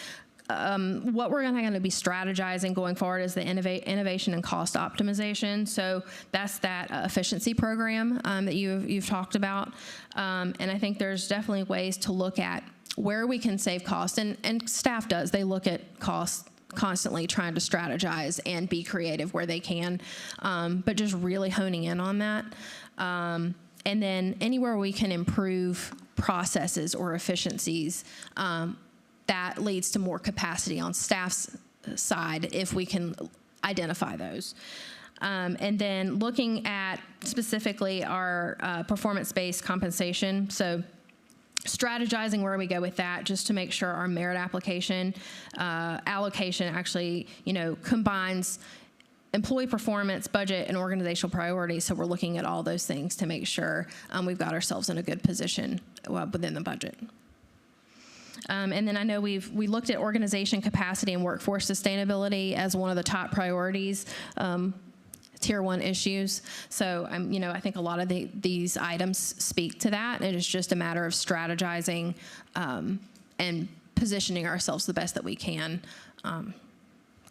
Speaker 16: what we're going to be strategizing going forward is the innovation and cost optimization. So that's that efficiency program that you've talked about. And I think there's definitely ways to look at where we can save costs. And staff does. They look at costs constantly, trying to strategize and be creative where they can, but just really honing in on that. And then anywhere we can improve processes or efficiencies, that leads to more capacity on staff's side if we can identify those. And then looking at specifically our performance-based compensation. So strategizing where we go with that just to make sure our merit allocation actually, combines employee performance, budget, and organizational priorities. So we're looking at all those things to make sure we've got ourselves in a good position within the budget. And then I know we looked at organization capacity and workforce sustainability as one of the top priorities, tier 1 issues. So I think a lot of these items speak to that. It is just a matter of strategizing and positioning ourselves the best that we can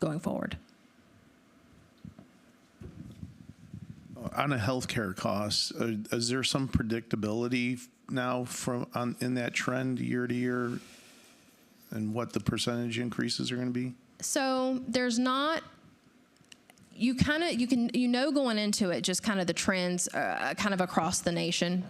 Speaker 16: going forward.
Speaker 8: On the healthcare costs, is there some predictability now in that trend year to year, and what the percentage increases are going to be?
Speaker 16: So there's not. You going into it, just kind of the trends kind of across the nation.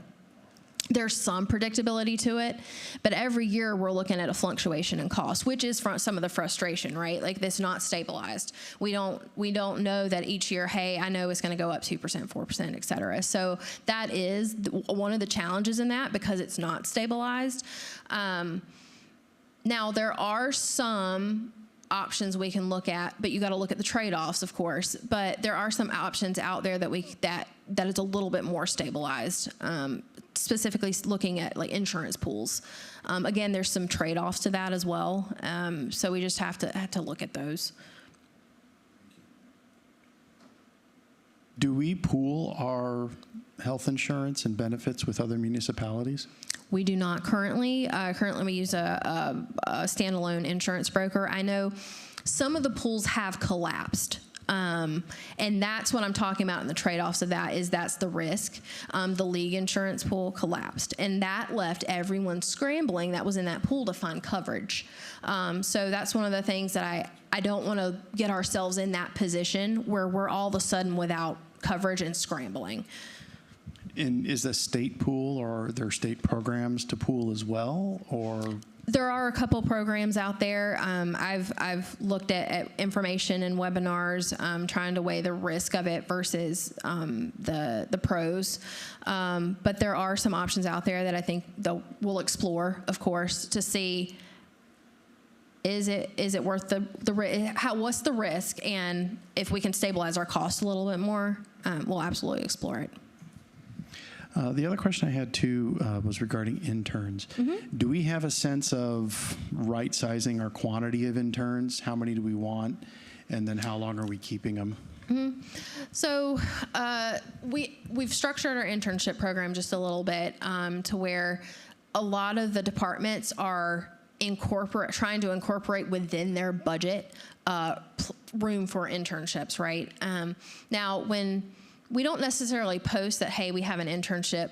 Speaker 16: There's some predictability to it, but every year we're looking at a fluctuation in cost, which is some of the frustration, right? Like, it's not stabilized. We don't know that each year, hey, I know it's going to go up 2%, 4%, et cetera. So that is one of the challenges in that, because it's not stabilized. Now, there are some options we can look at, but you got to look at the trade-offs, of course. But there are some options out there that is a little bit more stabilized. Specifically looking at like insurance pools. Again, there's some trade-offs to that as well. So we just have to look at those.
Speaker 3: Do we pool our health insurance and benefits with other municipalities?
Speaker 16: We do not currently. Currently, we use a standalone insurance broker. I know some of the pools have collapsed. And that's what I'm talking about in the trade-offs of that, is that's the risk. The league insurance pool collapsed, and that left everyone scrambling that was in that pool to find coverage. So that's one of the things that I don't want to get ourselves in that position where we're all of a sudden without coverage and scrambling.
Speaker 3: And is the state pool, or are there state programs to pool as well, or?
Speaker 16: There are a couple programs out there. I've looked at information and webinars, trying to weigh the risk of it versus the pros. But there are some options out there that I think we'll explore, of course, to see is it worth what's the risk, and if we can stabilize our costs a little bit more, we'll absolutely explore it.
Speaker 3: The other question I had, too, was regarding interns. Mm-hmm. Do we have a sense of right-sizing our quantity of interns? How many do we want? And then how long are we keeping them?
Speaker 16: Mm-hmm. So we've structured our internship program just a little bit to where a lot of the departments are trying to incorporate within their budget room for internships, right? Now, when we don't necessarily post that, hey, we have an internship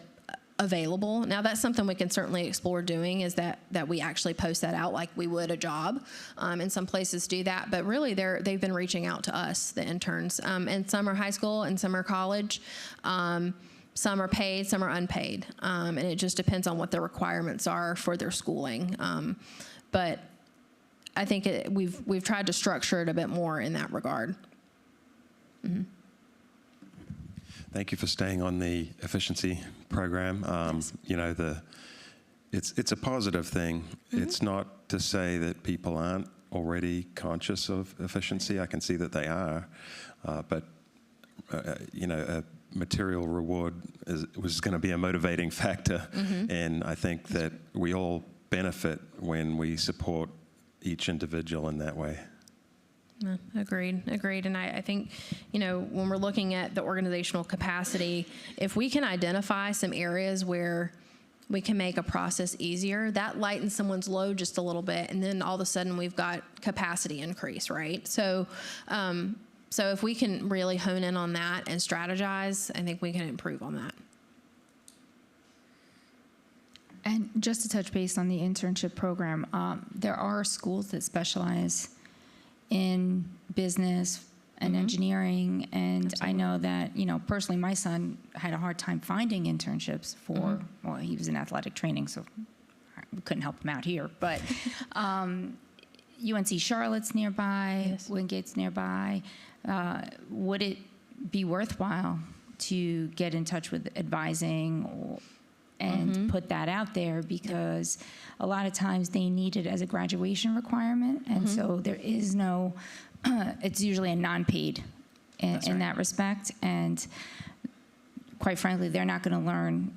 Speaker 16: available. Now, that's something we can certainly explore doing, is that we actually post that out like we would a job. And some places do that, but really they've been reaching out to us, the interns. And some are high school and some are college. Some are paid, some are unpaid. And it just depends on what their requirements are for their schooling. But I think we've tried to structure it a bit more in that regard. Mm-hmm.
Speaker 7: Thank you for staying on the efficiency program.
Speaker 16: Yes.
Speaker 7: You know, it's a positive thing.
Speaker 16: Mm-hmm.
Speaker 7: It's not to say that people aren't already conscious of efficiency. I can see that they are, but you know, a material reward was going to be a motivating factor,
Speaker 16: Mm-hmm.
Speaker 7: and I think that we all benefit when we support each individual in that way.
Speaker 16: No, agreed. And I think, you know, when we're looking at the organizational capacity, if we can identify some areas where we can make a process easier, that lightens someone's load just a little bit, and then all of a sudden we've got capacity increase, right? So if we can really hone in on that and strategize, I think we can improve on that.
Speaker 4: And just to touch base on the internship program, there are schools that specialize in business and engineering, and I know that, you know, personally, my son had a hard time finding internships for, well, he was in athletic training, so we couldn't help him out here, but UNC Charlotte's nearby,
Speaker 16: Yes.
Speaker 4: Wingate's nearby. Would it be worthwhile to get in touch with advising and put that out there, because a lot of times they need it as a graduation requirement, and so there is no, it's usually a non-paid in that respect, and quite frankly, they're not going to learn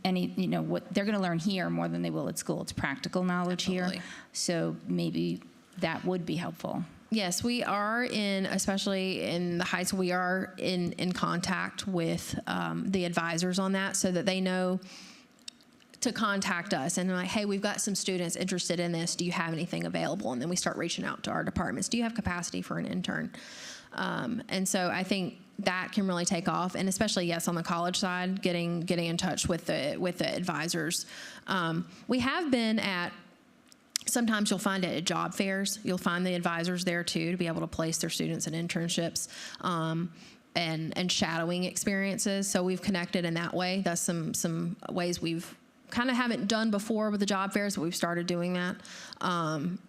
Speaker 4: any, you know, what they're going to learn here more than they will at school. It's practical knowledge here, so maybe that would be helpful.
Speaker 16: Yes, we are especially in the high school, we are in contact with the advisors on that, so that they know to contact us and like, hey, we've got some students interested in this. Do you have anything available? And then we start reaching out to our departments. Do you have capacity for an intern? And so I think that can really take off, and especially, yes, on the college side, getting in touch with the advisors. We have been at, sometimes you'll find it at job fairs. You'll find the advisors there too, to be able to place their students in internships and shadowing experiences. So we've connected in that way. That's some ways we've kind of haven't done before with the job fairs, but we've started doing that,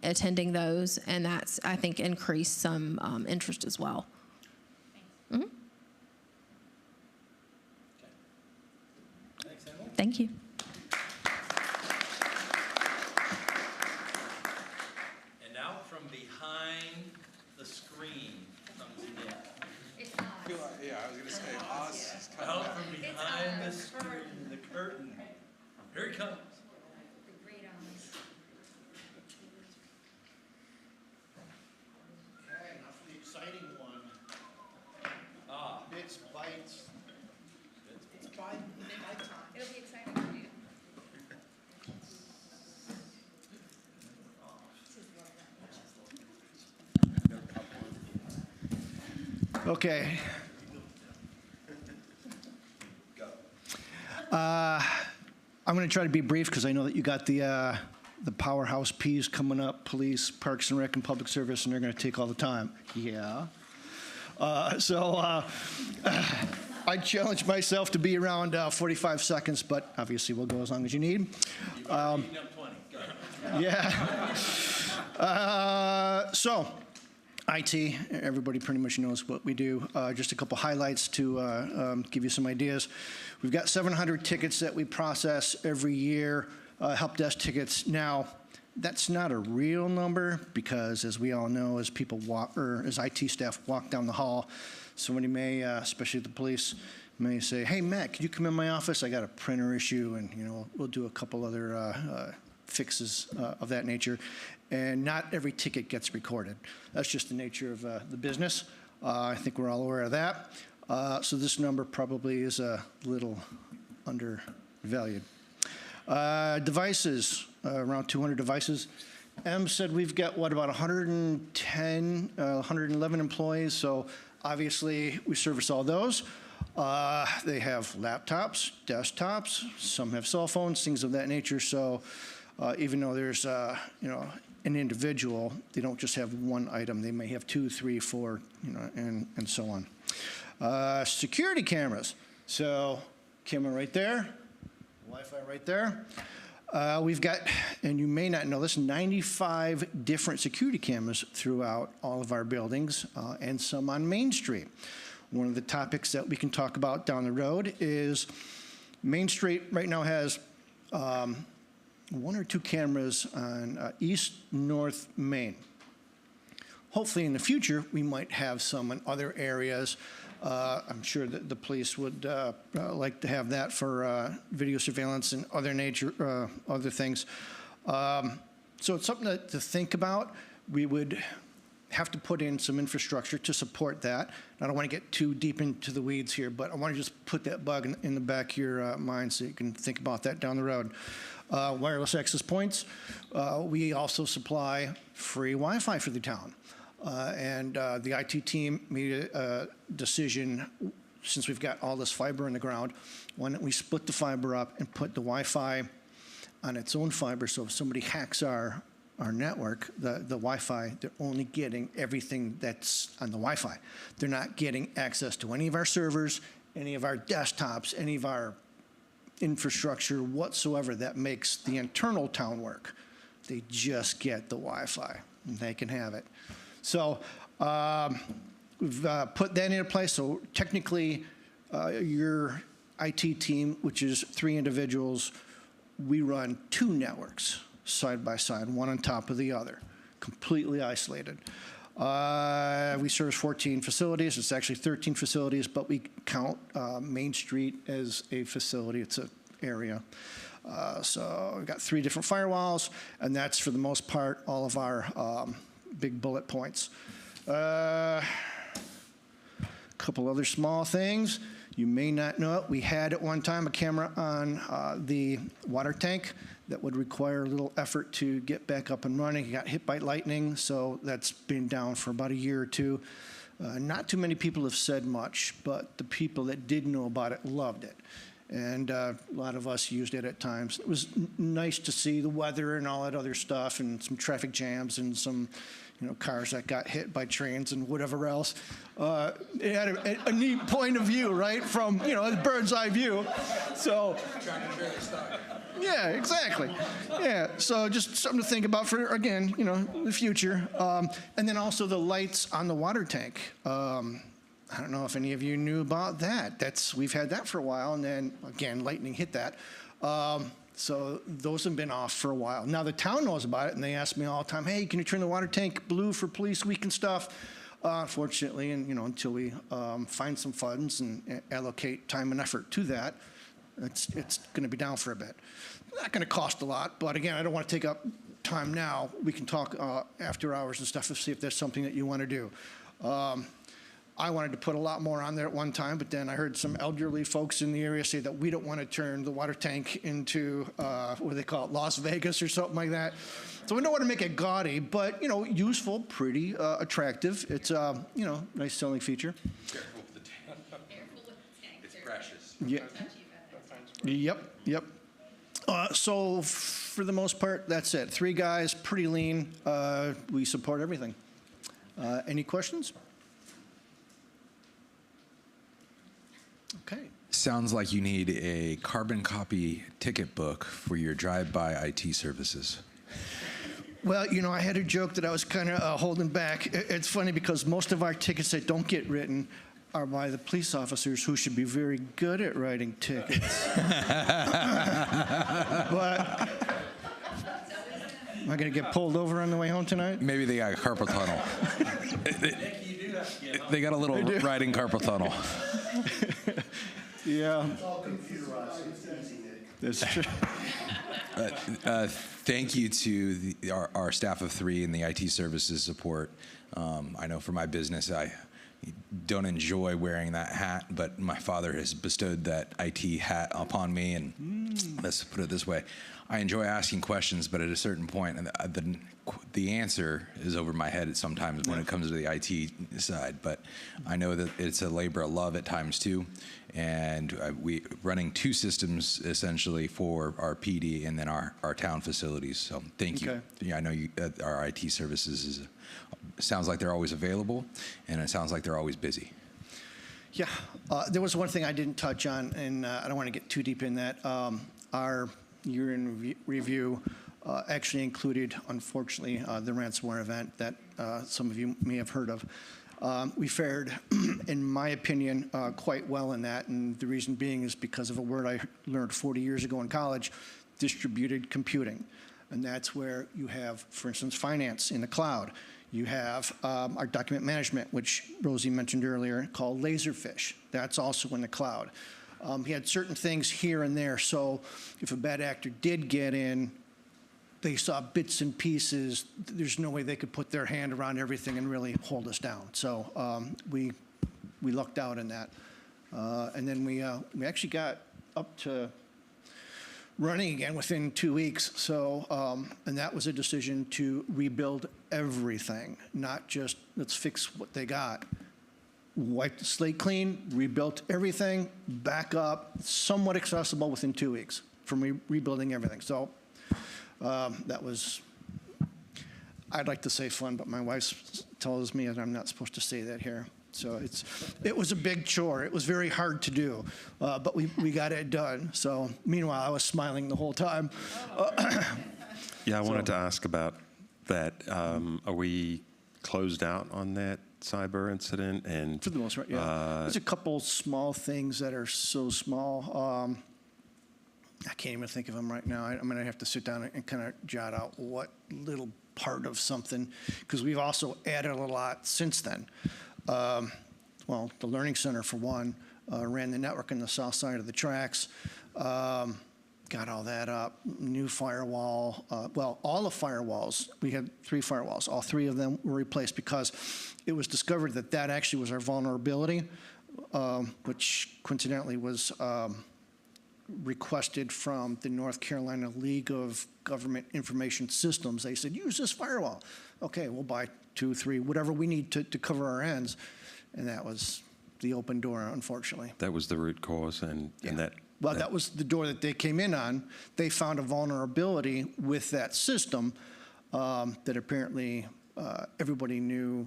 Speaker 16: attending those, and that's, I think, increased some interest as well. Mm-hmm.
Speaker 1: Thanks, Emily.
Speaker 16: Thank you.
Speaker 1: And now from behind the screen comes Nick.
Speaker 17: It's Oz. Yeah, I was going to say Oz is coming
Speaker 1: Out
Speaker 17: up.
Speaker 1: from behind the screen, the curtain. Here he comes.
Speaker 17: The great Oz.
Speaker 18: Okay, now for the exciting one. Bits, bytes. It's by time.
Speaker 17: It'll be exciting for you.
Speaker 18: Okay. I'm going to try to be brief because I know that you got the powerhouse P's coming up, police, parks and rec, and public service, and they're going to take all the time. Yeah. I challenge myself to be around 45 seconds, but obviously we'll go as long as you need. Yeah. So, IT, everybody pretty much knows what we do. Just a couple highlights to give you some ideas. We've got 700 tickets that we process every year, help desk tickets. Now, that's not a real number because, as we all know, as people walk, or as IT staff walk down the hall, somebody may, especially the police, may say, "Hey, Matt, could you come in my office? I got a printer issue," and we'll do a couple other fixes of that nature. And not every ticket gets recorded. That's just the nature of the business. I think we're all aware of that. So this number probably is a little undervalued. Devices, around 200 devices. Em said we've got, what, about 111 employees, so obviously we service all those. They have laptops, desktops, some have cell phones, things of that nature. So even though there's, an individual, they don't just have one item. They may have 2, 3, 4, and so on. Security cameras. So camera right there, Wi-Fi right there. We've got, and you may not know this, 95 different security cameras throughout all of our buildings, and some on Main Street. One of the topics that we can talk about down the road is Main Street right now has 1 or 2 cameras on East North Main. Hopefully in the future, we might have some in other areas. I'm sure that the police would like to have that for video surveillance and other things. So it's something to think about. We would have to put in some infrastructure to support that. I don't want to get too deep into the weeds here, but I want to just put that bug in the back of your mind so you can think about that down the road. Wireless access points. We also supply free Wi-Fi for the town. And the IT team made a decision, since we've got all this fiber in the ground, why don't we split the fiber up and put the Wi-Fi on its own fiber, so if somebody hacks our network, the Wi-Fi, they're only getting everything that's on the Wi-Fi. They're not getting access to any of our servers, any of our desktops, any of our infrastructure whatsoever that makes the internal town work. They just get the Wi-Fi, and they can have it. So we've put that into place. So technically, your IT team, which is 3 individuals, we run 2 networks side by side, one on top of the other, completely isolated. We service 14 facilities. It's actually 13 facilities, but we count Main Street as a facility. It's an area. So we've got 3 different firewalls, and that's, for the most part, all of our big bullet points. A couple other small things. You may not know it. We had at one time a camera on the water tank that would require a little effort to get back up and running. It got hit by lightning, so that's been down for about a year or 2. Not too many people have said much, but the people that did know about it loved it. And a lot of us used it at times. It was nice to see the weather and all that other stuff, and some traffic jams and some cars that got hit by trains and whatever else. It had a neat point of view, right, from a bird's eye view. So, yeah, exactly. Yeah, so just something to think about for, again, the future. And then also the lights on the water tank. I don't know if any of you knew about that. We've had that for a while, and then, again, lightning hit that. So those have been off for a while. Now the town knows about it, and they ask me all the time, hey, can you turn the water tank blue for police week and stuff? Unfortunately, and until we find some funds and allocate time and effort to that, it's going to be down for a bit. Not going to cost a lot, but again, I don't want to take up time now. We can talk after hours and stuff to see if there's something that you want to do. I wanted to put a lot more on there at one time, but then I heard some elderly folks in the area say that we don't want to turn the water tank into, what do they call it, Las Vegas or something like that. So we don't want to make it gaudy, but, useful, pretty, attractive. It's, nice selling feature.
Speaker 5: Careful with the tank. Careful with the tank. It's precious.
Speaker 18: Yeah. Yep. So for the most part, that's it. 3 guys, pretty lean. We support everything. Any questions? Okay.
Speaker 9: Sounds like you need a carbon copy ticket book for your drive-by IT services.
Speaker 18: Well, I had a joke that I was kind of holding back. It's funny because most of our tickets that don't get written are by the police officers, who should be very good at writing tickets. But am I going to get pulled over on the way home tonight?
Speaker 9: Maybe they got a carpal tunnel. They got a little riding carpal tunnel.
Speaker 18: Yeah.
Speaker 2: It's all computerized. It's easy, Nick.
Speaker 18: That's true.
Speaker 9: Thank you to our staff of 3 and the IT services support. I know for my business, I don't enjoy wearing that hat, but my father has bestowed that IT hat upon me, and let's put it this way. I enjoy asking questions, but at a certain point, the answer is over my head sometimes when it comes to the IT side. But I know that it's a labor of love at times too, and we running 2 systems essentially for our PD and then our town facilities. So thank you. Yeah, I know our IT services sounds like they're always available, and it sounds like they're always busy.
Speaker 18: Yeah, there was one thing I didn't touch on, and I don't want to get too deep in that. Our year-end review actually included, unfortunately, the ransomware event that some of you may have heard of. We fared, in my opinion, quite well in that, and the reason being is because of a word I learned 40 years ago in college, distributed computing. And that's where you have, for instance, finance in the cloud. You have our document management, which Rosie mentioned earlier, called Laserfish. That's also in the cloud. He had certain things here and there, so if a bad actor did get in, they saw bits and pieces. There's no way they could put their hand around everything and really hold us down. So we lucked out in that. And then we actually got up to running again within 2 weeks. So, and that was a decision to rebuild everything, not just let's fix what they got. Wiped the slate clean, rebuilt everything, back up, somewhat accessible within 2 weeks from rebuilding everything. So that was, I'd like to say fun, but my wife tells me that I'm not supposed to say that here. So it was a big chore. It was very hard to do, but we got it done. So meanwhile, I was smiling the whole time.
Speaker 7: Yeah, I wanted to ask about that. Are we closed out on that cyber incident? And
Speaker 18: for the most part, yeah. There's a couple small things that are so small. I can't even think of them right now. I'm going to have to sit down and kind of jot out what little part of something, because we've also added a lot since then. Well, the Learning Center, for one, ran the network on the south side of the tracks, got all that up, new firewall. Well, all the firewalls, we had 3 firewalls. All 3 of them were replaced because it was discovered that that actually was our vulnerability, which coincidentally was requested from the North Carolina League of Government Information Systems. They said, use this firewall. Okay, we'll buy 2, 3, whatever we need to cover our ends. And that was the open door, unfortunately.
Speaker 7: That was the root cause, and that...
Speaker 18: Well, that was the door that they came in on. They found a vulnerability with that system that apparently everybody knew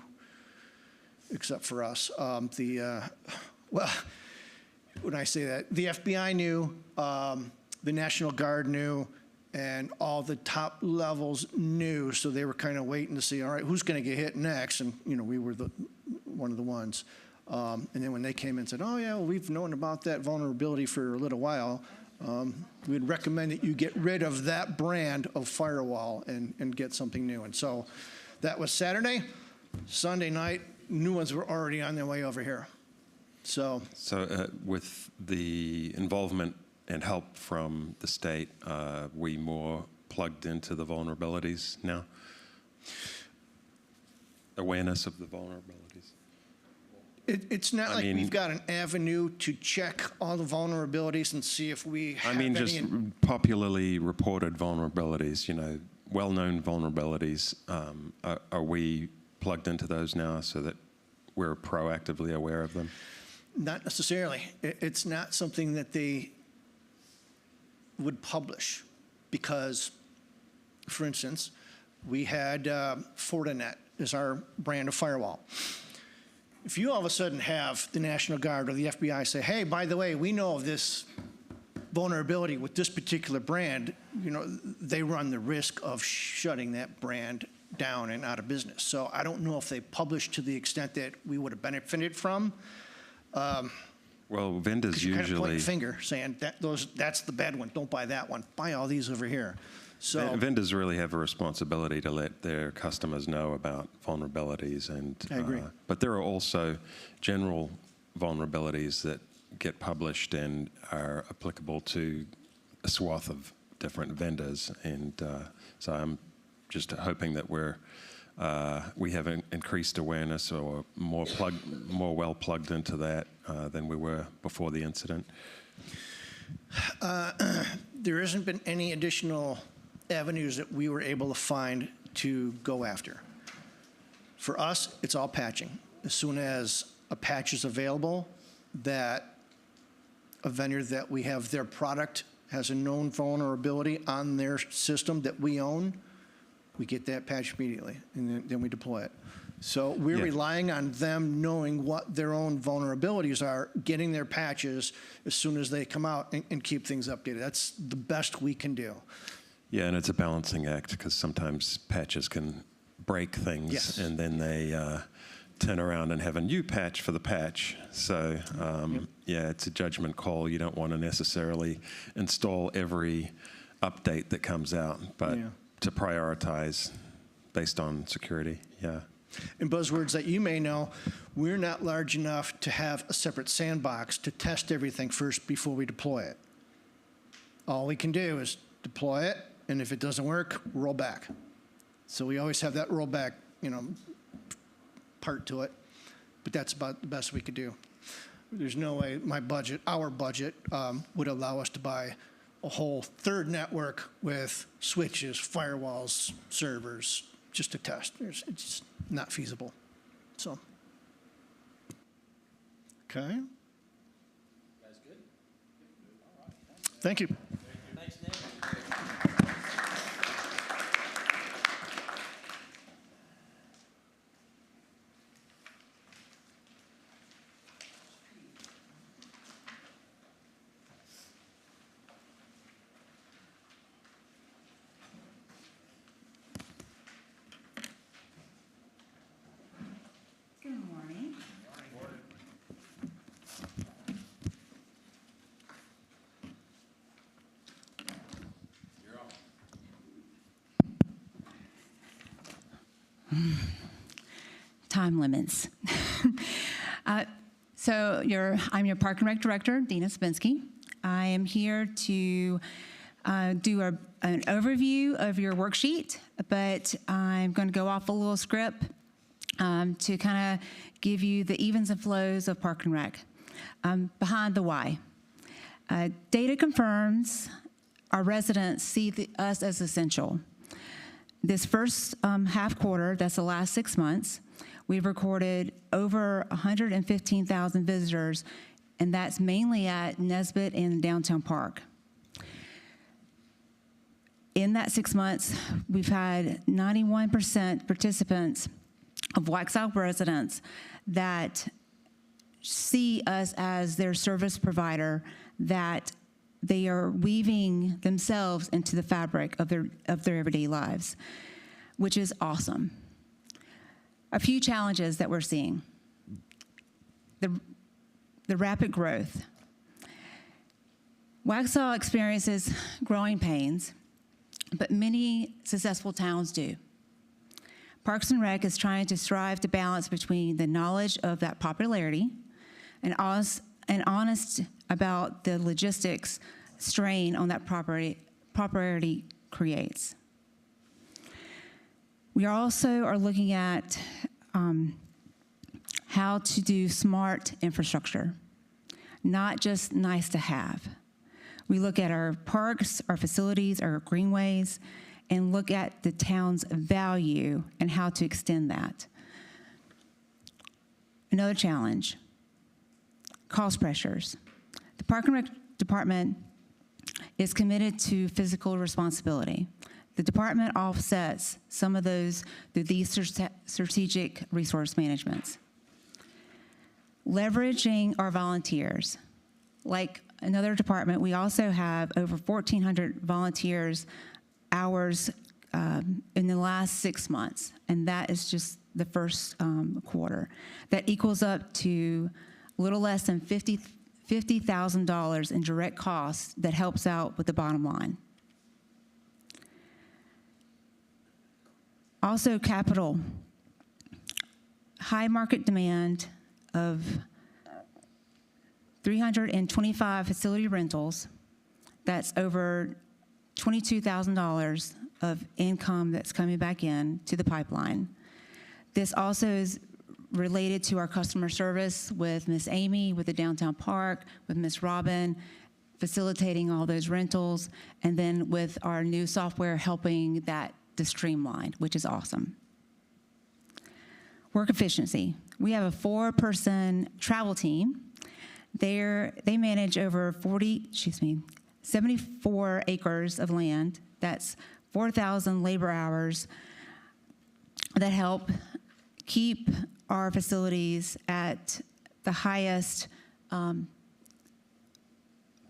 Speaker 18: except for us. Well, when I say that, the FBI knew, the National Guard knew, and all the top levels knew, so they were kind of waiting to see, all right, who's going to get hit next? And, you know, we were one of the ones. And then when they came in and said, oh, yeah, well, we've known about that vulnerability for a little while, we'd recommend that you get rid of that brand of firewall and get something new. And so that was Saturday. Sunday night, new ones were already on their way over here. So
Speaker 7: with the involvement and help from the state, we more plugged into the vulnerabilities now? Awareness of the vulnerabilities?
Speaker 18: It's not like we've got an avenue to check all the vulnerabilities and see if we have any.
Speaker 7: Just popularly reported vulnerabilities, you know, well-known vulnerabilities. Are we plugged into those now so that we're proactively aware of them?
Speaker 18: Not necessarily. It's not something that they would publish because, for instance, we had Fortinet as our brand of firewall. If you all of a sudden have the National Guard or the FBI say, hey, by the way, we know of this vulnerability with this particular brand, you know, they run the risk of shutting that brand down and out of business. So I don't know if they publish to the extent that we would have benefited from.
Speaker 7: Well, vendors
Speaker 18: you
Speaker 7: usually
Speaker 18: kind of point the finger saying that's the bad one. Don't buy that one. Buy all these over here. So
Speaker 7: vendors really have a responsibility to let their customers know about vulnerabilities, and
Speaker 18: I agree.
Speaker 7: But there are also general vulnerabilities that get published and are applicable to a swath of different vendors, and so I'm just hoping that we have an increased awareness or more well plugged into that than we were before the incident.
Speaker 18: there hasn't been any additional avenues that we were able to find to go after. For us, it's all patching. As soon as a patch is available, that a vendor that we have their product has a known vulnerability on their system that we own, we get that patch immediately, and then we deploy it. So we're
Speaker 7: Yeah.
Speaker 18: relying on them knowing what their own vulnerabilities are, getting their patches as soon as they come out, and keep things updated. That's the best we can do.
Speaker 7: Yeah, and it's a balancing act because sometimes patches can break things,
Speaker 18: Yes.
Speaker 7: and then they turn around and have a new patch for the patch. So yeah, it's a judgment call. You don't want to necessarily install every update that comes out, but
Speaker 18: Yeah.
Speaker 7: to prioritize based on security. Yeah.
Speaker 18: And buzzwords that you may know, we're not large enough to have a separate sandbox to test everything first before we deploy it. All we can do is deploy it, and if it doesn't work, roll back. So we always have that rollback, part to it, but that's about the best we could do. There's no way our budget would allow us to buy a whole third network with switches, firewalls, servers, just to test. It's not feasible. So, okay. Thank you.
Speaker 1: Thanks, Nick.
Speaker 19: Good morning. Time limits. I'm your Park and Rec Director, Dina Spinski. I am here to do an overview of your worksheet, but I'm going to go off a little script to kind of give you the evens and flows of Park and Rec. Behind the why. Data confirms our residents see us as essential. This first half quarter, that's the last 6 months, we've recorded over 115,000 visitors, and that's mainly at Nesbitt and Downtown Park. In that 6 months, we've had 91% participants of Waxhaw residents that see us as their service provider, that they are weaving themselves into the fabric of their everyday lives, which is awesome. A few challenges that we're seeing. The rapid growth. Waxhaw experiences growing pains, but many successful towns do. Parks and Rec is trying to strive to balance between the knowledge of that popularity and honest about the logistics strain on that property creates. We also are looking at how to do smart infrastructure, not just nice to have. We look at our parks, our facilities, our greenways, and look at the town's value and how to extend that. Another challenge, cost pressures. The Park and Rec Department is committed to fiscal responsibility. The department offsets some of those through these strategic resource managements. Leveraging our volunteers. Like another department, we also have over 1,400 volunteers hours in the last 6 months, and that is just the first quarter. That equals up to a little less than $50,000 in direct costs that helps out with the bottom line. Also, capital. High market demand of 325 facility rentals. That's over $22,000 of income that's coming back in to the pipeline. This also is related to our customer service with Miss Amy, with the Downtown Park, with Miss Robin, facilitating all those rentals, and then with our new software helping that to streamline, which is awesome. Work efficiency. We have a 4-person travel team. They manage over 74 acres of land. That's 4,000 labor hours that help keep our facilities at the highest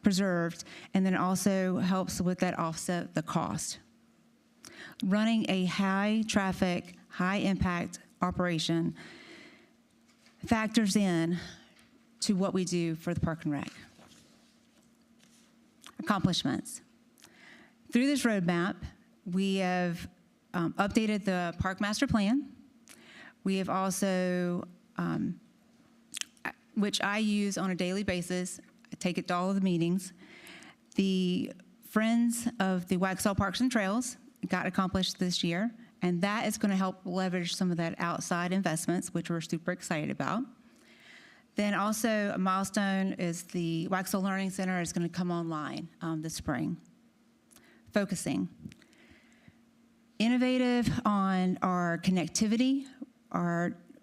Speaker 19: preserved, and then also helps with that offset the cost. Running a high traffic, high impact operation factors in to what we do for the Park and Rec. Accomplishments. Through this roadmap, we have updated the Park Master Plan. We have also, which I use on a daily basis, I take it to all of the meetings. The Friends of the Waxhaw Parks and Trails got accomplished this year, and that is going to help leverage some of that outside investments, which we're super excited about. Then also a milestone is the Waxhaw Learning Center is going to come online this spring. Focusing. Innovative on our connectivity.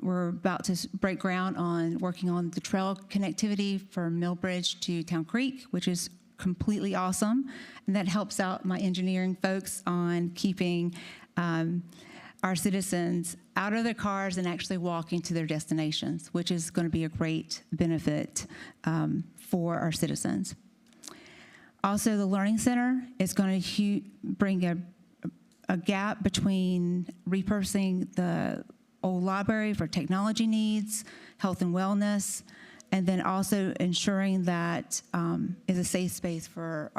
Speaker 19: We're about to break ground on working on the trail connectivity from Millbridge to Town Creek, which is completely awesome. And that helps out my engineering folks on keeping our citizens out of their cars and actually walking to their destinations, which is going to be a great benefit for our citizens. Also, the Learning Center is going to bring a gap between repurposing the old library for technology needs, health and wellness, and then also ensuring that is a safe space for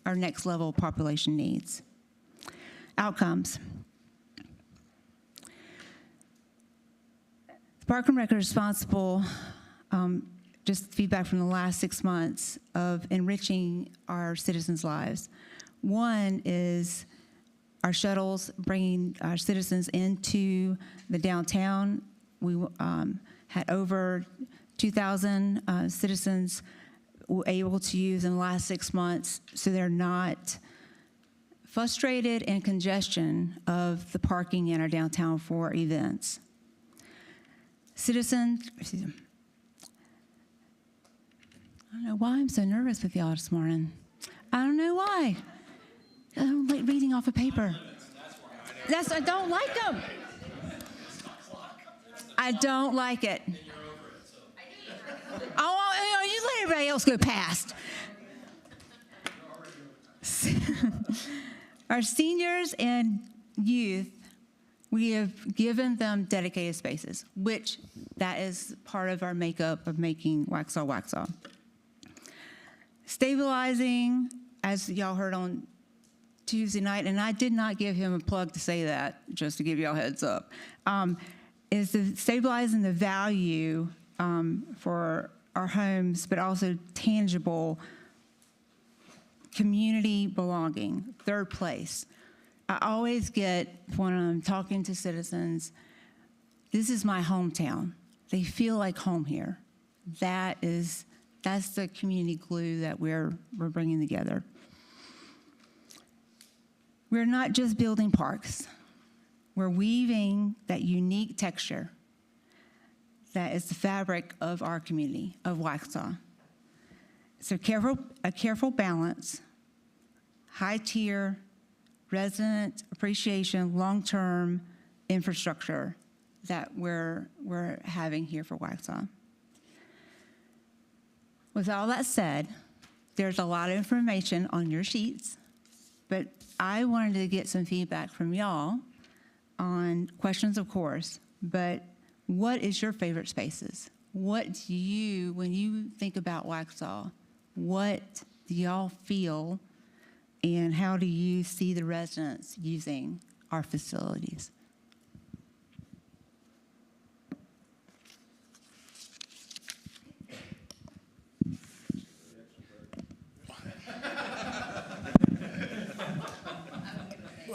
Speaker 19: our next level population needs. Outcomes. The Park and Rec is responsible, just feedback from the last 6 months, of enriching our citizens' lives. One is our shuttles, bringing our citizens into the downtown. We had over 2,000 citizens were able to use in the last 6 months, so they're not frustrated and congestion of the parking in our downtown for events. Citizens, excuse me. I don't know why I'm so nervous with y'all this morning. I don't know why. I don't like reading off a paper. I don't like them. I don't like it. Oh, you let everybody else go past. Our seniors and youth, we have given them dedicated spaces, which that is part of our makeup of making Waxhaw Waxhaw. Stabilizing, as y'all heard on Tuesday night, and I did not give him a plug to say that, just to give y'all a heads up, is the stabilizing the value for our homes, but also tangible community belonging. Third place. I always get, when I'm talking to citizens, this is my hometown. They feel like home here. That's the community glue that we're bringing together. We're not just building parks. We're weaving that unique texture that is the fabric of our community, of Waxhaw. So a careful balance, high tier, resident appreciation, long-term infrastructure that we're having here for Waxhaw. With all that said, there's a lot of information on your sheets, but I wanted to get some feedback from y'all on questions, of course, but what is your favorite spaces? What do you, when you think about Waxhaw, what do y'all feel, and how do you see the residents using our facilities?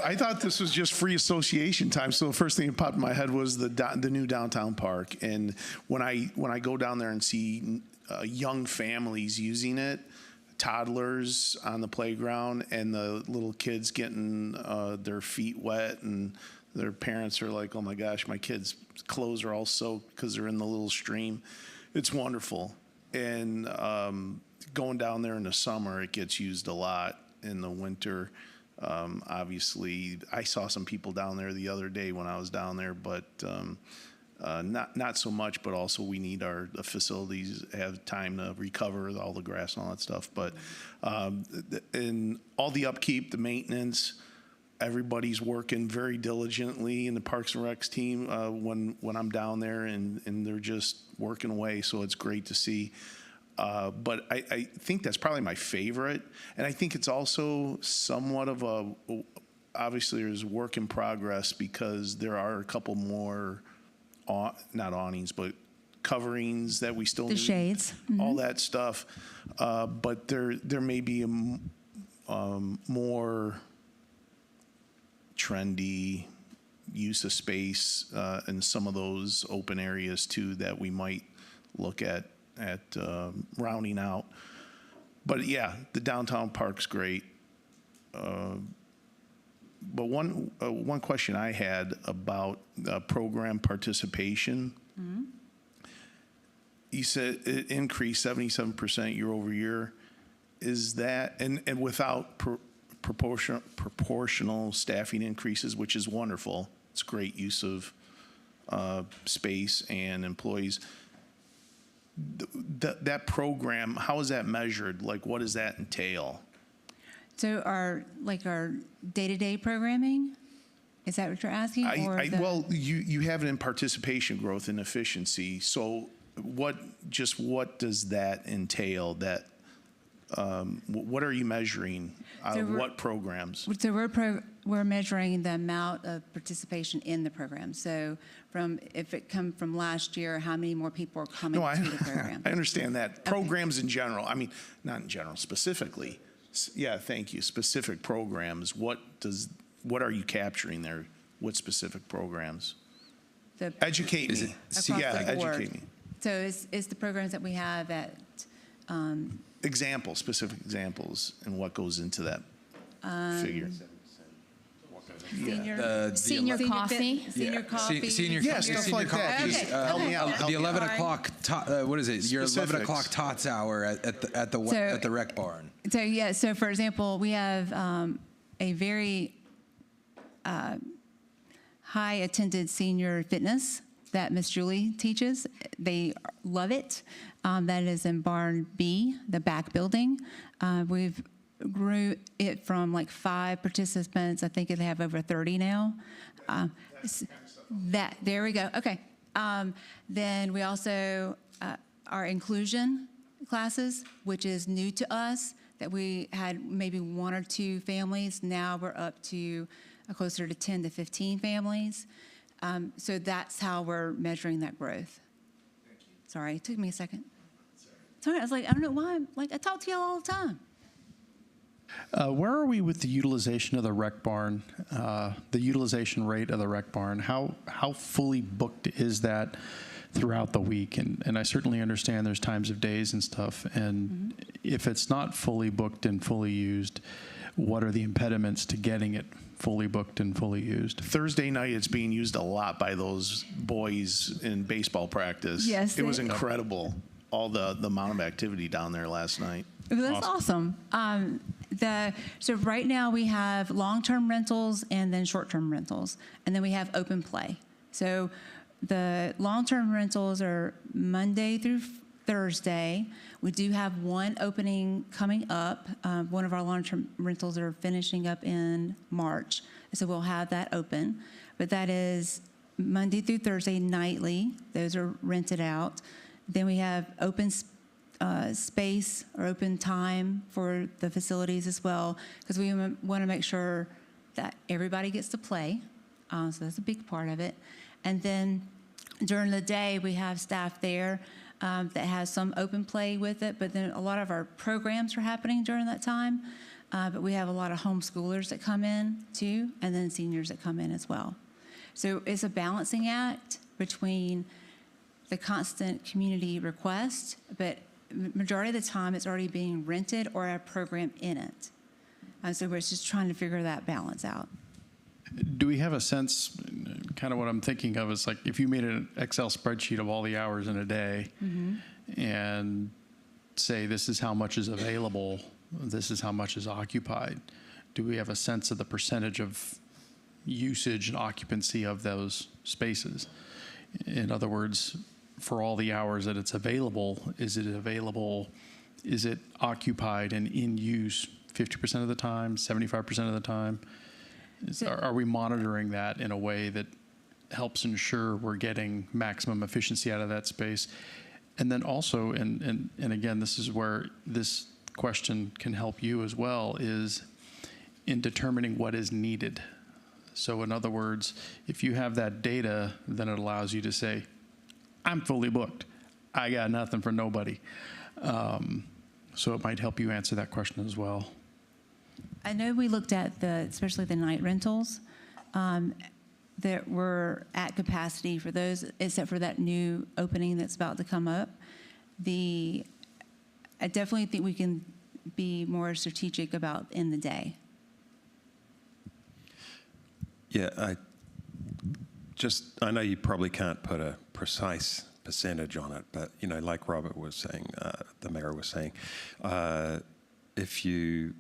Speaker 8: I thought this was just free association time, so the first thing that popped in my head was the new downtown park. And when I go down there and see young families using it, toddlers on the playground and the little kids getting their feet wet, and their parents are like, oh my gosh, my kids' clothes are all soaked because they're in the little stream. It's wonderful. And going down there in the summer, it gets used a lot. In the winter, obviously, I saw some people down there the other day when I was down there, but not so much. But also, we need the facilities have time to recover all the grass and all that stuff. But and all the upkeep, the maintenance, everybody's working very diligently in the Parks and Recs team when I'm down there, and they're just working away. So it's great to see. But I think that's probably my favorite. And I think it's also somewhat of obviously there's work in progress, because there are a couple more, not awnings, but coverings that we still need.
Speaker 19: The shades.
Speaker 8: All that stuff. But there may be a more trendy use of space in some of those open areas too that we might look at rounding out. But yeah, the downtown park's great. But one question I had about program participation. You said it increased 77% year over year. Is that, and without proportional staffing increases, which is wonderful. It's great use of space and employees. That program, how is that measured? Like, what does that entail?
Speaker 19: So our day-to-day programming, is that what you're asking?
Speaker 8: Well, you have it in participation growth and efficiency. So what does that entail? That what are you measuring out of what programs?
Speaker 19: So we're measuring the amount of participation in the program. So if it come from last year, how many more people are coming to the program?
Speaker 8: I understand that. Programs in general. I mean, not in general, specifically. Yeah, thank you. Specific programs. What are you capturing there? What specific programs? Educate me. Educate me.
Speaker 19: So it's the programs that we have at.
Speaker 8: Specific examples, and what goes into that figure.
Speaker 4: Senior coffee.
Speaker 9: Senior coffee.
Speaker 8: Yeah, stuff like that.
Speaker 9: Okay.
Speaker 8: Help me out.
Speaker 9: The 11 o'clock. What is it? Your 11 o'clock tots hour at the rec barn.
Speaker 19: So yeah. So for example, we have a very high attended senior fitness that Miss Julie teaches. They love it. That is in Barn B, the back building. We've grew it from like 5 participants. I think they have over 30 now. There we go. Okay. Then we also our inclusion classes, which is new to us. That we had maybe 1 or 2 families. Now we're up to closer to 10 to 15 families. So that's how we're measuring that growth. Thank you. Sorry, it took me a second. Sorry, I was like, I don't know why. I talk to y'all all the time.
Speaker 3: Where are we with the utilization of the rec barn, the utilization rate of the rec barn? How fully booked is that throughout the week? And I certainly understand there's times of days and stuff. And if it's not fully booked and fully used, what are the impediments to getting it fully booked and fully used?
Speaker 8: Thursday night, it's being used a lot by those boys in baseball practice.
Speaker 19: Yes.
Speaker 8: It was incredible, all the amount of activity down there last night.
Speaker 19: That's awesome. So right now we have long-term rentals and then short-term rentals. And then we have open play. So the long-term rentals are Monday through Thursday. We do have one opening coming up. One of our long-term rentals are finishing up in March. So we'll have that open. But that is Monday through Thursday nightly. Those are rented out. Then we have open space or open time for the facilities as well, because we want to make sure that everybody gets to play. So that's a big part of it. And then during the day, we have staff there that has some open play with it, but then a lot of our programs are happening during that time. But we have a lot of homeschoolers that come in too, and then seniors that come in as well. So it's a balancing act between the constant community request, but majority of the time it's already being rented or a program in it. So we're just trying to figure that balance out.
Speaker 3: Do we have a sense, kind of what I'm thinking of is like if you made an Excel spreadsheet of all the hours in a day and say this is how much is available, this is how much is occupied, do we have a sense of the percentage of usage and occupancy of those spaces? In other words, for all the hours that it's available, is it occupied and in use 50% of the time, 75% of the time? Are we monitoring that in a way that helps ensure we're getting maximum efficiency out of that space? And then also, and again, this is where this question can help you as well, is in determining what is needed. So in other words, if you have that data, then it allows you to say, I'm fully booked. I got nothing for nobody. So it might help you answer that question as well.
Speaker 19: I know we looked at especially the night rentals, that were at capacity for those, except for that new opening that's about to come up. I definitely think we can be more strategic about in the day.
Speaker 7: Yeah, I know you probably can't put a precise percentage on it, but, you know, like Robert was saying, the mayor was saying, if you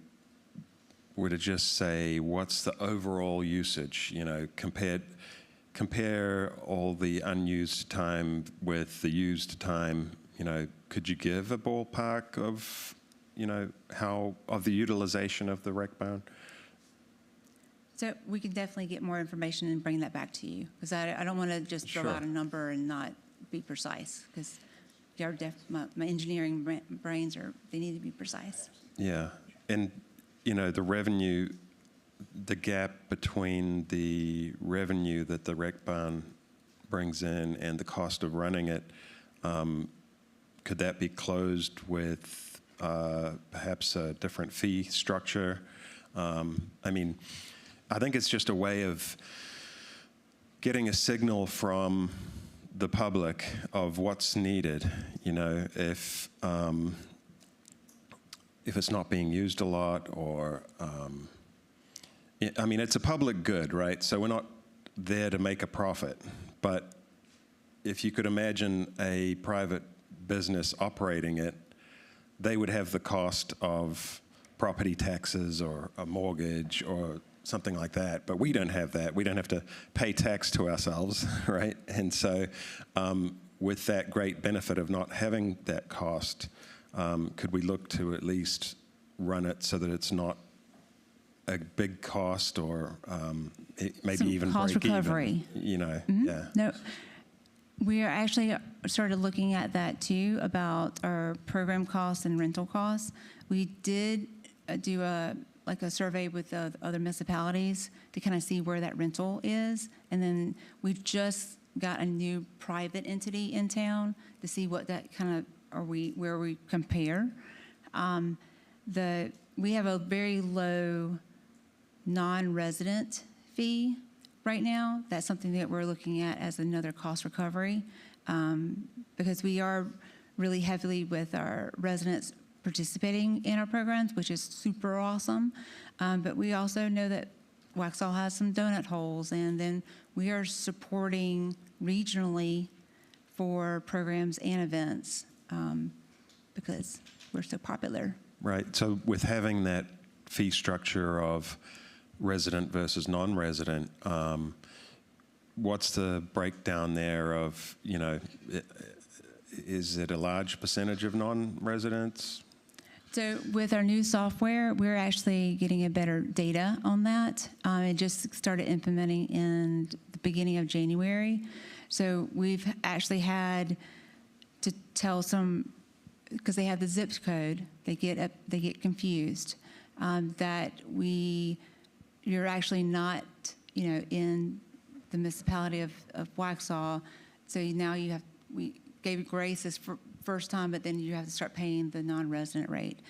Speaker 7: were to just say, what's the overall usage, you know, compare all the unused time with the used time, you know, could you give a ballpark of, you know, of the utilization of the rec barn?
Speaker 19: So we can definitely get more information and bring that back to you, because I don't want to just throw out a number and not be precise, because my engineering brains they need to be precise.
Speaker 7: Yeah, and you know, the gap between the revenue that the rec barn brings in and the cost of running it, could that be closed with perhaps a different fee structure? I mean, I think it's just a way of getting a signal from the public of what's needed. You know, if it's not being used a lot, or I mean, it's a public good, right? So we're not there to make a profit. But if you could imagine a private business operating it, they would have the cost of property taxes or a mortgage or something like that. But we don't have that. We don't have to pay tax to ourselves, right? And so with that great benefit of not having that cost, could we look to at least run it so that it's not a big cost, or maybe some even
Speaker 19: cost
Speaker 7: break
Speaker 19: recovery.
Speaker 7: Even, you know, yeah.
Speaker 19: No, we are actually started looking at that too, about our program costs and rental costs. We did do a survey with the other municipalities to kind of see where that rental is, and then we just got a new private entity in town to see what that kind of where we compare. We have a very low non-resident fee right now. That's something that we're looking at as another cost recovery, because we are really heavily with our residents participating in our programs, which is super awesome. But we also know that Waxhaw has some donut holes, and then we are supporting regionally for programs and events because we're so popular.
Speaker 7: Right. So with having that fee structure of resident versus non-resident, what's the breakdown there of, you know, is it a large percentage of non-residents?
Speaker 19: So with our new software, we're actually getting a better data on that. It just started implementing in the beginning of January. So we've actually had to tell some, because they have the zip code, they get confused, that you're actually not, you know, in the municipality of Waxhaw. So now we gave you grace this first time, but then you have to start paying the non-resident rate.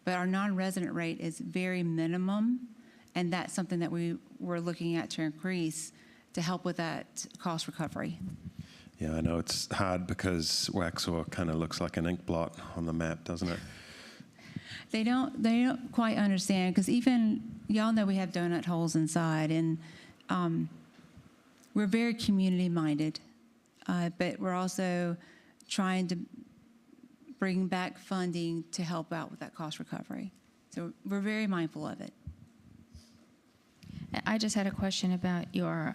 Speaker 19: But our non-resident rate is very minimum, and that's something that we were looking at to increase to help with that cost recovery.
Speaker 7: Yeah, I know it's hard because Waxhaw kind of looks like an ink blot on the map, doesn't it?
Speaker 19: They don't quite understand, because even, y'all know we have donut holes inside, and we're very community-minded, but we're also trying to bring back funding to help out with that cost recovery. So we're very mindful of it.
Speaker 4: I just had a question about your,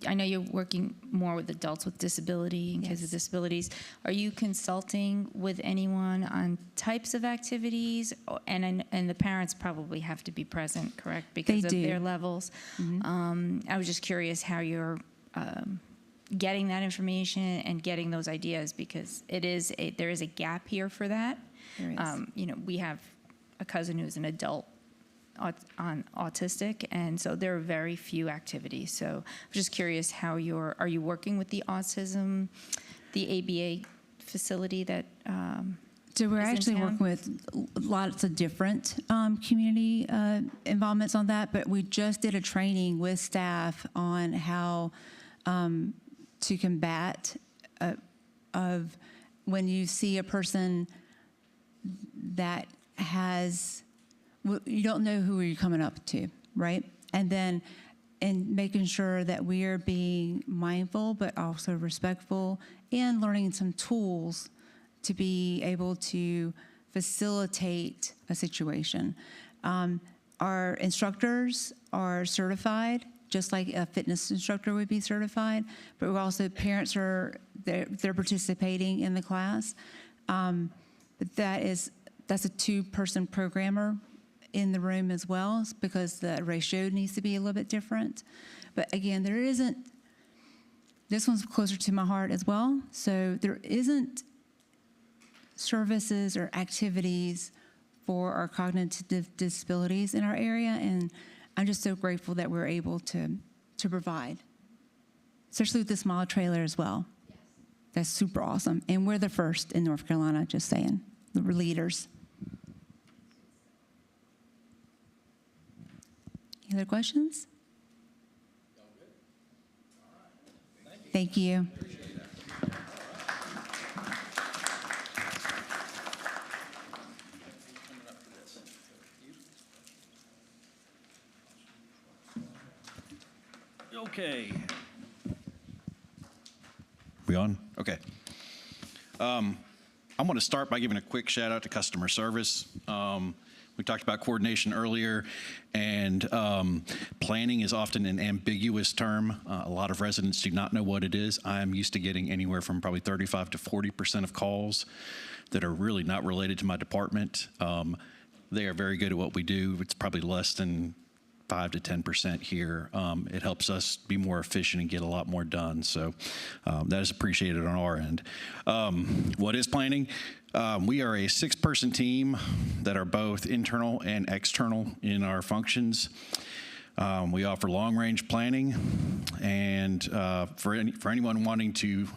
Speaker 4: I know you're working more with adults with disability and kids with disabilities. Are you consulting with anyone on types of activities? And the parents probably have to be present, correct? Because
Speaker 19: They
Speaker 4: of
Speaker 19: do.
Speaker 4: their levels. I was just curious how you're getting that information and getting those ideas, because there is a gap here for that.
Speaker 19: There is.
Speaker 4: We have a cousin who's an adult on autistic, and so there are very few activities. So I'm just curious how are you working with the autism, the ABA facility that
Speaker 19: So we're
Speaker 4: is in
Speaker 19: actually
Speaker 4: town?
Speaker 19: working with lots of different community involvements on that, but we just did a training with staff on how to combat of when you see a person that has, you don't know who you're coming up to, right? And then in making sure that we are being mindful but also respectful, and learning some tools to be able to facilitate a situation. Our instructors are certified, just like a fitness instructor would be certified, but we're also, parents they're participating in the class. But that's a two-person programmer in the room as well, because the ratio needs to be a little bit different. But again, this one's closer to my heart as well, so there isn't services or activities for our cognitive disabilities in our area, and I'm just so grateful that we're able to provide, especially with the Smile trailer as well. Yes. That's super awesome, and we're the first in North Carolina, just saying. We're leaders. Any other questions? Thank you.
Speaker 1: Okay.
Speaker 5: We on? Okay. I want to start by giving a quick shout out to customer service. We talked about coordination earlier, and planning is often an ambiguous term. A lot of residents do not know what it is. I'm used to getting anywhere from probably 35 to 40% of calls that are really not related to my department. They are very good at what we do. It's probably less than 5 to 10% here. It helps us be more efficient and get a lot more done. So that is appreciated on our end. What is planning? We are a 6-person team that are both internal and external in our functions. We offer long-range planning, and for anyone wanting to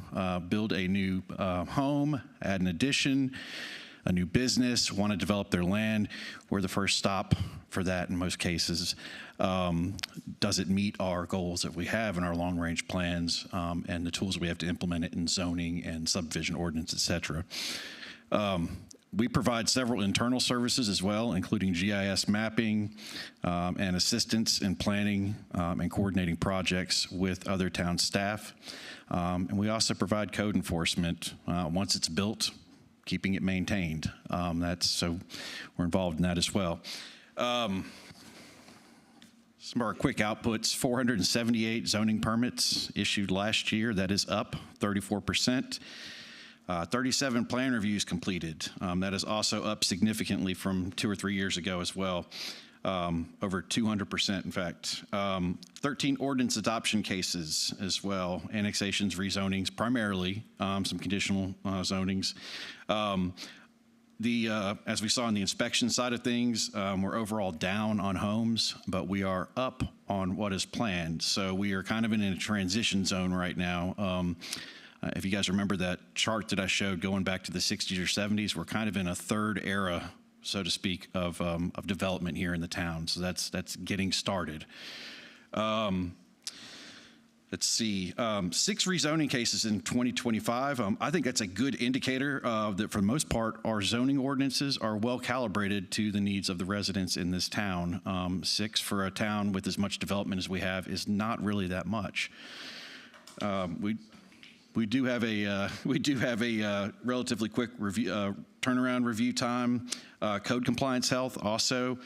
Speaker 5: build a new home, add an addition, a new business, want to develop their land, we're the first stop for that in most cases. Does it meet our goals that we have in our long-range plans and the tools we have to implement it in zoning and subdivision ordinance, et cetera? We provide several internal services as well, including GIS mapping and assistance in planning and coordinating projects with other town staff. And we also provide code enforcement once it's built, keeping it maintained. So we're involved in that as well. Some of our quick outputs: 478 zoning permits issued last year. That is up 34%. 37 plan reviews completed. That is also up significantly from 2 or 3 years ago as well. Over 200%, in fact. 13 ordinance adoption cases as well. Annexations, rezonings, primarily some conditional zonings. As we saw on the inspection side of things, we're overall down on homes, but we are up on what is planned. So we are kind of in a transition zone right now. If you guys remember that chart that I showed going back to the 60s or 70s, we're kind of in a third era, so to speak, of development here in the town. So that's getting started. Let's let's see, 6 rezoning cases in 2025. I think that's a good indicator that for the most part, our zoning ordinances are well calibrated to the needs of the residents in this town. 6 for a town with as much development as we have is not really that much. We do have a relatively quick review, turnaround review time. Code compliance health also.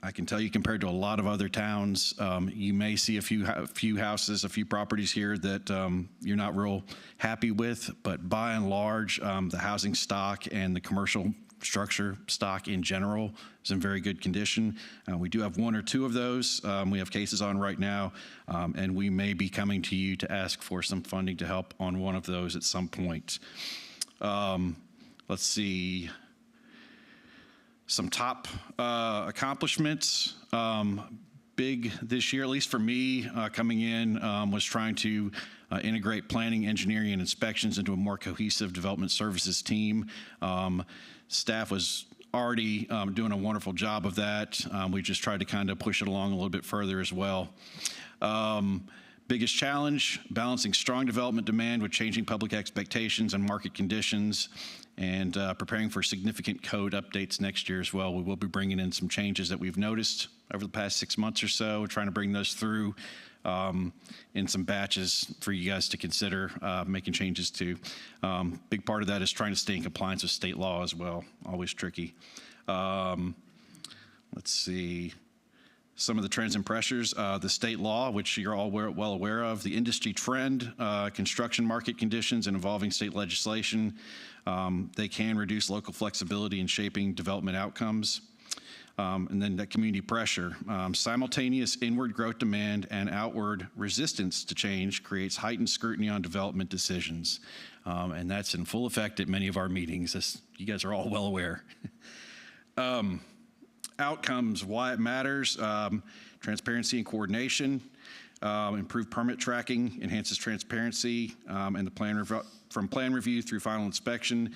Speaker 5: I can tell you, compared to a lot of other towns, you may see a few houses, a few properties here that you're not real happy with, but by and large, the housing stock and the commercial structure stock in general is in very good condition. We do have 1 or 2 of those. We have cases on right now, and we may be coming to you to ask for some funding to help on one of those at some point. Let's see. Some top accomplishments. Big this year, at least for me, coming in, was trying to integrate planning, engineering, and inspections into a more cohesive development services team. Staff was already doing a wonderful job of that. We just tried to kind of push it along a little bit further as well. Biggest challenge, balancing strong development demand with changing public expectations and market conditions, and preparing for significant code updates next year as well. We will be bringing in some changes that we've noticed over the past 6 months or so. We're trying to bring those through in some batches for you guys to consider making changes to. Big part of that is trying to stay in compliance with state law as well. Always tricky. Let's see. Some of the trends and pressures, the state law, which you're all well aware of, the industry trend, construction market conditions, and evolving state legislation. They can reduce local flexibility in shaping development outcomes. And then that community pressure. Simultaneous inward growth demand and outward resistance to change creates heightened scrutiny on development decisions. And that's in full effect at many of our meetings, as you guys are all well aware. Outcomes, why it matters, transparency and coordination, improved permit tracking, enhances transparency, and the from plan review through final inspection.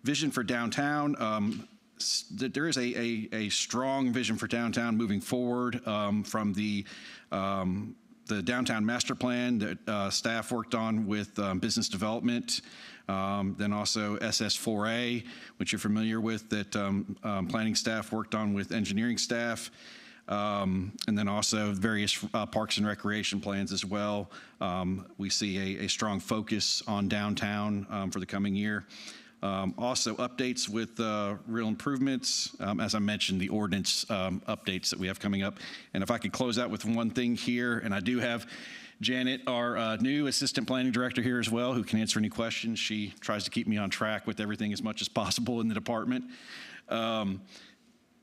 Speaker 5: Vision for downtown, there is a strong vision for downtown moving forward from the downtown master plan that staff worked on with business development. Then also SS4A, which you're familiar with, that planning staff worked on with engineering staff. And then also various parks and recreation plans as well. We see a strong focus on downtown for the coming year. Also updates with real improvements. As I mentioned, the ordinance updates that we have coming up. And if I could close out with one thing here, and I do have Janet, our new assistant planning director, here as well, who can answer any questions. She tries to keep me on track with everything as much as possible in the department.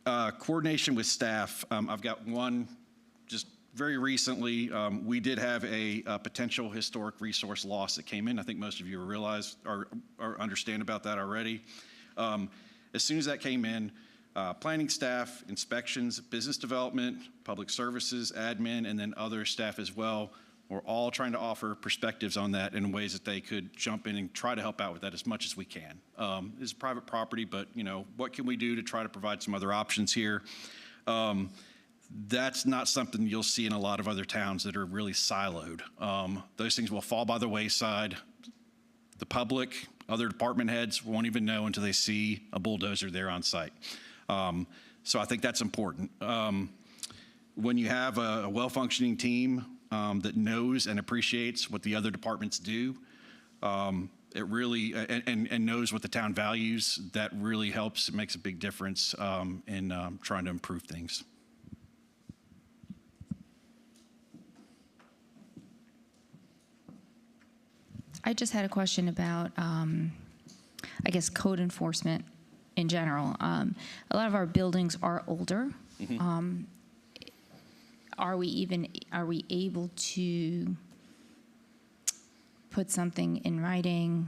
Speaker 5: Coordination with staff. I've got one just very recently. We did have a potential historic resource loss that came in. I think most of you realize or understand about that already. As soon as that came in, planning staff, inspections, business development, public services, admin, and then other staff as well, we're all trying to offer perspectives on that in ways that they could jump in and try to help out with that as much as we can. It's private property, but what can we do to try to provide some other options here? That's not something you'll see in a lot of other towns that are really siloed. Those things will fall by the wayside. The public, other department heads won't even know until they see a bulldozer there on site. So I think that's important. When you have a well-functioning team that knows and appreciates what the other departments do, it really, and knows what the town values, that really helps. It makes a big difference in trying to improve things.
Speaker 4: I just had a question about, I guess, code enforcement in general. A lot of our buildings are older. Mm-hmm. Are we able to put something in writing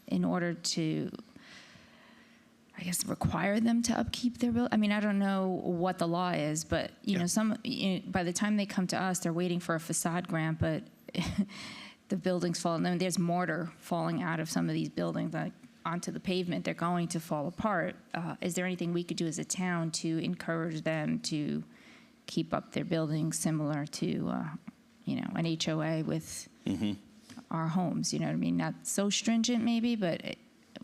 Speaker 4: in order to, I guess, require them to upkeep their building? I mean, I don't know what the law is, but by the time they come to us, they're waiting for a facade grant, but the buildings fall. I mean, there's mortar falling out of some of these buildings onto the pavement. They're going to fall apart. Is there anything we could do as a town to encourage them to keep up their buildings similar to, an HOA with our homes, you know what I mean? Not so stringent maybe, but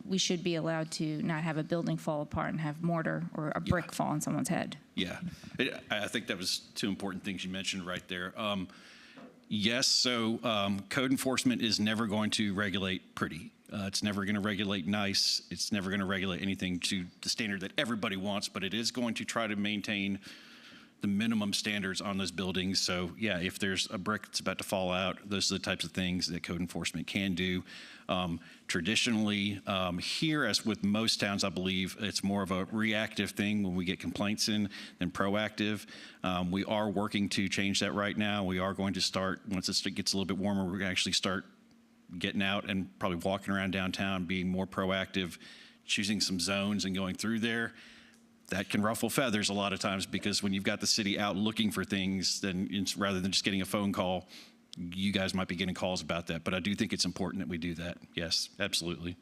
Speaker 4: we should be allowed to not have a building fall apart and have mortar or a brick fall on someone's head.
Speaker 5: Yeah, I think that was two important things you mentioned right there. Yes, so code enforcement is never going to regulate pretty. It's never going to regulate nice. It's never going to regulate anything to the standard that everybody wants, but it is going to try to maintain the minimum standards on those buildings. So yeah, if there's a brick that's about to fall out, those are the types of things that code enforcement can do. Traditionally, here, as with most towns, I believe it's more of a reactive thing when we get complaints in than proactive. We are working to change that right now. We are going to start, once it gets a little bit warmer, we're going to actually start getting out and probably walking around downtown, being more proactive, choosing some zones and going through there. That can ruffle feathers a lot of times, because when you've got the city out looking for things, then rather than just getting a phone call, you guys might be getting calls about that. But I do think it's important that we do that. Yes, absolutely.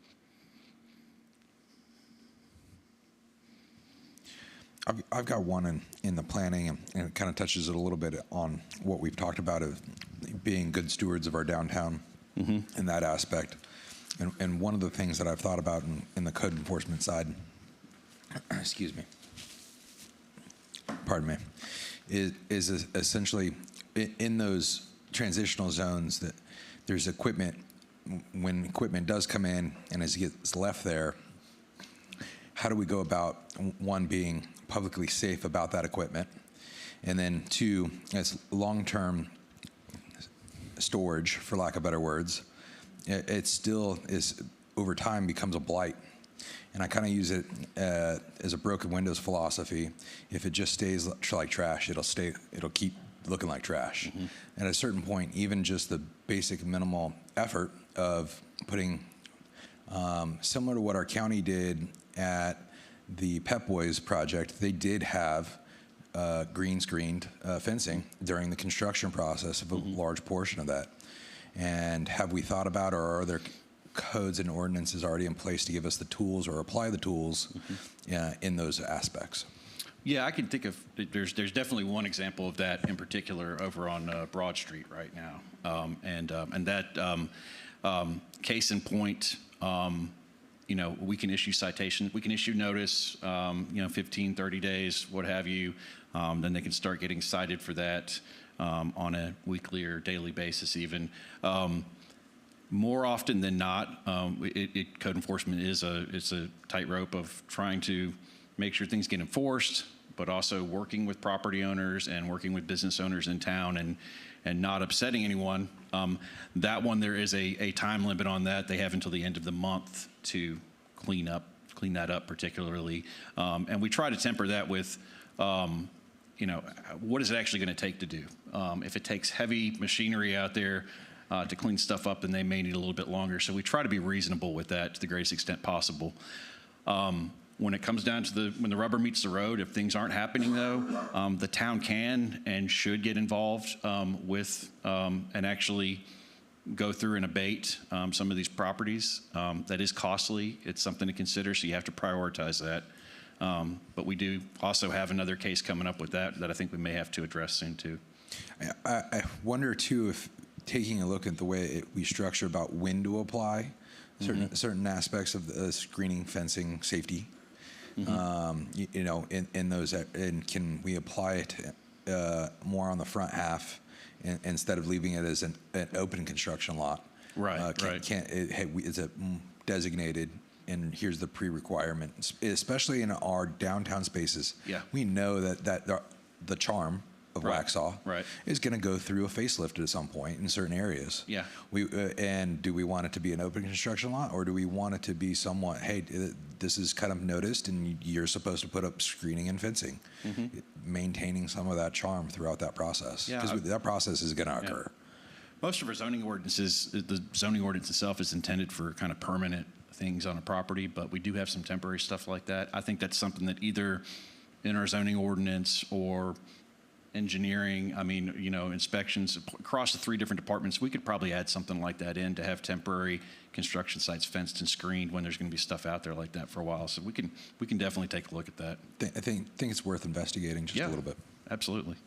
Speaker 9: I've got one in the planning, and it kind of touches it a little bit on what we've talked about of being good stewards of our downtown in that aspect. And one of the things that I've thought about in the code enforcement side, excuse me, pardon me, is essentially in those transitional zones that there's equipment, when equipment does come in and as it gets left there, how do we go about, one, being publicly safe about that equipment, and then two, as long-term storage, for lack of better words, it still is, over time, becomes a blight. And I kind of use it as a broken windows philosophy. If it just stays like trash, it'll keep looking like trash. At a certain point, even just the basic minimal effort of putting, similar to what our county did at the Pep Boys project, they did have green screened fencing during the construction process of a large portion of that. And have we thought about, or are there codes and ordinances already in place to give us the tools or apply the tools in those aspects?
Speaker 5: Yeah, I can think of, there's definitely one example of that in particular over on Broad Street right now. And that case in point, we can issue citations, we can issue notice, 15, 30 days, what have you. Then they can start getting cited for that on a weekly or daily basis even. More often than not, code enforcement is a tightrope of trying to make sure things get enforced, but also working with property owners and working with business owners in town and not upsetting anyone. That one, there is a time limit on that. They have until the end of the month to clean that up particularly. And we try to temper that with, what is it actually going to take to do? If it takes heavy machinery out there to clean stuff up, then they may need a little bit longer. So we try to be reasonable with that to the greatest extent possible. When it comes down to when the rubber meets the road, if things aren't happening though, the town can and should get involved with and actually go through and abate some of these properties. That is costly. It's something to consider, so you have to prioritize that. But we do also have another case coming up with that I think we may have to address soon too.
Speaker 9: I wonder too if taking a look at the way we structure about when to apply certain aspects of the screening, fencing, safety, in those, and can we apply it more on the front half instead of leaving it as an open construction lot?
Speaker 5: Right,
Speaker 9: is it designated? And here's the pre-requirement, especially in our downtown spaces.
Speaker 5: Yeah.
Speaker 9: We know that the charm of Waxhaw is going to go through a facelift at some point in certain areas.
Speaker 5: Yeah.
Speaker 9: And do we want it to be an open construction lot, or do we want it to be somewhat, hey, this is kind of noticed and you're supposed to put up screening and fencing, maintaining some of that charm throughout that process? Because that process is going to occur.
Speaker 5: Most of our zoning ordinances, the zoning ordinance itself is intended for kind of permanent things on a property, but we do have some temporary stuff like that. I think that's something that either in our zoning ordinance or engineering, inspections across the 3 different departments, we could probably add something like that in to have temporary construction sites fenced and screened when there's going to be stuff out there like that for a while. So we can definitely take a look at that.
Speaker 9: I think it's worth investigating just a little bit.
Speaker 5: Absolutely.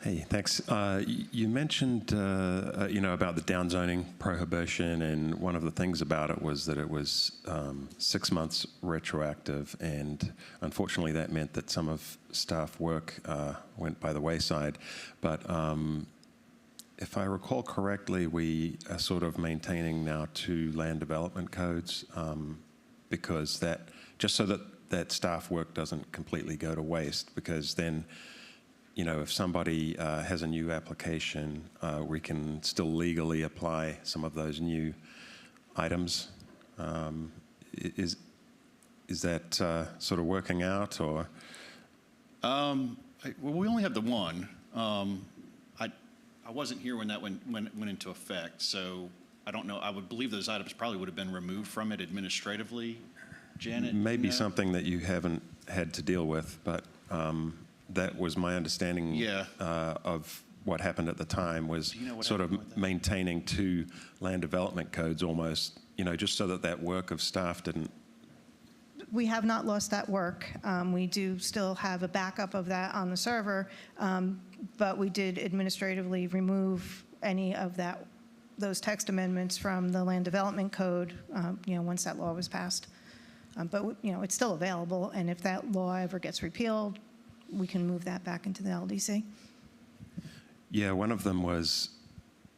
Speaker 7: Hey, thanks. You mentioned, about the downzoning prohibition, and one of the things about it was that it was 6 months retroactive, and unfortunately that meant that some of staff work went by the wayside. But if I recall correctly, we are sort of maintaining now 2 land development codes because just so that staff work doesn't completely go to waste, because then if somebody has a new application, we can still legally apply some of those new items. Is that sort of working out, or?
Speaker 5: Well, we only have the one. I wasn't here when that went into effect, so I don't know. I would believe those items probably would have been removed from it administratively. Janet?
Speaker 7: Maybe something that you haven't had to deal with, but that was my understanding of what happened at the time, was sort of maintaining 2 land development codes almost, just so that work of staff didn't.
Speaker 13: We have not lost that work. We do still have a backup of that on the server, but we did administratively remove any of those text amendments from the land development code, once that law was passed. But it's still available, and if that law ever gets repealed, we can move that back into the LDC.
Speaker 7: Yeah, one of them was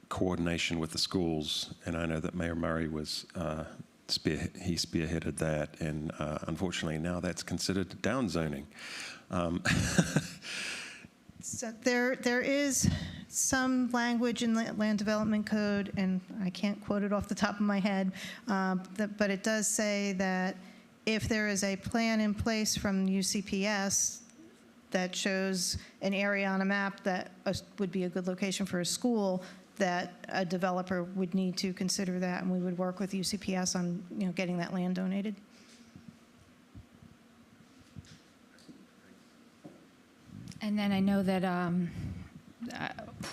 Speaker 7: coordination with the schools, and I know that Mayor Murray was he spearheaded that, and unfortunately now that's considered downzoning.
Speaker 13: So there is some language in the Land Development Code, and I can't quote it off the top of my head, but it does say that if there is a plan in place from UCPS that shows an area on a map that would be a good location for a school, that a developer would need to consider that, and we would work with UCPS on getting that land donated.
Speaker 4: And then I know that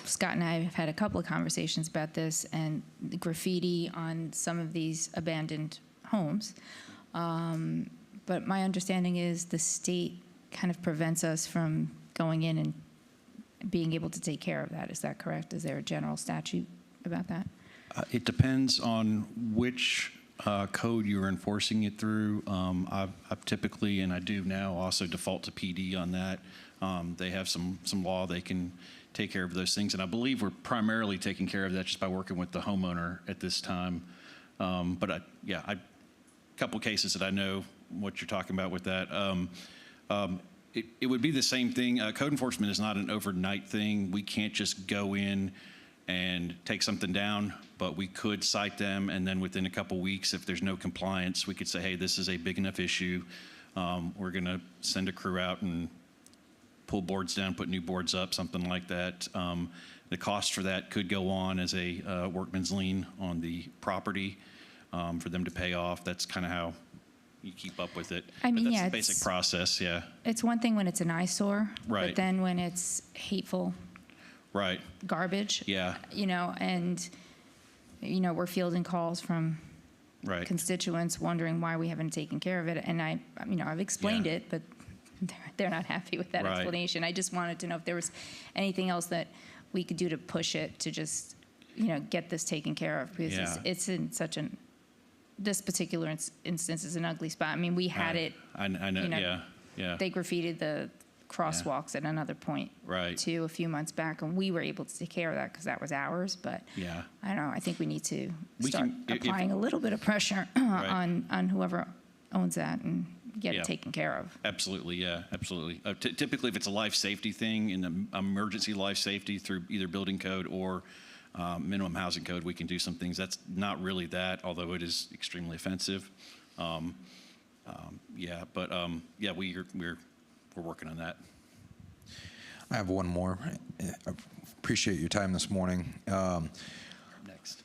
Speaker 4: Scott and I have had a couple of conversations about this, and the graffiti on some of these abandoned homes. But my understanding is the state kind of prevents us from going in and being able to take care of that. Is that correct? Is there a general statute about that?
Speaker 5: It depends on which code you're enforcing it through. I've typically, and I do now, also default to PD on that. They have some law they can take care of those things, and I believe we're primarily taking care of that just by working with the homeowner at this time. But a couple cases that I know what you're talking about with that. It would be the same thing. Code enforcement is not an overnight thing. We can't just go in and take something down, but we could cite them, and then within a couple weeks, if there's no compliance, we could say, hey, this is a big enough issue. We're going to send a crew out and pull boards down, put new boards up, something like that. The cost for that could go on as a workman's lien on the property for them to pay off. That's kind of how you keep up with it.
Speaker 4: I mean,
Speaker 5: but that's the basic process, yeah.
Speaker 4: It's one thing when it's an eyesore,
Speaker 5: Right.
Speaker 4: but then when it's hateful
Speaker 5: Right.
Speaker 4: garbage,
Speaker 5: Yeah.
Speaker 4: And we're fielding calls from
Speaker 5: Right.
Speaker 4: constituents wondering why we haven't taken care of it. And I've explained it, but they're not happy with that
Speaker 5: Right.
Speaker 4: explanation. I just wanted to know if there was anything else that we could do to push it to just, get this taken care of, because
Speaker 5: Yeah.
Speaker 4: it's in such this particular instance is an ugly spot. I mean, we had it.
Speaker 5: I know, yeah.
Speaker 4: They graffitied the crosswalks at another point
Speaker 5: Right.
Speaker 4: too a few months back, and we were able to take care of that because that was ours. But
Speaker 5: Yeah.
Speaker 4: I don't know. I think we need to
Speaker 5: We
Speaker 4: start
Speaker 5: can- if-
Speaker 4: applying a little bit of pressure on whoever owns that and get
Speaker 5: Yeah.
Speaker 4: it taken care of.
Speaker 5: Absolutely, yeah, absolutely. Typically, if it's a life safety thing, in the emergency life safety through either building code or minimum housing code, we can do some things. That's not really that, although it is extremely offensive. We're working on that.
Speaker 9: I have one more. I appreciate your time this morning.
Speaker 5: Next.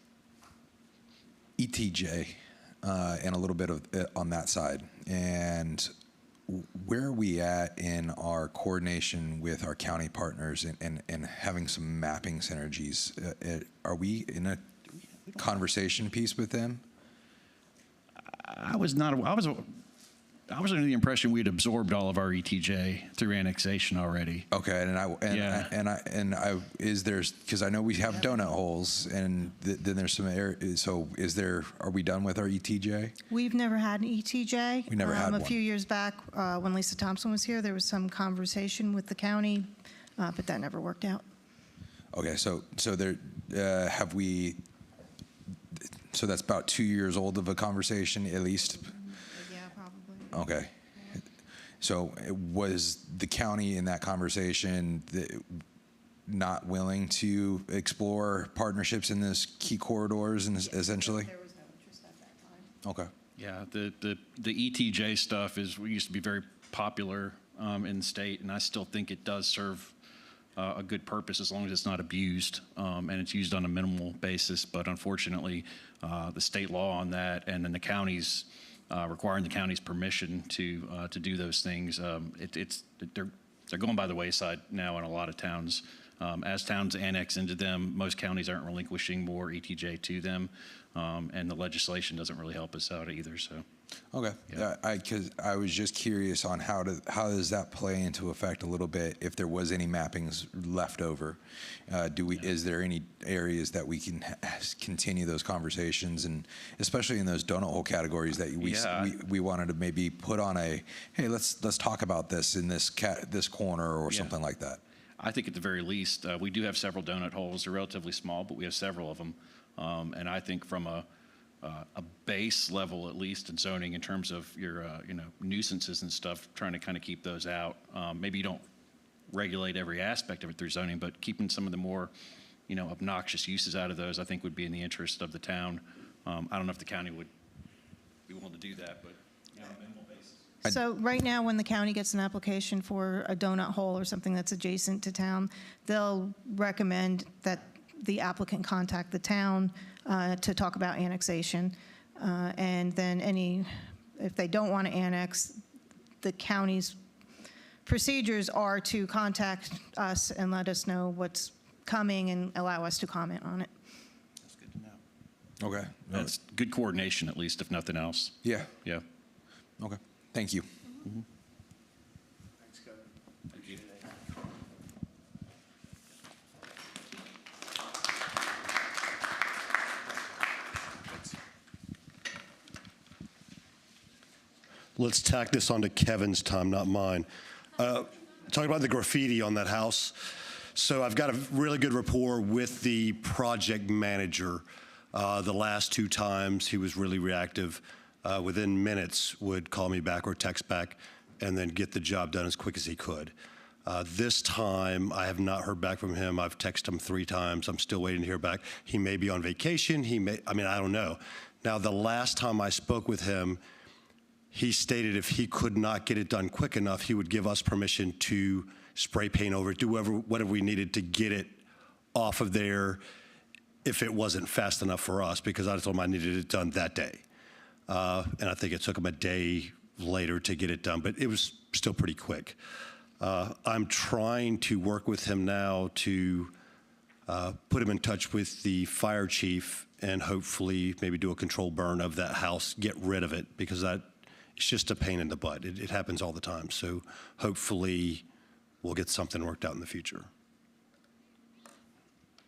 Speaker 9: ETJ and a little bit of on that side. And where are we at in our coordination with our county partners and having some mapping synergies? Are we in a conversation piece with them?
Speaker 5: I was under the impression we'd absorbed all of our ETJ through annexation already.
Speaker 9: Okay, is there, because I know we have donut holes, and then there's some so are we done with our ETJ?
Speaker 13: We've never had an ETJ.
Speaker 9: We never had
Speaker 13: A
Speaker 9: one.
Speaker 13: few years back, when Lisa Thompson was here, there was some conversation with the county, but that never worked out.
Speaker 9: Okay, so there, have we, so that's about 2 years old of a conversation, at least?
Speaker 13: Yeah, probably.
Speaker 9: Okay. So was the county in that conversation not willing to explore partnerships in those key corridors, and essentially?
Speaker 13: There was no interest at that time.
Speaker 9: Okay.
Speaker 5: Yeah, the ETJ stuff used to be very popular in the state, and I still think it does serve a good purpose as long as it's not abused and it's used on a minimal basis. But unfortunately, the state law on that, and then the counties requiring the county's permission to do those things, they're going by the wayside now in a lot of towns. As towns annex into them, most counties aren't relinquishing more ETJ to them, and the legislation doesn't really help us out either. So.
Speaker 9: Okay,
Speaker 5: Yeah.
Speaker 9: Because I was just curious on how does that play into effect a little bit if there was any mappings left over. Is there any areas that we can continue those conversations, and especially in those donut hole categories that we wanted to maybe put on hey, let's talk about this in this corner or something like that.
Speaker 5: I think at the very least, we do have several donut holes. They're relatively small, but we have several of them. And I think from a base level, at least in zoning, in terms of your nuisances and stuff, trying to kind of keep those out. Maybe you don't regulate every aspect of it through zoning, but keeping some of the more obnoxious uses out of those, I think would be in the interest of the town. I don't know if the county would be willing to do that, but on a minimal basis.
Speaker 13: So right now, when the county gets an application for a donut hole or something that's adjacent to town, they'll recommend that the applicant contact the town to talk about annexation. And then if they don't want to annex, the county's procedures are to contact us and let us know what's coming and allow us to comment on it.
Speaker 5: That's good to know.
Speaker 9: Okay.
Speaker 5: That's good coordination, at least, if nothing else.
Speaker 9: Yeah.
Speaker 5: Yeah.
Speaker 9: Okay. Thank you.
Speaker 5: Mm-hmm.
Speaker 2: Thanks, Kevin.
Speaker 5: Thank you.
Speaker 20: Let's tack this onto Kevin's time, not mine. Talking about the graffiti on that house. So I've got a really good rapport with the project manager. The last 2 times he was really reactive. Within minutes would call me back or text back and then get the job done as quick as he could. This time I have not heard back from him. I've texted him 3 times. I'm still waiting to hear back. He may be on vacation. I don't know. Now, the last time I spoke with him, he stated if he could not get it done quick enough, he would give us permission to spray paint over it, do whatever we needed to get it off of there if it wasn't fast enough for us, because I told him I needed it done that day. And I think it took him a day later to get it done, but it was still pretty quick. I'm trying to work with him now to put him in touch with the fire chief and hopefully maybe do a controlled burn of that house, get rid of it, because it's just a pain in the butt. It happens all the time. So hopefully we'll get something worked out in the future.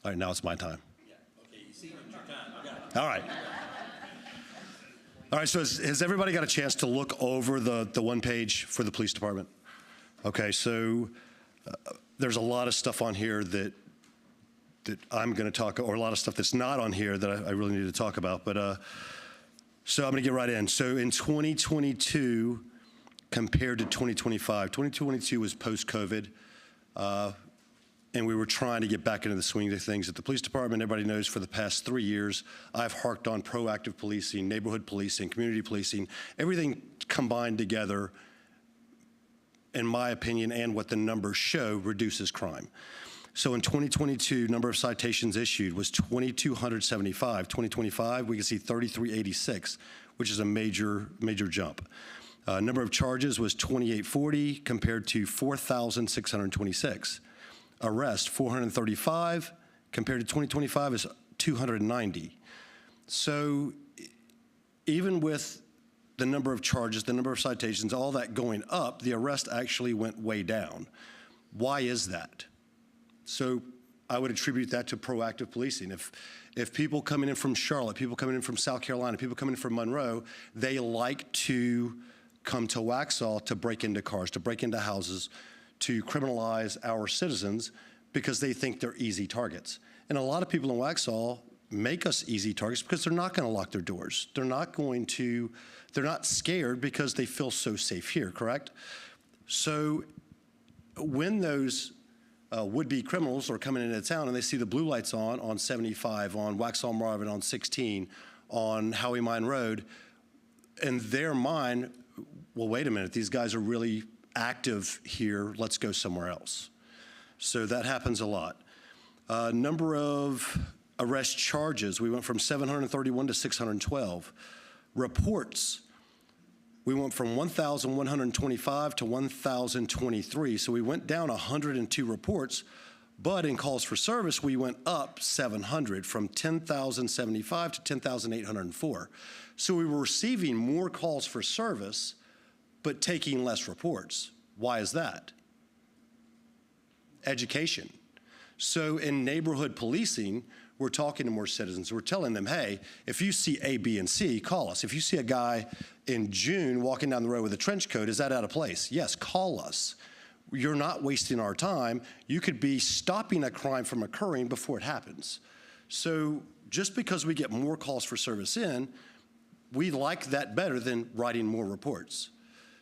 Speaker 20: All right, now it's my time.
Speaker 1: Yeah. Okay, you see, it's your time. I got it.
Speaker 20: All right. All right, so has everybody got a chance to look over the one page for the police department? Okay, so there's a lot of stuff on here that I'm going to talk, or a lot of stuff that's not on here that I really need to talk about. But so I'm going to get right in. So in 2022 compared to 2025, 2022 was post-COVID, and we were trying to get back into the swing of things at the police department. Everybody knows for the past 3 years, I've harked on proactive policing, neighborhood policing, community policing, everything combined together, in my opinion, and what the numbers show, reduces crime. So in 2022, number of citations issued was 2,275. 2025, we can see 3,386, which is a major jump. Number of charges was 2,840 compared to 4,626. Arrest, 435 compared to 2025 is 290. So even with the number of charges, the number of citations, all that going up, the arrest actually went way down. Why is that? So I would attribute that to proactive policing. If people coming in from Charlotte, people coming in from South Carolina, people coming in from Monroe, they like to come to Waxhaw to break into cars, to break into houses, to criminalize our citizens because they think they're easy targets. And a lot of people in Waxhaw make us easy targets because they're not going to lock their doors. They're not scared because they feel so safe here, correct? So when those would-be criminals are coming into town and they see the blue lights on 75, on Waxhaw Marvin, on 16, on Howie Mine Road, in their mind, well, wait a minute, these guys are really active here, let's go somewhere else. So that happens a lot. Number of arrest charges, we went from 731 to 612. Reports, we went from 1,125 to 1,023. So we went down 102 reports, but in calls for service, we went up 700 from 10,075 to 10,804. So we were receiving more calls for service, but taking less reports. Why is that? Education. So in neighborhood policing, we're talking to more citizens. We're telling them, hey, if you see A, B, and C, call us. If you see a guy in June walking down the road with a trench coat, is that out of place? Yes, call us. You're not wasting our time. You could be stopping a crime from occurring before it happens. So just because we get more calls for service in, we like that better than writing more reports.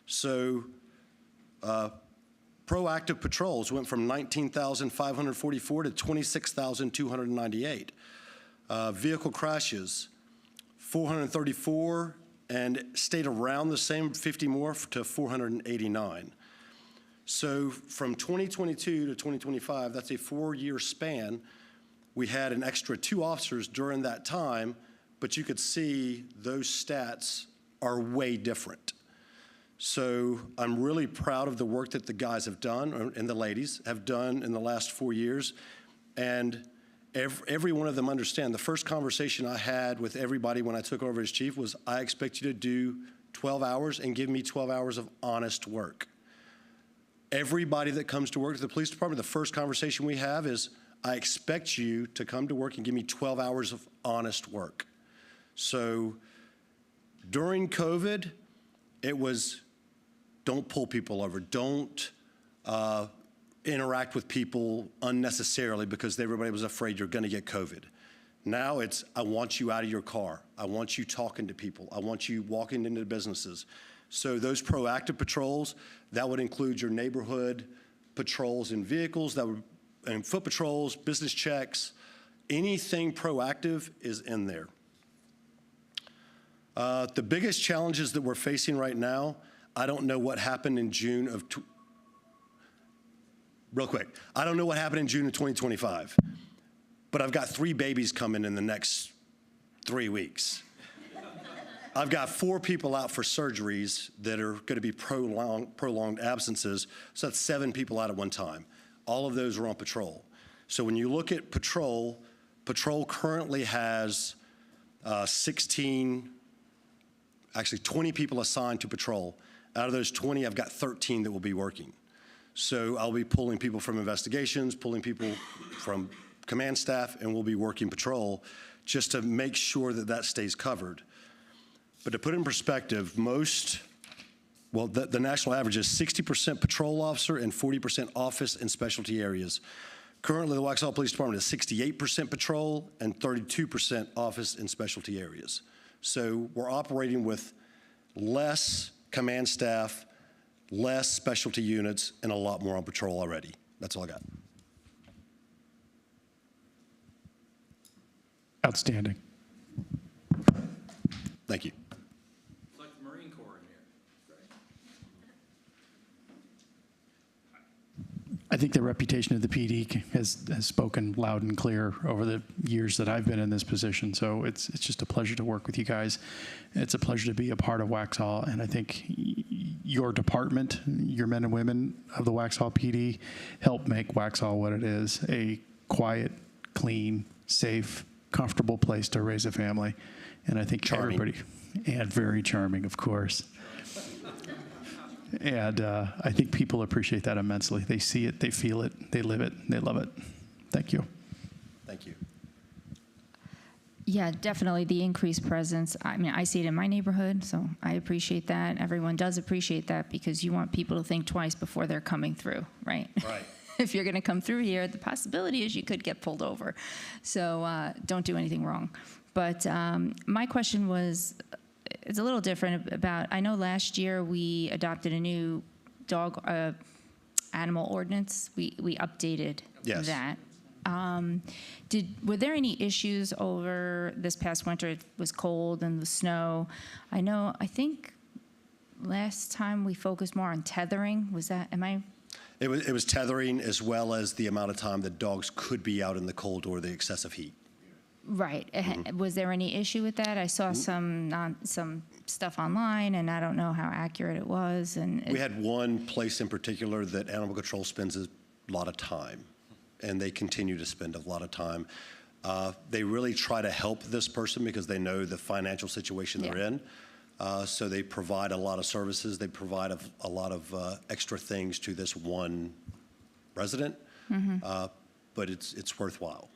Speaker 20: So proactive patrols went from 19,544 to 26,298. Vehicle crashes, 434, and stayed around the same, 50 more to 489. So from 2022 to 2025, that's a 4-year span. We had an extra 2 officers during that time, but you could see those stats are way different. So I'm really proud of the work that the guys have done, and the ladies have done in the last 4 years. And every one of them understand. The first conversation I had with everybody when I took over as chief was, I expect you to do 12 hours and give me 12 hours of honest work. Everybody that comes to work at the police department, the first conversation we have is, I expect you to come to work and give me 12 hours of honest work. So during COVID, it was, don't pull people over. Don't interact with people unnecessarily because everybody was afraid you're going to get COVID. Now it's, I want you out of your car. I want you talking to people. I want you walking into businesses. So those proactive patrols, that would include your neighborhood patrols in vehicles, that would, and foot patrols, business checks, anything proactive is in there. The biggest challenges that we're facing right now, I don't know what happened in June of, real quick, I don't know what happened in June of 2025, but I've got 3 babies coming in the next 3 weeks. I've got 4 people out for surgeries that are going to be prolonged absences, so that's 7 people out at one time. All of those are on patrol. So when you look at patrol currently has 20 people assigned to patrol. Out of those 20, I've got 13 that will be working. So I'll be pulling people from investigations, pulling people from command staff, and we'll be working patrol just to make sure that that stays covered. But to put it in perspective, the national average is 60% patrol officer and 40% office and specialty areas. Currently, the Waxhaw Police Department is 68% patrol and 32% office and specialty areas. So we're operating with less command staff, less specialty units, and a lot more on patrol already. That's all I got.
Speaker 3: Outstanding.
Speaker 20: Thank you.
Speaker 1: It's like the Marine Corps in here.
Speaker 3: I think the reputation of the PD has spoken loud and clear over the years that I've been in this position. So it's just a pleasure to work with you guys. It's a pleasure to be a part of Waxhaw. And I think your department, your men and women of the Waxhaw PD, help make Waxhaw what it is, a quiet, clean, safe, comfortable place to raise a family. And I think
Speaker 20: Charming.
Speaker 3: everybody, and very charming, of course. And I think people appreciate that immensely. They see it, they feel it, they live it, they love it. Thank you.
Speaker 7: Thank you.
Speaker 4: Yeah, definitely the increased presence. I mean, I see it in my neighborhood, so I appreciate that. Everyone does appreciate that because you want people to think twice before they're coming through, right?
Speaker 7: Right.
Speaker 4: If you're going to come through here, the possibility is you could get pulled over. So don't do anything wrong. But my question was, it's a little different about, I know last year we adopted a new dog animal ordinance. We updated
Speaker 7: Yes.
Speaker 4: that. Were there any issues over this past winter? It was cold and the snow. I think last time we focused more on tethering. Was that,
Speaker 20: It was tethering as well as the amount of time that dogs could be out in the cold or the excessive heat.
Speaker 4: Right. Was there any issue with that? I saw some stuff online, and I don't know how accurate it was. And
Speaker 20: We had one place in particular that animal control spends a lot of time, and they continue to spend a lot of time. They really try to help this person because they know the financial situation they're in. So they provide a lot of services. They provide a lot of extra things to this one resident, but it's worthwhile.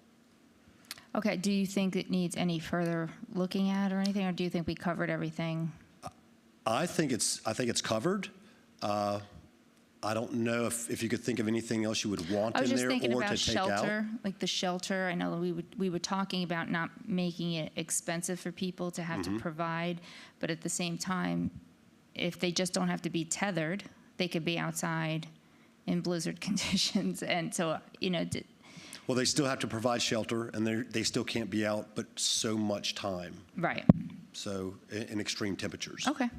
Speaker 4: Okay. Do you think it needs any further looking at or anything, or do you think we covered everything?
Speaker 20: I think it's covered. I don't know if you could think of anything else you would want
Speaker 4: I was
Speaker 20: in
Speaker 4: just
Speaker 20: there
Speaker 4: thinking
Speaker 20: or
Speaker 4: about
Speaker 20: to take out.
Speaker 4: shelter, like the shelter. I know we were talking about not making it expensive for people to have to provide, but at the same time, if they just don't have to be tethered, they could be outside in blizzard conditions. And so,
Speaker 20: Well, they still have to provide shelter, and they still can't be out but so much time.
Speaker 4: Right.
Speaker 20: So in extreme temperatures.
Speaker 4: Okay.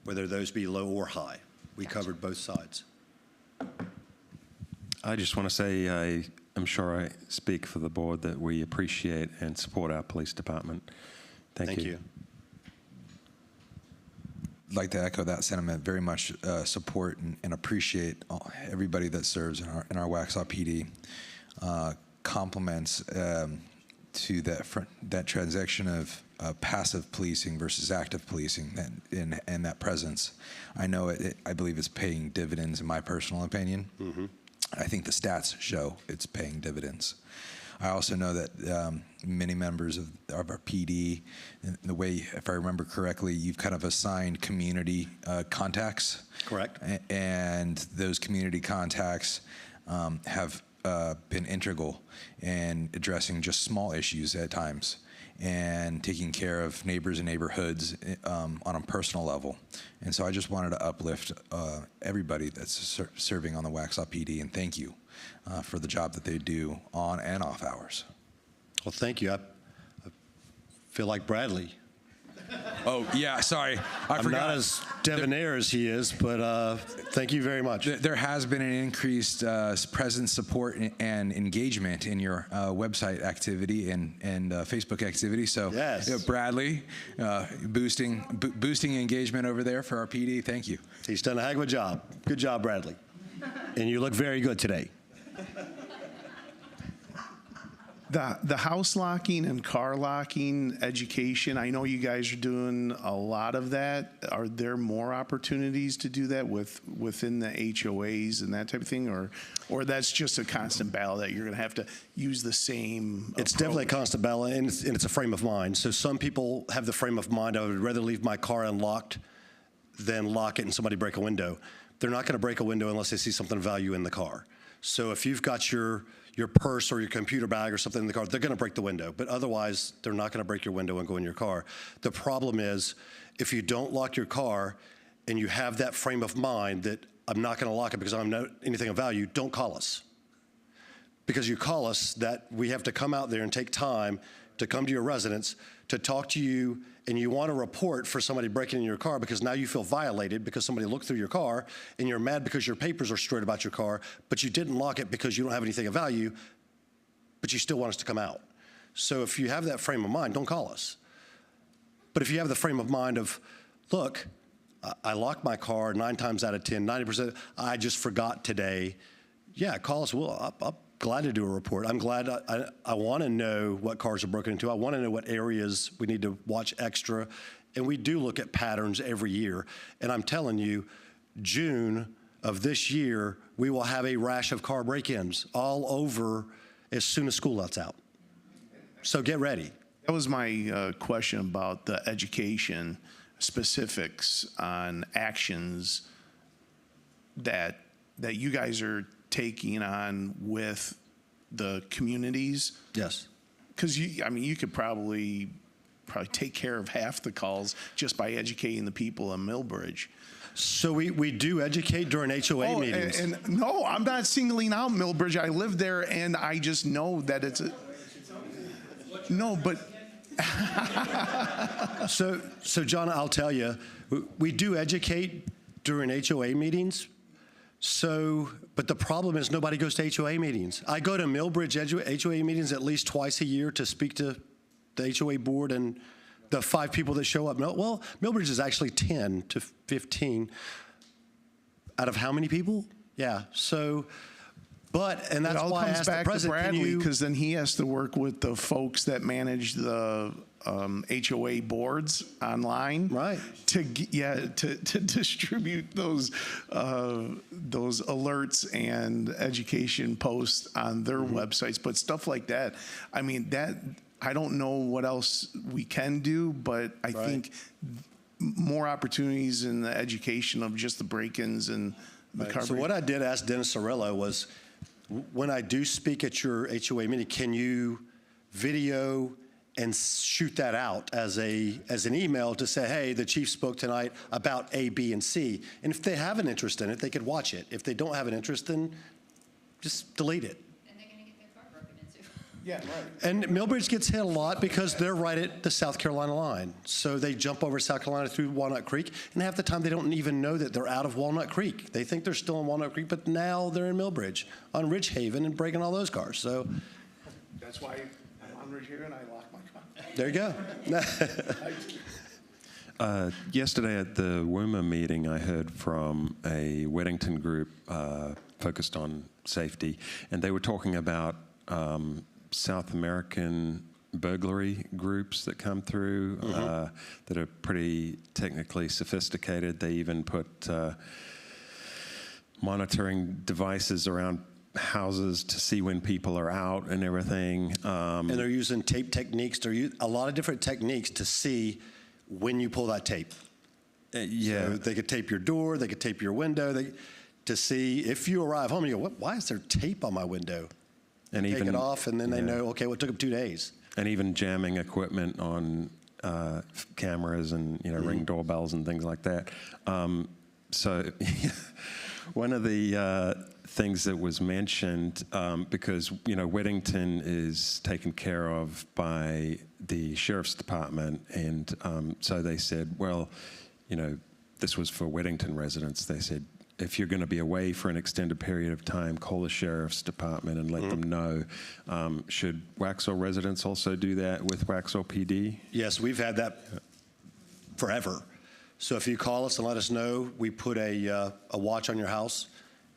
Speaker 20: Whether those be low or high. We covered both sides.
Speaker 7: I just want to say I'm sure I speak for the board that we appreciate and support our police department. Thank you.
Speaker 9: I'd like to echo that sentiment. Very much support and appreciate everybody that serves in our Waxhaw PD. Compliments to that transaction of passive policing versus active policing and that presence. I know I believe it's paying dividends in my personal opinion. I think the stats show it's paying dividends. I also know that many members of our PD, in the way, if I remember correctly, you've kind of assigned community contacts.
Speaker 20: Correct.
Speaker 9: And those community contacts have been integral in addressing just small issues at times and taking care of neighbors and neighborhoods on a personal level. And so I just wanted to uplift everybody that's serving on the Waxhaw PD, and thank you for the job that they do on and off hours.
Speaker 20: Well, thank you. I feel like Bradley.
Speaker 9: Oh, yeah, sorry.
Speaker 20: I'm not as debonair as he is, but thank you very much.
Speaker 9: There has been an increased presence, support, and engagement in your website activity and Facebook activity. So,
Speaker 20: yes.
Speaker 9: Bradley, boosting engagement over there for our PD. Thank you.
Speaker 20: He's done a heck of a job. Good job, Bradley. And you look very good today.
Speaker 8: The house locking and car locking education, I know you guys are doing a lot of that. Are there more opportunities to do that within the HOAs and that type of thing? Or that's just a constant battle that you're going to have to use the same
Speaker 20: It's definitely a constant battle, and it's a frame of mind. So some people have the frame of mind, I would rather leave my car unlocked than lock it and somebody break a window. They're not going to break a window unless they see something of value in the car. So if you've got your purse or your computer bag or something in the car, they're going to break the window. But otherwise, they're not going to break your window and go in your car. The problem is, if you don't lock your car and you have that frame of mind that I'm not going to lock it because I don't know anything of value, don't call us. Because you call us, that we have to come out there and take time to come to your residence, to talk to you, and you want to report for somebody breaking in your car because now you feel violated because somebody looked through your car, and you're mad because your papers are straight about your car, but you didn't lock it because you don't have anything of value, but you still want us to come out. So if you have that frame of mind, don't call us. But if you have the frame of mind of, look, I locked my car 9 times out of 10, 90%, I just forgot today, yeah, call us. I'm glad to do a report. I'm glad. I want to know what cars are broken into. I want to know what areas we need to watch extra. And we do look at patterns every year. And I'm telling you, June of this year, we will have a rash of car break-ins all over as soon as school lets out. So get ready.
Speaker 8: That was my question about the education specifics on actions that you guys are taking on with the communities.
Speaker 20: Yes.
Speaker 8: Because you could probably take care of half the calls just by educating the people in Millbridge.
Speaker 20: So we do educate during HOA meetings.
Speaker 8: And no, I'm not singling out Millbridge. I live there, and I just know that it's no, but
Speaker 20: so John, I'll tell you, we do educate during HOA meetings. So, but the problem is nobody goes to HOA meetings. I go to Millbridge HOA meetings at least twice a year to speak to the HOA board and the 5 people that show up. Well, Millbridge is actually 10 to 15 out of how many people? Yeah. So, and that's why I asked the president. It all comes back to Bradley,
Speaker 8: because then he has to work with the folks that manage the HOA boards online,
Speaker 20: right?
Speaker 8: To distribute those alerts and education posts on their websites, but stuff like that. I mean, that I don't know what else we can do, but I think more opportunities in the education of just the break-ins and the car.
Speaker 20: So what I did ask Dennis Cirillo was, when I do speak at your HOA meeting, can you video and shoot that out as an email to say, hey, the chief spoke tonight about A, B, and C. And if they have an interest in it, they could watch it. If they don't have an interest, then just delete it.
Speaker 4: And they're going to get their car broken into.
Speaker 8: Yeah, right.
Speaker 20: And Millbridge gets hit a lot because they're right at the South Carolina line. So they jump over South Carolina through Walnut Creek, and half the time they don't even know that they're out of Walnut Creek. They think they're still in Walnut Creek, but now they're in Millbridge on Ridge Haven and breaking all those cars. So
Speaker 8: that's why I'm on Ridge Haven and I lock my car.
Speaker 20: There you go.
Speaker 7: Yesterday at the WUMA meeting, I heard from a Weddington group focused on safety, and they were talking about South American burglary groups that come through that are pretty technically sophisticated. They even put monitoring devices around houses to see when people are out and everything.
Speaker 20: And they're using tape techniques. They're using a lot of different techniques to see when you pull that tape.
Speaker 7: Yeah.
Speaker 20: So they could tape your door, they could tape your window, to see if you arrive home and you go, why is there tape on my window? And take it off, and then they know, okay, well, it took them 2 days.
Speaker 7: And even jamming equipment on cameras and ring doorbells and things like that. So one of the things that was mentioned, because Weddington is taken care of by the sheriff's department, and so they said, well, this was for Weddington residents. They said, if you're going to be away for an extended period of time, call the sheriff's department and let them know. Should Waxhaw residents also do that with Waxhaw PD?
Speaker 20: Yes, we've had that forever. So if you call us and let us know, we put a watch on your house,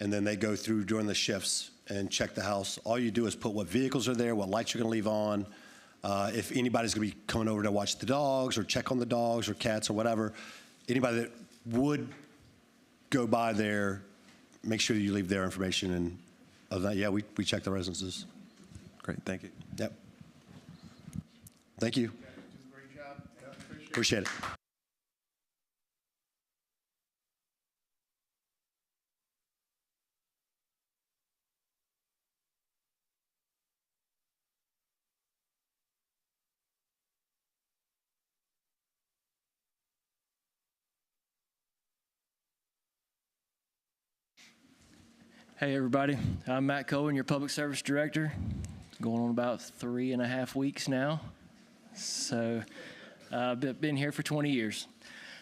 Speaker 20: and then they go through during the shifts and check the house. All you do is put what vehicles are there, what lights you're going to leave on. If anybody's going to be coming over to watch the dogs or check on the dogs or cats or whatever, anybody that would go by there, make sure you leave their information. And other than that, yeah, we check the residences.
Speaker 7: Great, thank you.
Speaker 20: Yep. Thank you.
Speaker 8: Great job.
Speaker 20: Appreciate it.
Speaker 21: Hey everybody, I'm Matt Cohen, your Public Service Director. Going on about 3.5 weeks now. So I've been here for 20 years.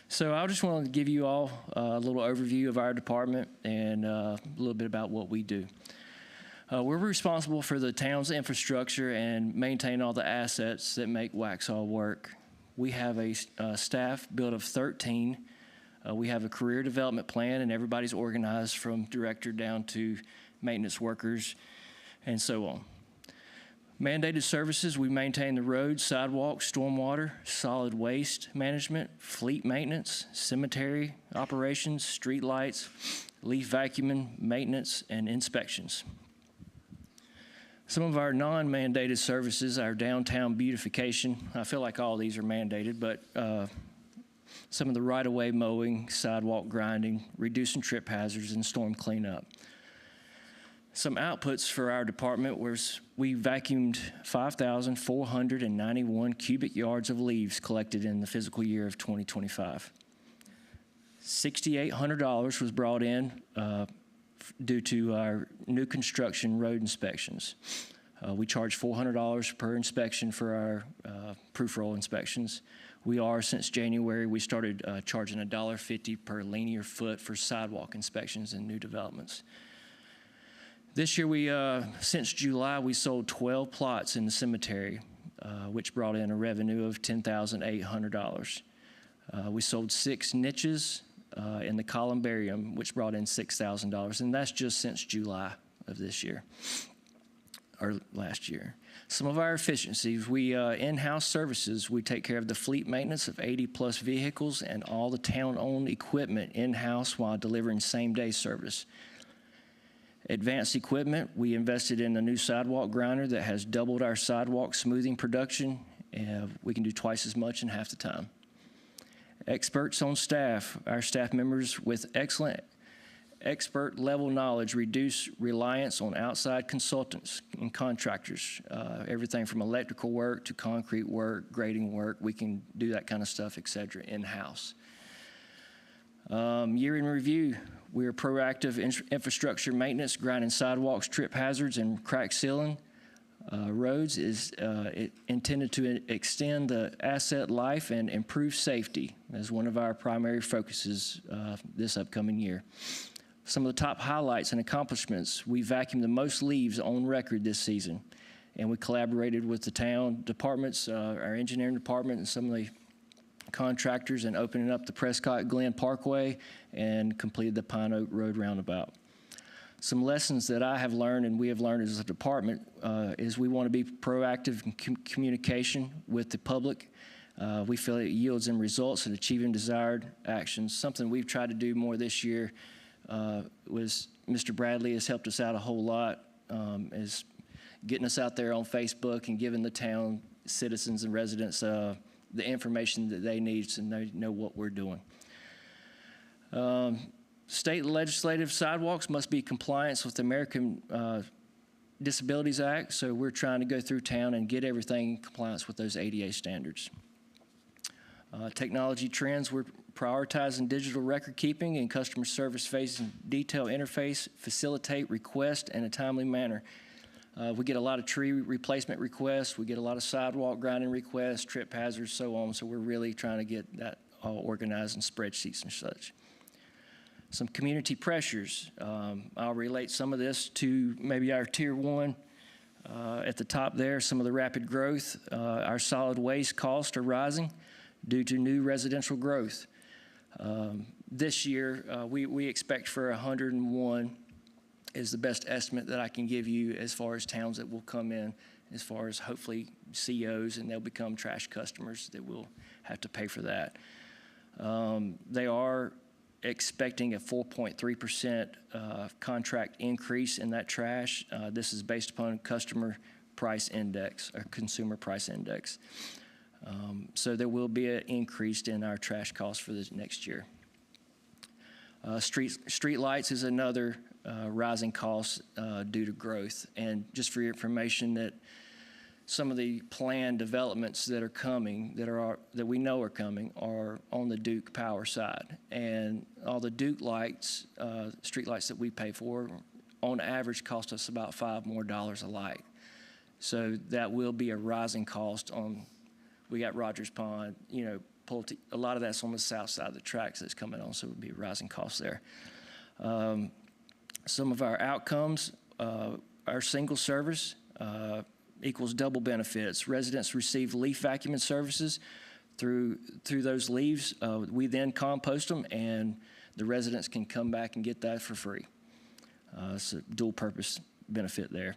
Speaker 21: So I just wanted to give you all a little overview of our department and a little bit about what we do. We're responsible for the town's infrastructure and maintain all the assets that make Waxhaw work. We have a staff built of 13. We have a career development plan, and everybody's organized from director down to maintenance workers and so on. Mandated services, we maintain the roads, sidewalks, stormwater, solid waste management, fleet maintenance, cemetery operations, street lights, leaf vacuuming, maintenance, and inspections. Some of our non-mandated services, our downtown beautification, I feel like all these are mandated, but some of the right-of-way mowing, sidewalk grinding, reducing trip hazards, and storm cleanup. Some outputs for our department was we vacuumed 5,491 cubic yards of leaves collected in the fiscal year of 2025. $6,800 was brought in due to our new construction road inspections. We charge $400 per inspection for our proof roll inspections. We are, since January, we started charging $1.50 per linear foot for sidewalk inspections and new developments. This year, since July, we sold 12 plots in the cemetery, which brought in a revenue of $10,800. We sold 6 niches in the columbarium, which brought in $6,000, and that's just since July of this year, or last year. Some of our efficiencies, we in-house services, we take care of the fleet maintenance of 80-plus vehicles and all the town-owned equipment in-house while delivering same-day service. Advanced equipment, we invested in a new sidewalk grinder that has doubled our sidewalk smoothing production, and we can do twice as much in half the time. Experts on staff, our staff members with excellent expert level knowledge reduce reliance on outside consultants and contractors. Everything from electrical work to concrete work, grading work, we can do that kind of stuff, et cetera, in-house. Year in review, we are proactive infrastructure maintenance, grinding sidewalks, trip hazards, and crack sealing. Roads is intended to extend the asset life and improve safety as one of our primary focuses this upcoming year. Some of the top highlights and accomplishments, we vacuumed the most leaves on record this season, and we collaborated with the town departments, our engineering department, and some of the contractors in opening up the Prescott Glen Parkway and completed the Pine Oak Road roundabout. Some lessons that I have learned and we have learned as a department is we want to be proactive in communication with the public. We feel it yields in results and achieving desired actions. Something we've tried to do more this year was Mr. Bradley has helped us out a whole lot, is getting us out there on Facebook and giving the town citizens and residents the information that they need so they know what we're doing. State legislative sidewalks must be compliant with the American Disabilities Act, so we're trying to go through town and get everything in compliance with those ADA standards. Technology trends, we're prioritizing digital record keeping and customer service facing detail interface, facilitate request in a timely manner. We get a lot of tree replacement requests. We get a lot of sidewalk grinding requests, trip hazards, so on. So we're really trying to get that all organized in spreadsheets and such. Some community pressures. I'll relate some of this to maybe our Tier 1. At the top there, some of the rapid growth. Our solid waste costs are rising due to new residential growth. This year, we expect for 101 is the best estimate that I can give you as far as towns that will come in, as far as hopefully COs, and they'll become trash customers that will have to pay for that. They are expecting a 4.3% contract increase in that trash. This is based upon customer price index, or consumer price index. So there will be an increase in our trash costs for this next year. Street lights is another rising cost due to growth. And just for your information, that some of the planned developments that are coming, that we know are coming, are on the Duke Power side. And all the Duke lights, street lights that we pay for, on average cost us about $5 more a light. So that will be a rising cost on, we got Rogers Pond, you know, Pulte, a lot of that's on the south side of the tracks that's coming on, so it would be a rising cost there. Some of our outcomes, our single service equals double benefits. Residents receive leaf vacuuming services through those leaves. We then compost them, and the residents can come back and get that for free. So dual purpose benefit there.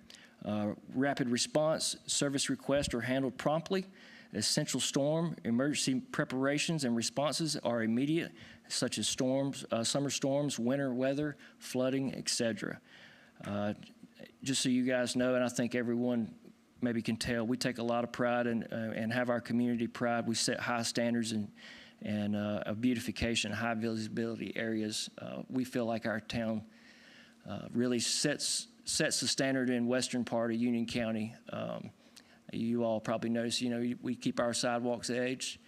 Speaker 21: Rapid response service requests are handled promptly. Essential storm emergency preparations and responses are immediate, such as storms, summer storms, winter weather, flooding, etc. Just so you guys know, and I think everyone maybe can tell, we take a lot of pride and have our community pride. We set high standards and of beautification, high visibility areas. We feel like our town really sets the standard in western part of Union County. You all probably notice, we keep our sidewalks edged.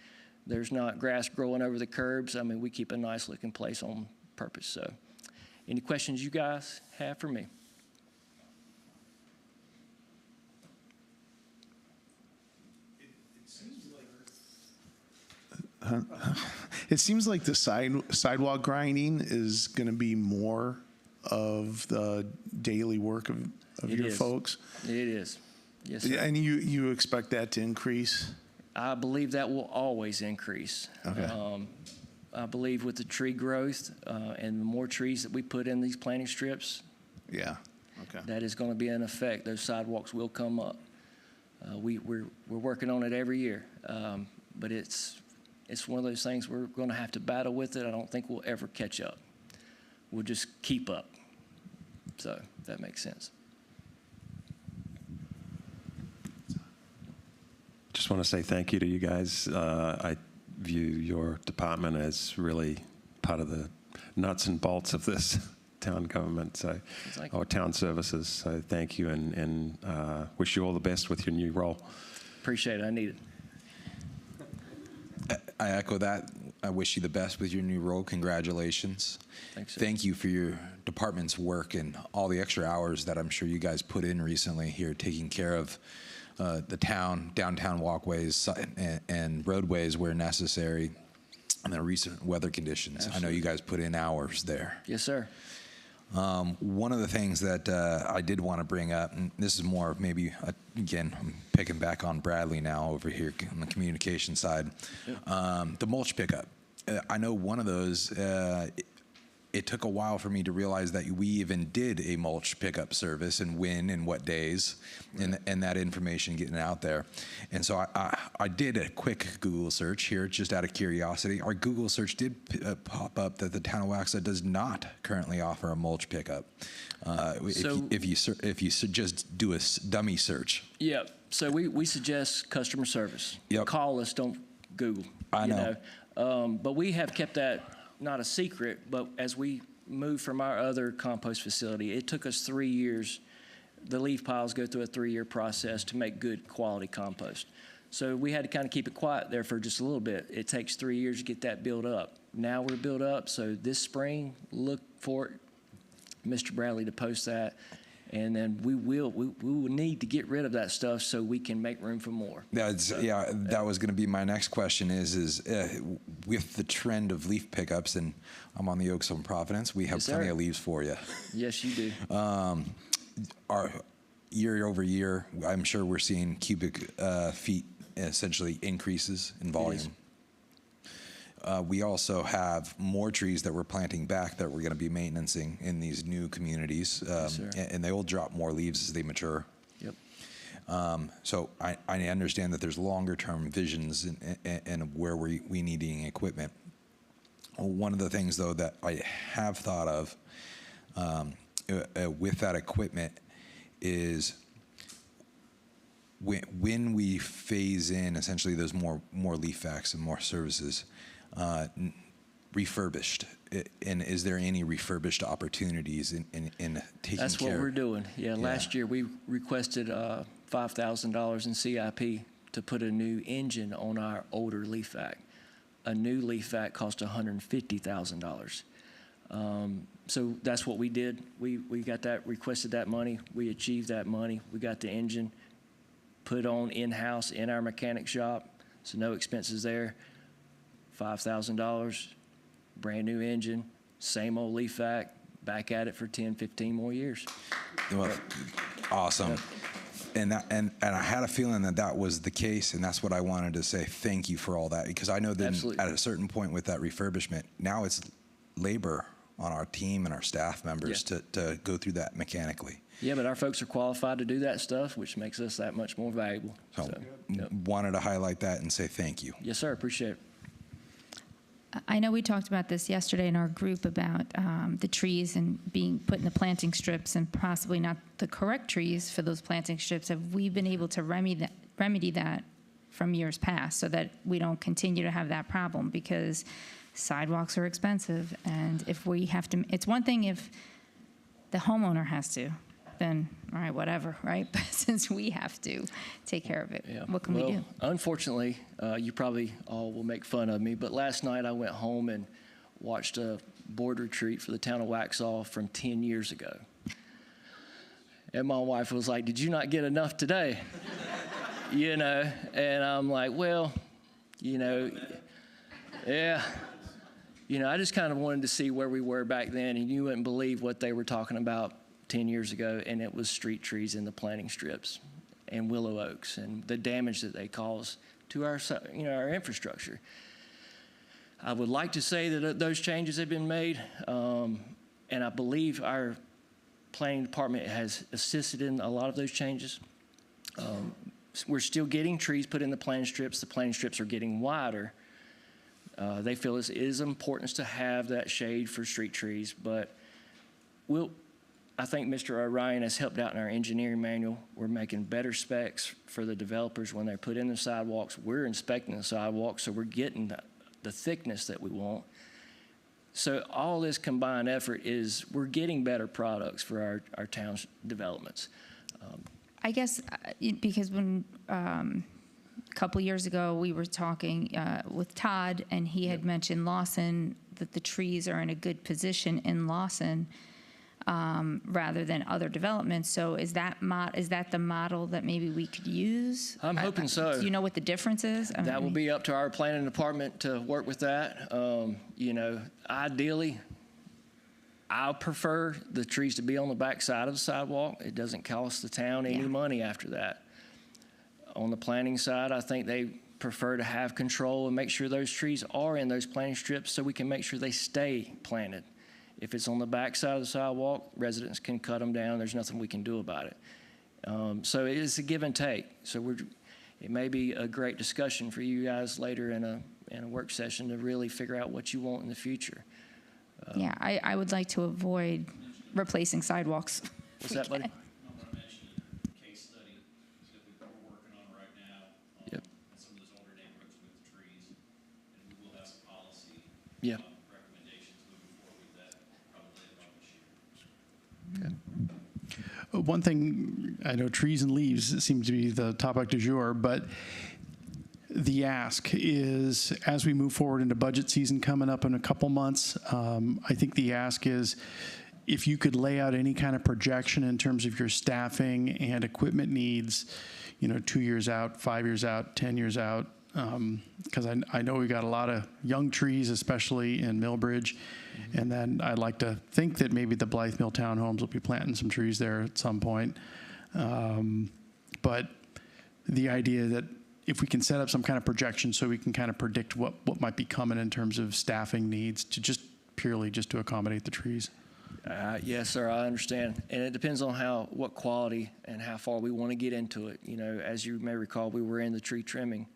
Speaker 21: There's not grass growing over the curbs. I mean, we keep a nice looking place on purpose. So any questions you guys have for me?
Speaker 8: It seems like the sidewalk grinding is going to be more of the daily work of your folks.
Speaker 21: It is. Yes, sir.
Speaker 8: And you expect that to increase?
Speaker 21: I believe that will always increase.
Speaker 8: Okay.
Speaker 21: I believe with the tree growth and the more trees that we put in these planting strips,
Speaker 8: yeah, okay,
Speaker 21: that is going to be an effect. Those sidewalks will come up. We're working on it every year, but it's one of those things we're going to have to battle with it. I don't think we'll ever catch up. We'll just keep up. So if that makes sense.
Speaker 7: Just want to say thank you to you guys. I view your department as really part of the nuts and bolts of this town government, or town services. So thank you, and wish you all the best with your new role.
Speaker 21: Appreciate it. I need it.
Speaker 9: I echo that. I wish you the best with your new role. Congratulations.
Speaker 21: Thanks, sir.
Speaker 9: Thank you for your department's work and all the extra hours that I'm sure you guys put in recently here taking care of the downtown walkways and roadways where necessary, and the recent weather conditions.
Speaker 21: Absolutely.
Speaker 9: I know you guys put in hours there.
Speaker 21: Yes, sir.
Speaker 9: One of the things that I did want to bring up, and this is more of maybe, again, I'm picking back on Bradley now over here on the communication side, the mulch pickup. I know one of those, it took a while for me to realize that we even did a mulch pickup service, and when and what days, and that information getting out there. And so I did a quick Google search here just out of curiosity. Our Google search did pop up that the town of Waxhaw does not currently offer a mulch pickup. If you just do a dummy search.
Speaker 21: Yeah, so we suggest customer service.
Speaker 9: Yep.
Speaker 21: Call us, don't Google.
Speaker 9: I know.
Speaker 21: But we have kept that not a secret, but as we moved from our other compost facility, it took us 3 years. The leaf piles go through a 3-year process to make good quality compost. So we had to kind of keep it quiet there for just a little bit. It takes 3 years to get that built up. Now we're built up, so this spring, look for it, Mr. Bradley to post that. And then we will need to get rid of that stuff so we can make room for more.
Speaker 9: That was going to be my next question is with the trend of leaf pickups, and I'm on the Oaks on Providence, we have plenty of leaves for you.
Speaker 21: Yes, you do.
Speaker 9: Our year over year, I'm sure we're seeing cubic feet essentially increases in volume. We also have more trees that we're planting back that we're going to be maintaining in these new communities, and they will drop more leaves as they mature.
Speaker 21: Yep.
Speaker 9: So I understand that there's longer term visions and where we needing equipment. One of the things though that I have thought of with that equipment is when we phase in essentially those more leaf vacs and more services, refurbished, and is there any refurbished opportunities in taking care?
Speaker 21: That's what we're doing. Yeah, last year we requested $5,000 in CIP to put a new engine on our older leaf vac. A new leaf vac cost $150,000. So that's what we did. We got that, requested that money. We achieved that money. We got the engine put on in-house in our mechanic shop, so no expenses there. $5,000, brand new engine, same old leaf vac, back at it for 10, 15 more years.
Speaker 9: Well, awesome. And I had a feeling that was the case, and that's what I wanted to say. Thank you for all that, because I know that at a certain point with that refurbishment, now it's labor on our team and our staff members to go through that mechanically.
Speaker 21: Yeah, but our folks are qualified to do that stuff, which makes us that much more valuable.
Speaker 9: So wanted to highlight that and say thank you.
Speaker 21: Yes, sir. Appreciate it.
Speaker 4: I know we talked about this yesterday in our group about the trees and being put in the planting strips and possibly not the correct trees for those planting strips. Have we been able to remedy that from years past so that we don't continue to have that problem? Because sidewalks are expensive, and if we have to, it's one thing if the homeowner has to, then all right, whatever, right? But since we have to take care of it, what can we do?
Speaker 21: Unfortunately, you probably all will make fun of me, but last night I went home and watched a board retreat for the town of Waxhaw from 10 years ago. And my wife was like, "Did you not get enough today?" You know, and I'm like, well, you know, yeah. You know, I just kind of wanted to see where we were back then, and you wouldn't believe what they were talking about 10 years ago, and it was street trees in the planting strips and willow oaks and the damage that they cause to our, you know, our infrastructure. I would like to say that those changes have been made, and I believe our planning department has assisted in a lot of those changes. We're still getting trees put in the planting strips. The planting strips are getting wider. They feel it is important to have that shade for street trees, but I think Mr. O'Ryan has helped out in our engineering manual. We're making better specs for the developers when they're put in the sidewalks. We're inspecting the sidewalks, so we're getting the thickness that we want. So all this combined effort is we're getting better products for our town's developments.
Speaker 4: I guess because when a couple years ago we were talking with Todd, and he had mentioned Lawson, that the trees are in a good position in Lawson rather than other developments. So is that the model that maybe we could use?
Speaker 21: I'm hoping so.
Speaker 4: Do you know what the difference is?
Speaker 21: That will be up to our planning department to work with that. You know, ideally, I prefer the trees to be on the back side of the sidewalk. It doesn't cost the town any money after that. On the planning side, I think they prefer to have control and make sure those trees are in those planting strips so we can make sure they stay planted. If it's on the back side of the sidewalk, residents can cut them down. There's nothing we can do about it. So it is a give and take. So it may be a great discussion for you guys later in a work session to really figure out what you want in the future.
Speaker 4: Yeah, I would like to avoid replacing sidewalks.
Speaker 21: What's that, buddy? Yeah.
Speaker 3: One thing, I know trees and leaves seem to be the topic du jour, but the ask is, as we move forward into budget season coming up in a couple months, I think the ask is if you could lay out any kind of projection in terms of your staffing and equipment needs, you know, 2 years out, 5 years out, 10 years out, because I know we got a lot of young trees, especially in Millbridge. And then I'd like to think that maybe the Blythe Mill Townhomes will be planting some trees there at some point. But the idea that if we can set up some kind of projection so we can kind of predict what might be coming in terms of staffing needs to just purely to accommodate the trees.
Speaker 21: Yes, sir, I understand. And it depends on what quality and how far we want to get into it. You know, as you may recall, we were in the tree trimming,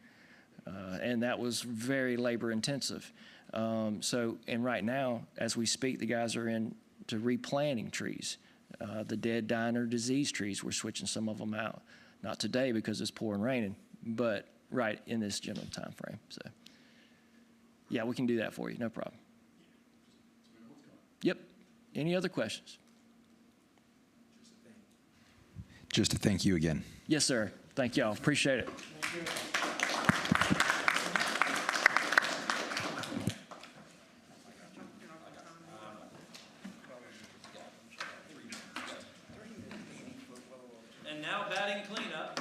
Speaker 21: and that was very labor intensive. And right now, as we speak, the guys are into replanting trees. The dead, dying, or diseased trees, we're switching some of them out. Not today because it's pouring raining, but right in this general time frame. So, yeah, we can do that for you, no problem. Yep. Any other questions?
Speaker 9: Just to thank you again.
Speaker 21: Yes, sir. Thank y'all. Appreciate it.
Speaker 13: Thank you.
Speaker 1: And now batting cleanup.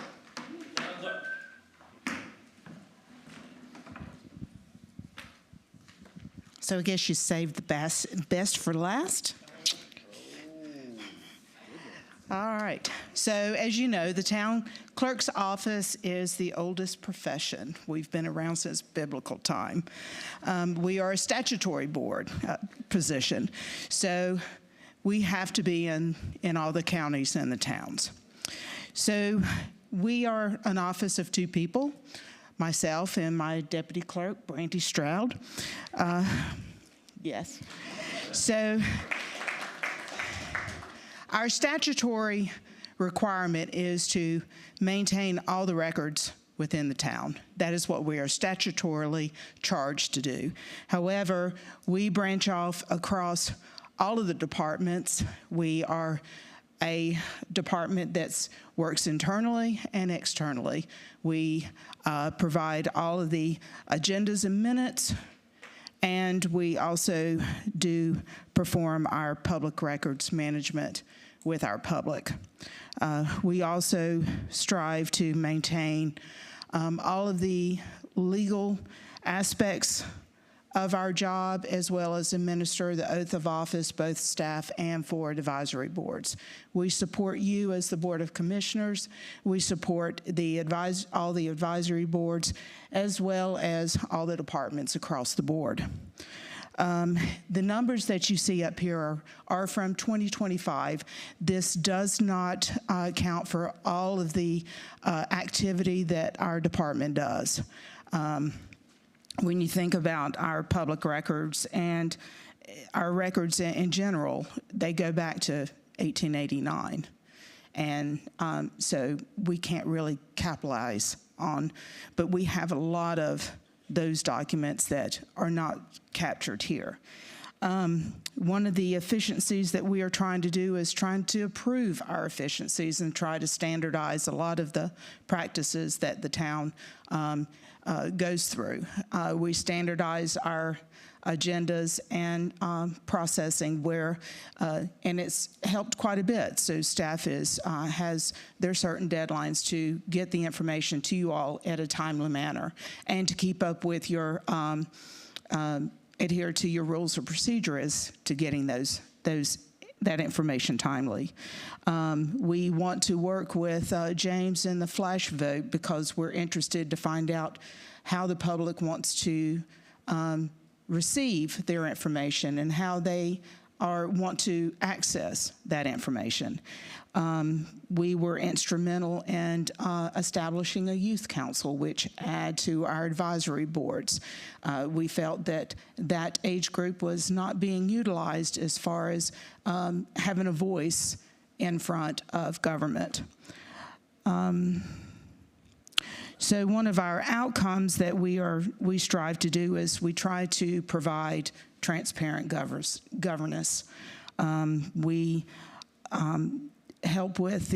Speaker 6: So I guess you saved the best for last. All right. So as you know, the town clerk's office is the oldest profession. We've been around since biblical time. We are a statutory board position. So we have to be in all the counties and the towns. So we are an office of two people, myself and my deputy clerk, Brandy Stroud. Yes. So our statutory requirement is to maintain all the records within the town. That is what we are statutorily charged to do. However, we branch off across all of the departments. We are a department that works internally and externally. We provide all of the agendas and minutes, and we also do perform our public records management with our public. We also strive to maintain all of the legal aspects of our job, as well as administer the oath of office, both staff and for advisory boards. We support you as the Board of Commissioners. We support all the advisory boards, as well as all the departments across the board. The numbers that you see up here are from 2025. This does not account for all of the activity that our department does. When you think about our public records and our records in general, they go back to 1889. And so we can't really capitalize on, but we have a lot of those documents that are not captured here. One of the efficiencies that we are trying to do is trying to improve our efficiencies and try to standardize a lot of the practices that the town goes through. We standardize our agendas and processing where, and it's helped quite a bit. So staff has their certain deadlines to get the information to you all at a timely manner and to keep up with your, adhere to your rules of procedure as to getting that information timely. We want to work with James in the flash vote because we're interested to find out how the public wants to receive their information and how they want to access that information. We were instrumental in establishing a youth council, which add to our advisory boards. We felt that that age group was not being utilized as far as having a voice in front of government. So one of our outcomes that we strive to do is we try to provide transparent governance. We help with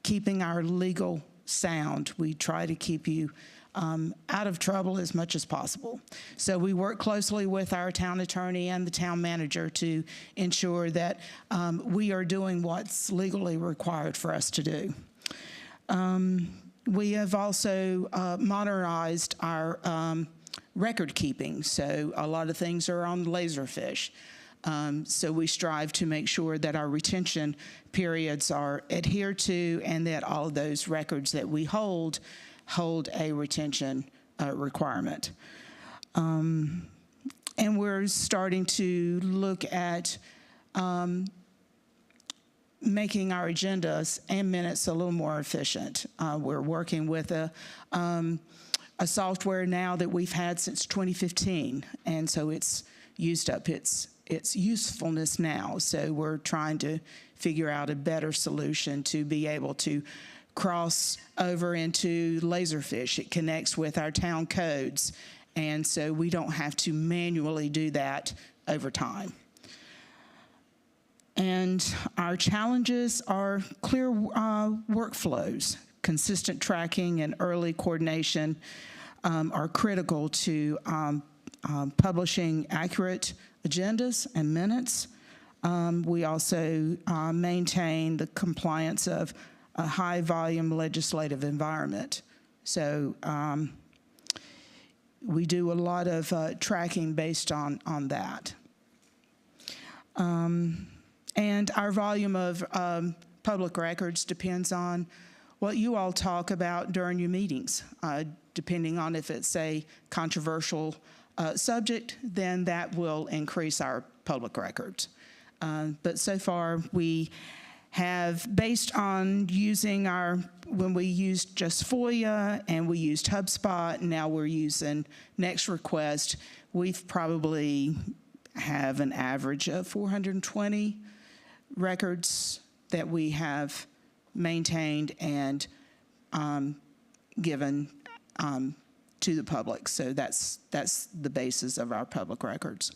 Speaker 6: keeping our legal sound. We try to keep you out of trouble as much as possible. So we work closely with our town attorney and the town manager to ensure that we are doing what's legally required for us to do. We have also modernized our record keeping. So a lot of things are on Laserfish. So we strive to make sure that our retention periods are adhered to and that all of those records that we hold a retention requirement. And we're starting to look at making our agendas and minutes a little more efficient. We're working with a software now that we've had since 2015, and so it's used up its usefulness now. So we're trying to figure out a better solution to be able to cross over into Laserfish. It connects with our town codes, and so we don't have to manually do that over time. And our challenges are clear workflows. Consistent tracking and early coordination are critical to publishing accurate agendas and minutes. We also maintain the compliance of a high-volume legislative environment. So we do a lot of tracking based on that. And our volume of public records depends on what you all talk about during your meetings. Depending on if it's a controversial subject, then that will increase our public records. But so far, we have, based on using when we used just FOIA and we used HubSpot, and now we're using Next Request, we've probably have an average of 420 records that we have maintained and given to the public. So that's the basis of our public records.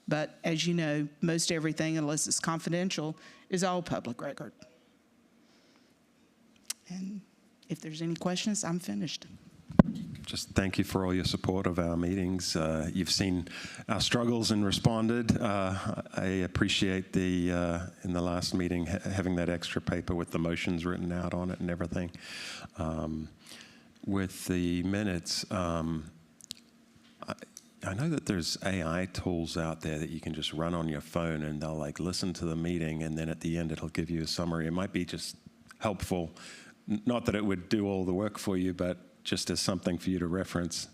Speaker 6: But as you know, most everything, unless it's confidential, is all public record. And if there's any questions, I'm finished.
Speaker 7: Just thank you for all your support of our meetings. You've seen our struggles and responded. I appreciate in the last meeting, having that extra paper with the motions written out on it and everything. With the minutes, I know that there's AI tools out there that you can just run on your phone and they'll like listen to the meeting and then at the end it'll give you a summary. It might be just helpful. Not that it would do all the work for you, but just as something for you to reference.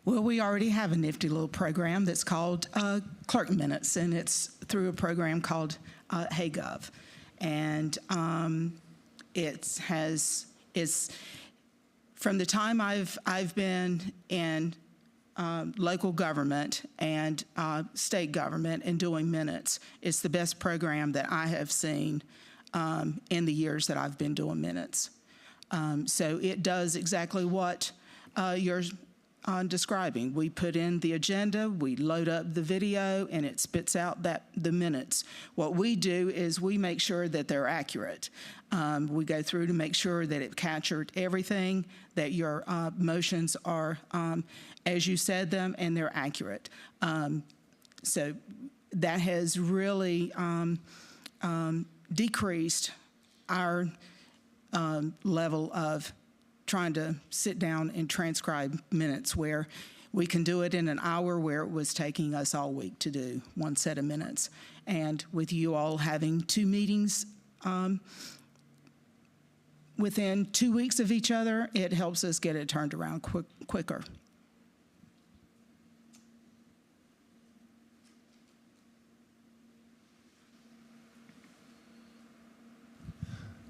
Speaker 6: Well, we already have a nifty little program that's called Clerk Minutes, and it's through a program called HeyGov. And it's from the time I've been in local government and state government and doing minutes, it's the best program that I have seen in the years that I've been doing minutes. So it does exactly what you're describing. We put in the agenda, we load up the video, and it spits out the minutes. What we do is we make sure that they're accurate. We go through to make sure that it captured everything, that your motions are as you said them, and they're accurate. So that has really decreased our level of trying to sit down and transcribe minutes, where we can do it in an hour where it was taking us all week to do one set of minutes. And with you all having 2 meetings within 2 weeks of each other, it helps us get it turned around quicker.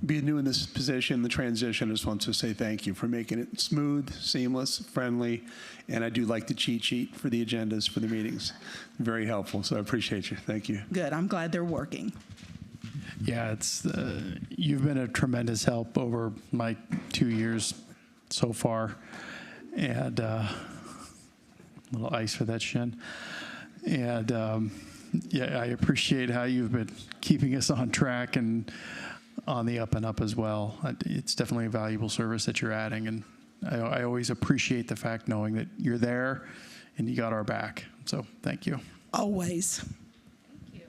Speaker 2: Being new in this position, the transition, I just want to say thank you for making it smooth, seamless, friendly, and I do like the cheat sheet for the agendas for the meetings. Very helpful, so I appreciate you. Thank you.
Speaker 6: Good. I'm glad they're working.
Speaker 3: Yeah, you've been a tremendous help over my 2 years so far, and a little ice for that shin. And yeah, I appreciate how you've been keeping us on track and on the up and up as well. It's definitely a valuable service that you're adding, and I always appreciate the fact knowing that you're there and you got our back. So thank you.
Speaker 6: Always.
Speaker 16: Thank you.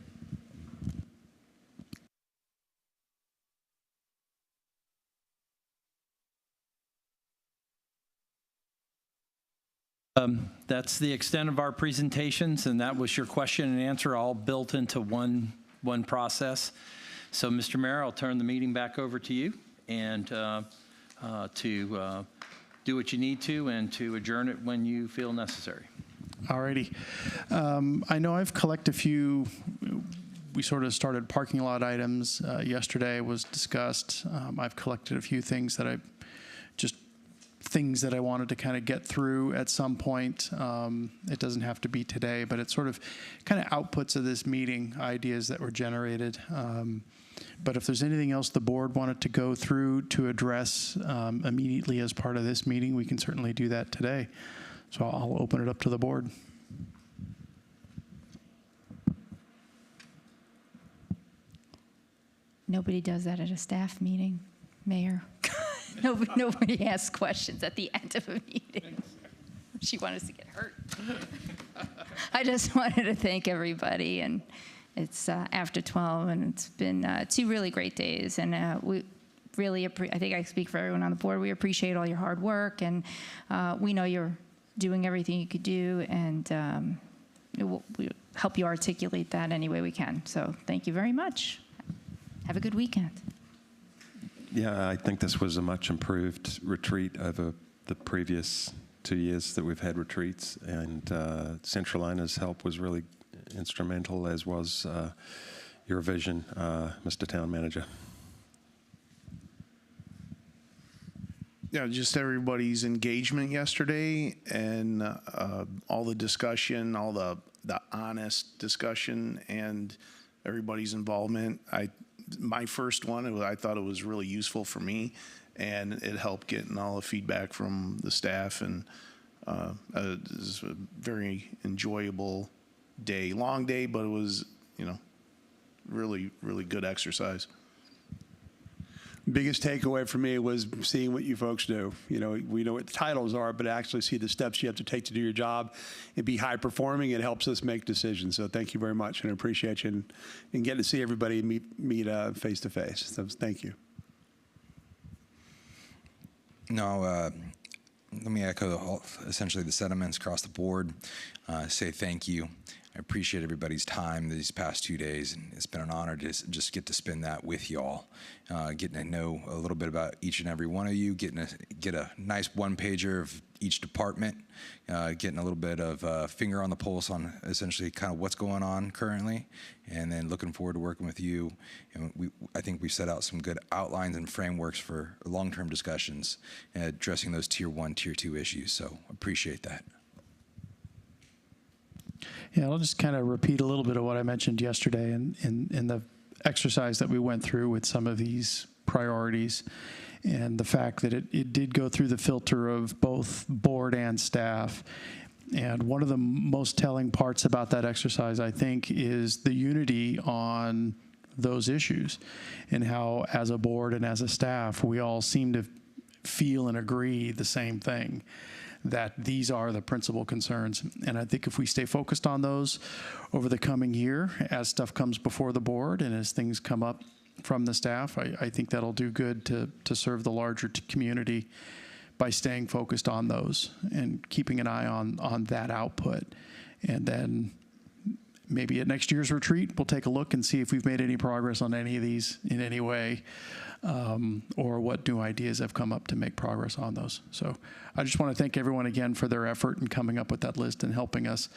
Speaker 1: That's the extent of our presentations, and that was your question and answer all built into one process. So, Mr. Mayor, I'll turn the meeting back over to you and to do what you need to and to adjourn it when you feel necessary.
Speaker 3: All righty. I know I've collected a few. We sort of started parking lot items. Yesterday was discussed. I've collected a few things that I wanted to kind of get through at some point. It doesn't have to be today, but it's sort of kind of outputs of this meeting, ideas that were generated. But if there's anything else the board wanted to go through to address immediately as part of this meeting, we can certainly do that today. So I'll open it up to the board.
Speaker 4: Nobody does that at a staff meeting, Mayor. Nobody asks questions at the end of a meeting. She wanted us to get hurt. I just wanted to thank everybody, and it's after 12, and it's been 2 really great days, and we really, I think I speak for everyone on the board, we appreciate all your hard work, and we know you're doing everything you could do, and we'll help you articulate that any way we can. So thank you very much. Have a good weekend.
Speaker 7: Yeah, I think this was a much improved retreat over the previous 2 years that we've had retreats, and Centralina's help was really instrumental, as was your vision, Mr. Town Manager.
Speaker 8: Yeah, just everybody's engagement yesterday, and all the discussion, all the honest discussion, and everybody's involvement. My first one, I thought it was really useful for me, and it helped getting all the feedback from the staff, and it was a very enjoyable day. Long day, but it was, really, really good exercise.
Speaker 2: Biggest takeaway for me was seeing what you folks do. We know what the titles are, but actually see the steps you have to take to do your job and be high performing. It helps us make decisions. So thank you very much, and I appreciate you and getting to see everybody meet face to face. So thank you.
Speaker 9: No, let me echo essentially the sentiments across the board. Say thank you. I appreciate everybody's time these past 2 days, and it's been an honor to just get to spend that with y'all, getting to know a little bit about each and every one of you, get a nice one-pager of each department, getting a little bit of finger on the pulse on essentially kind of what's going on currently, and then looking forward to working with you. And I think we set out some good outlines and frameworks for long-term discussions, addressing those Tier 1, Tier 2 issues, so appreciate that.
Speaker 3: Yeah, I'll just kind of repeat a little bit of what I mentioned yesterday in the exercise that we went through with some of these priorities, and the fact that it did go through the filter of both board and staff. And one of the most telling parts about that exercise, I think, is the unity on those issues, and how as a board and as a staff, we all seem to feel and agree the same thing, that these are the principal concerns. And I think if we stay focused on those over the coming year, as stuff comes before the board and as things come up from the staff, I think that'll do good to serve the larger community by staying focused on those and keeping an eye on that output. And then maybe at next year's retreat, we'll take a look and see if we've made any progress on any of these in any way, or what new ideas have come up to make progress on those. So I just want to thank everyone again for their effort in coming up with that list and helping us,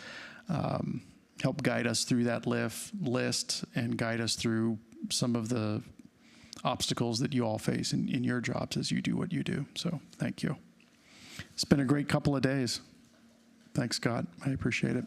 Speaker 3: help guide us through that list and guide us through some of the obstacles that you all face in your jobs as you do what you do. So thank you. It's been a great couple of days. Thanks, Scott. I appreciate it.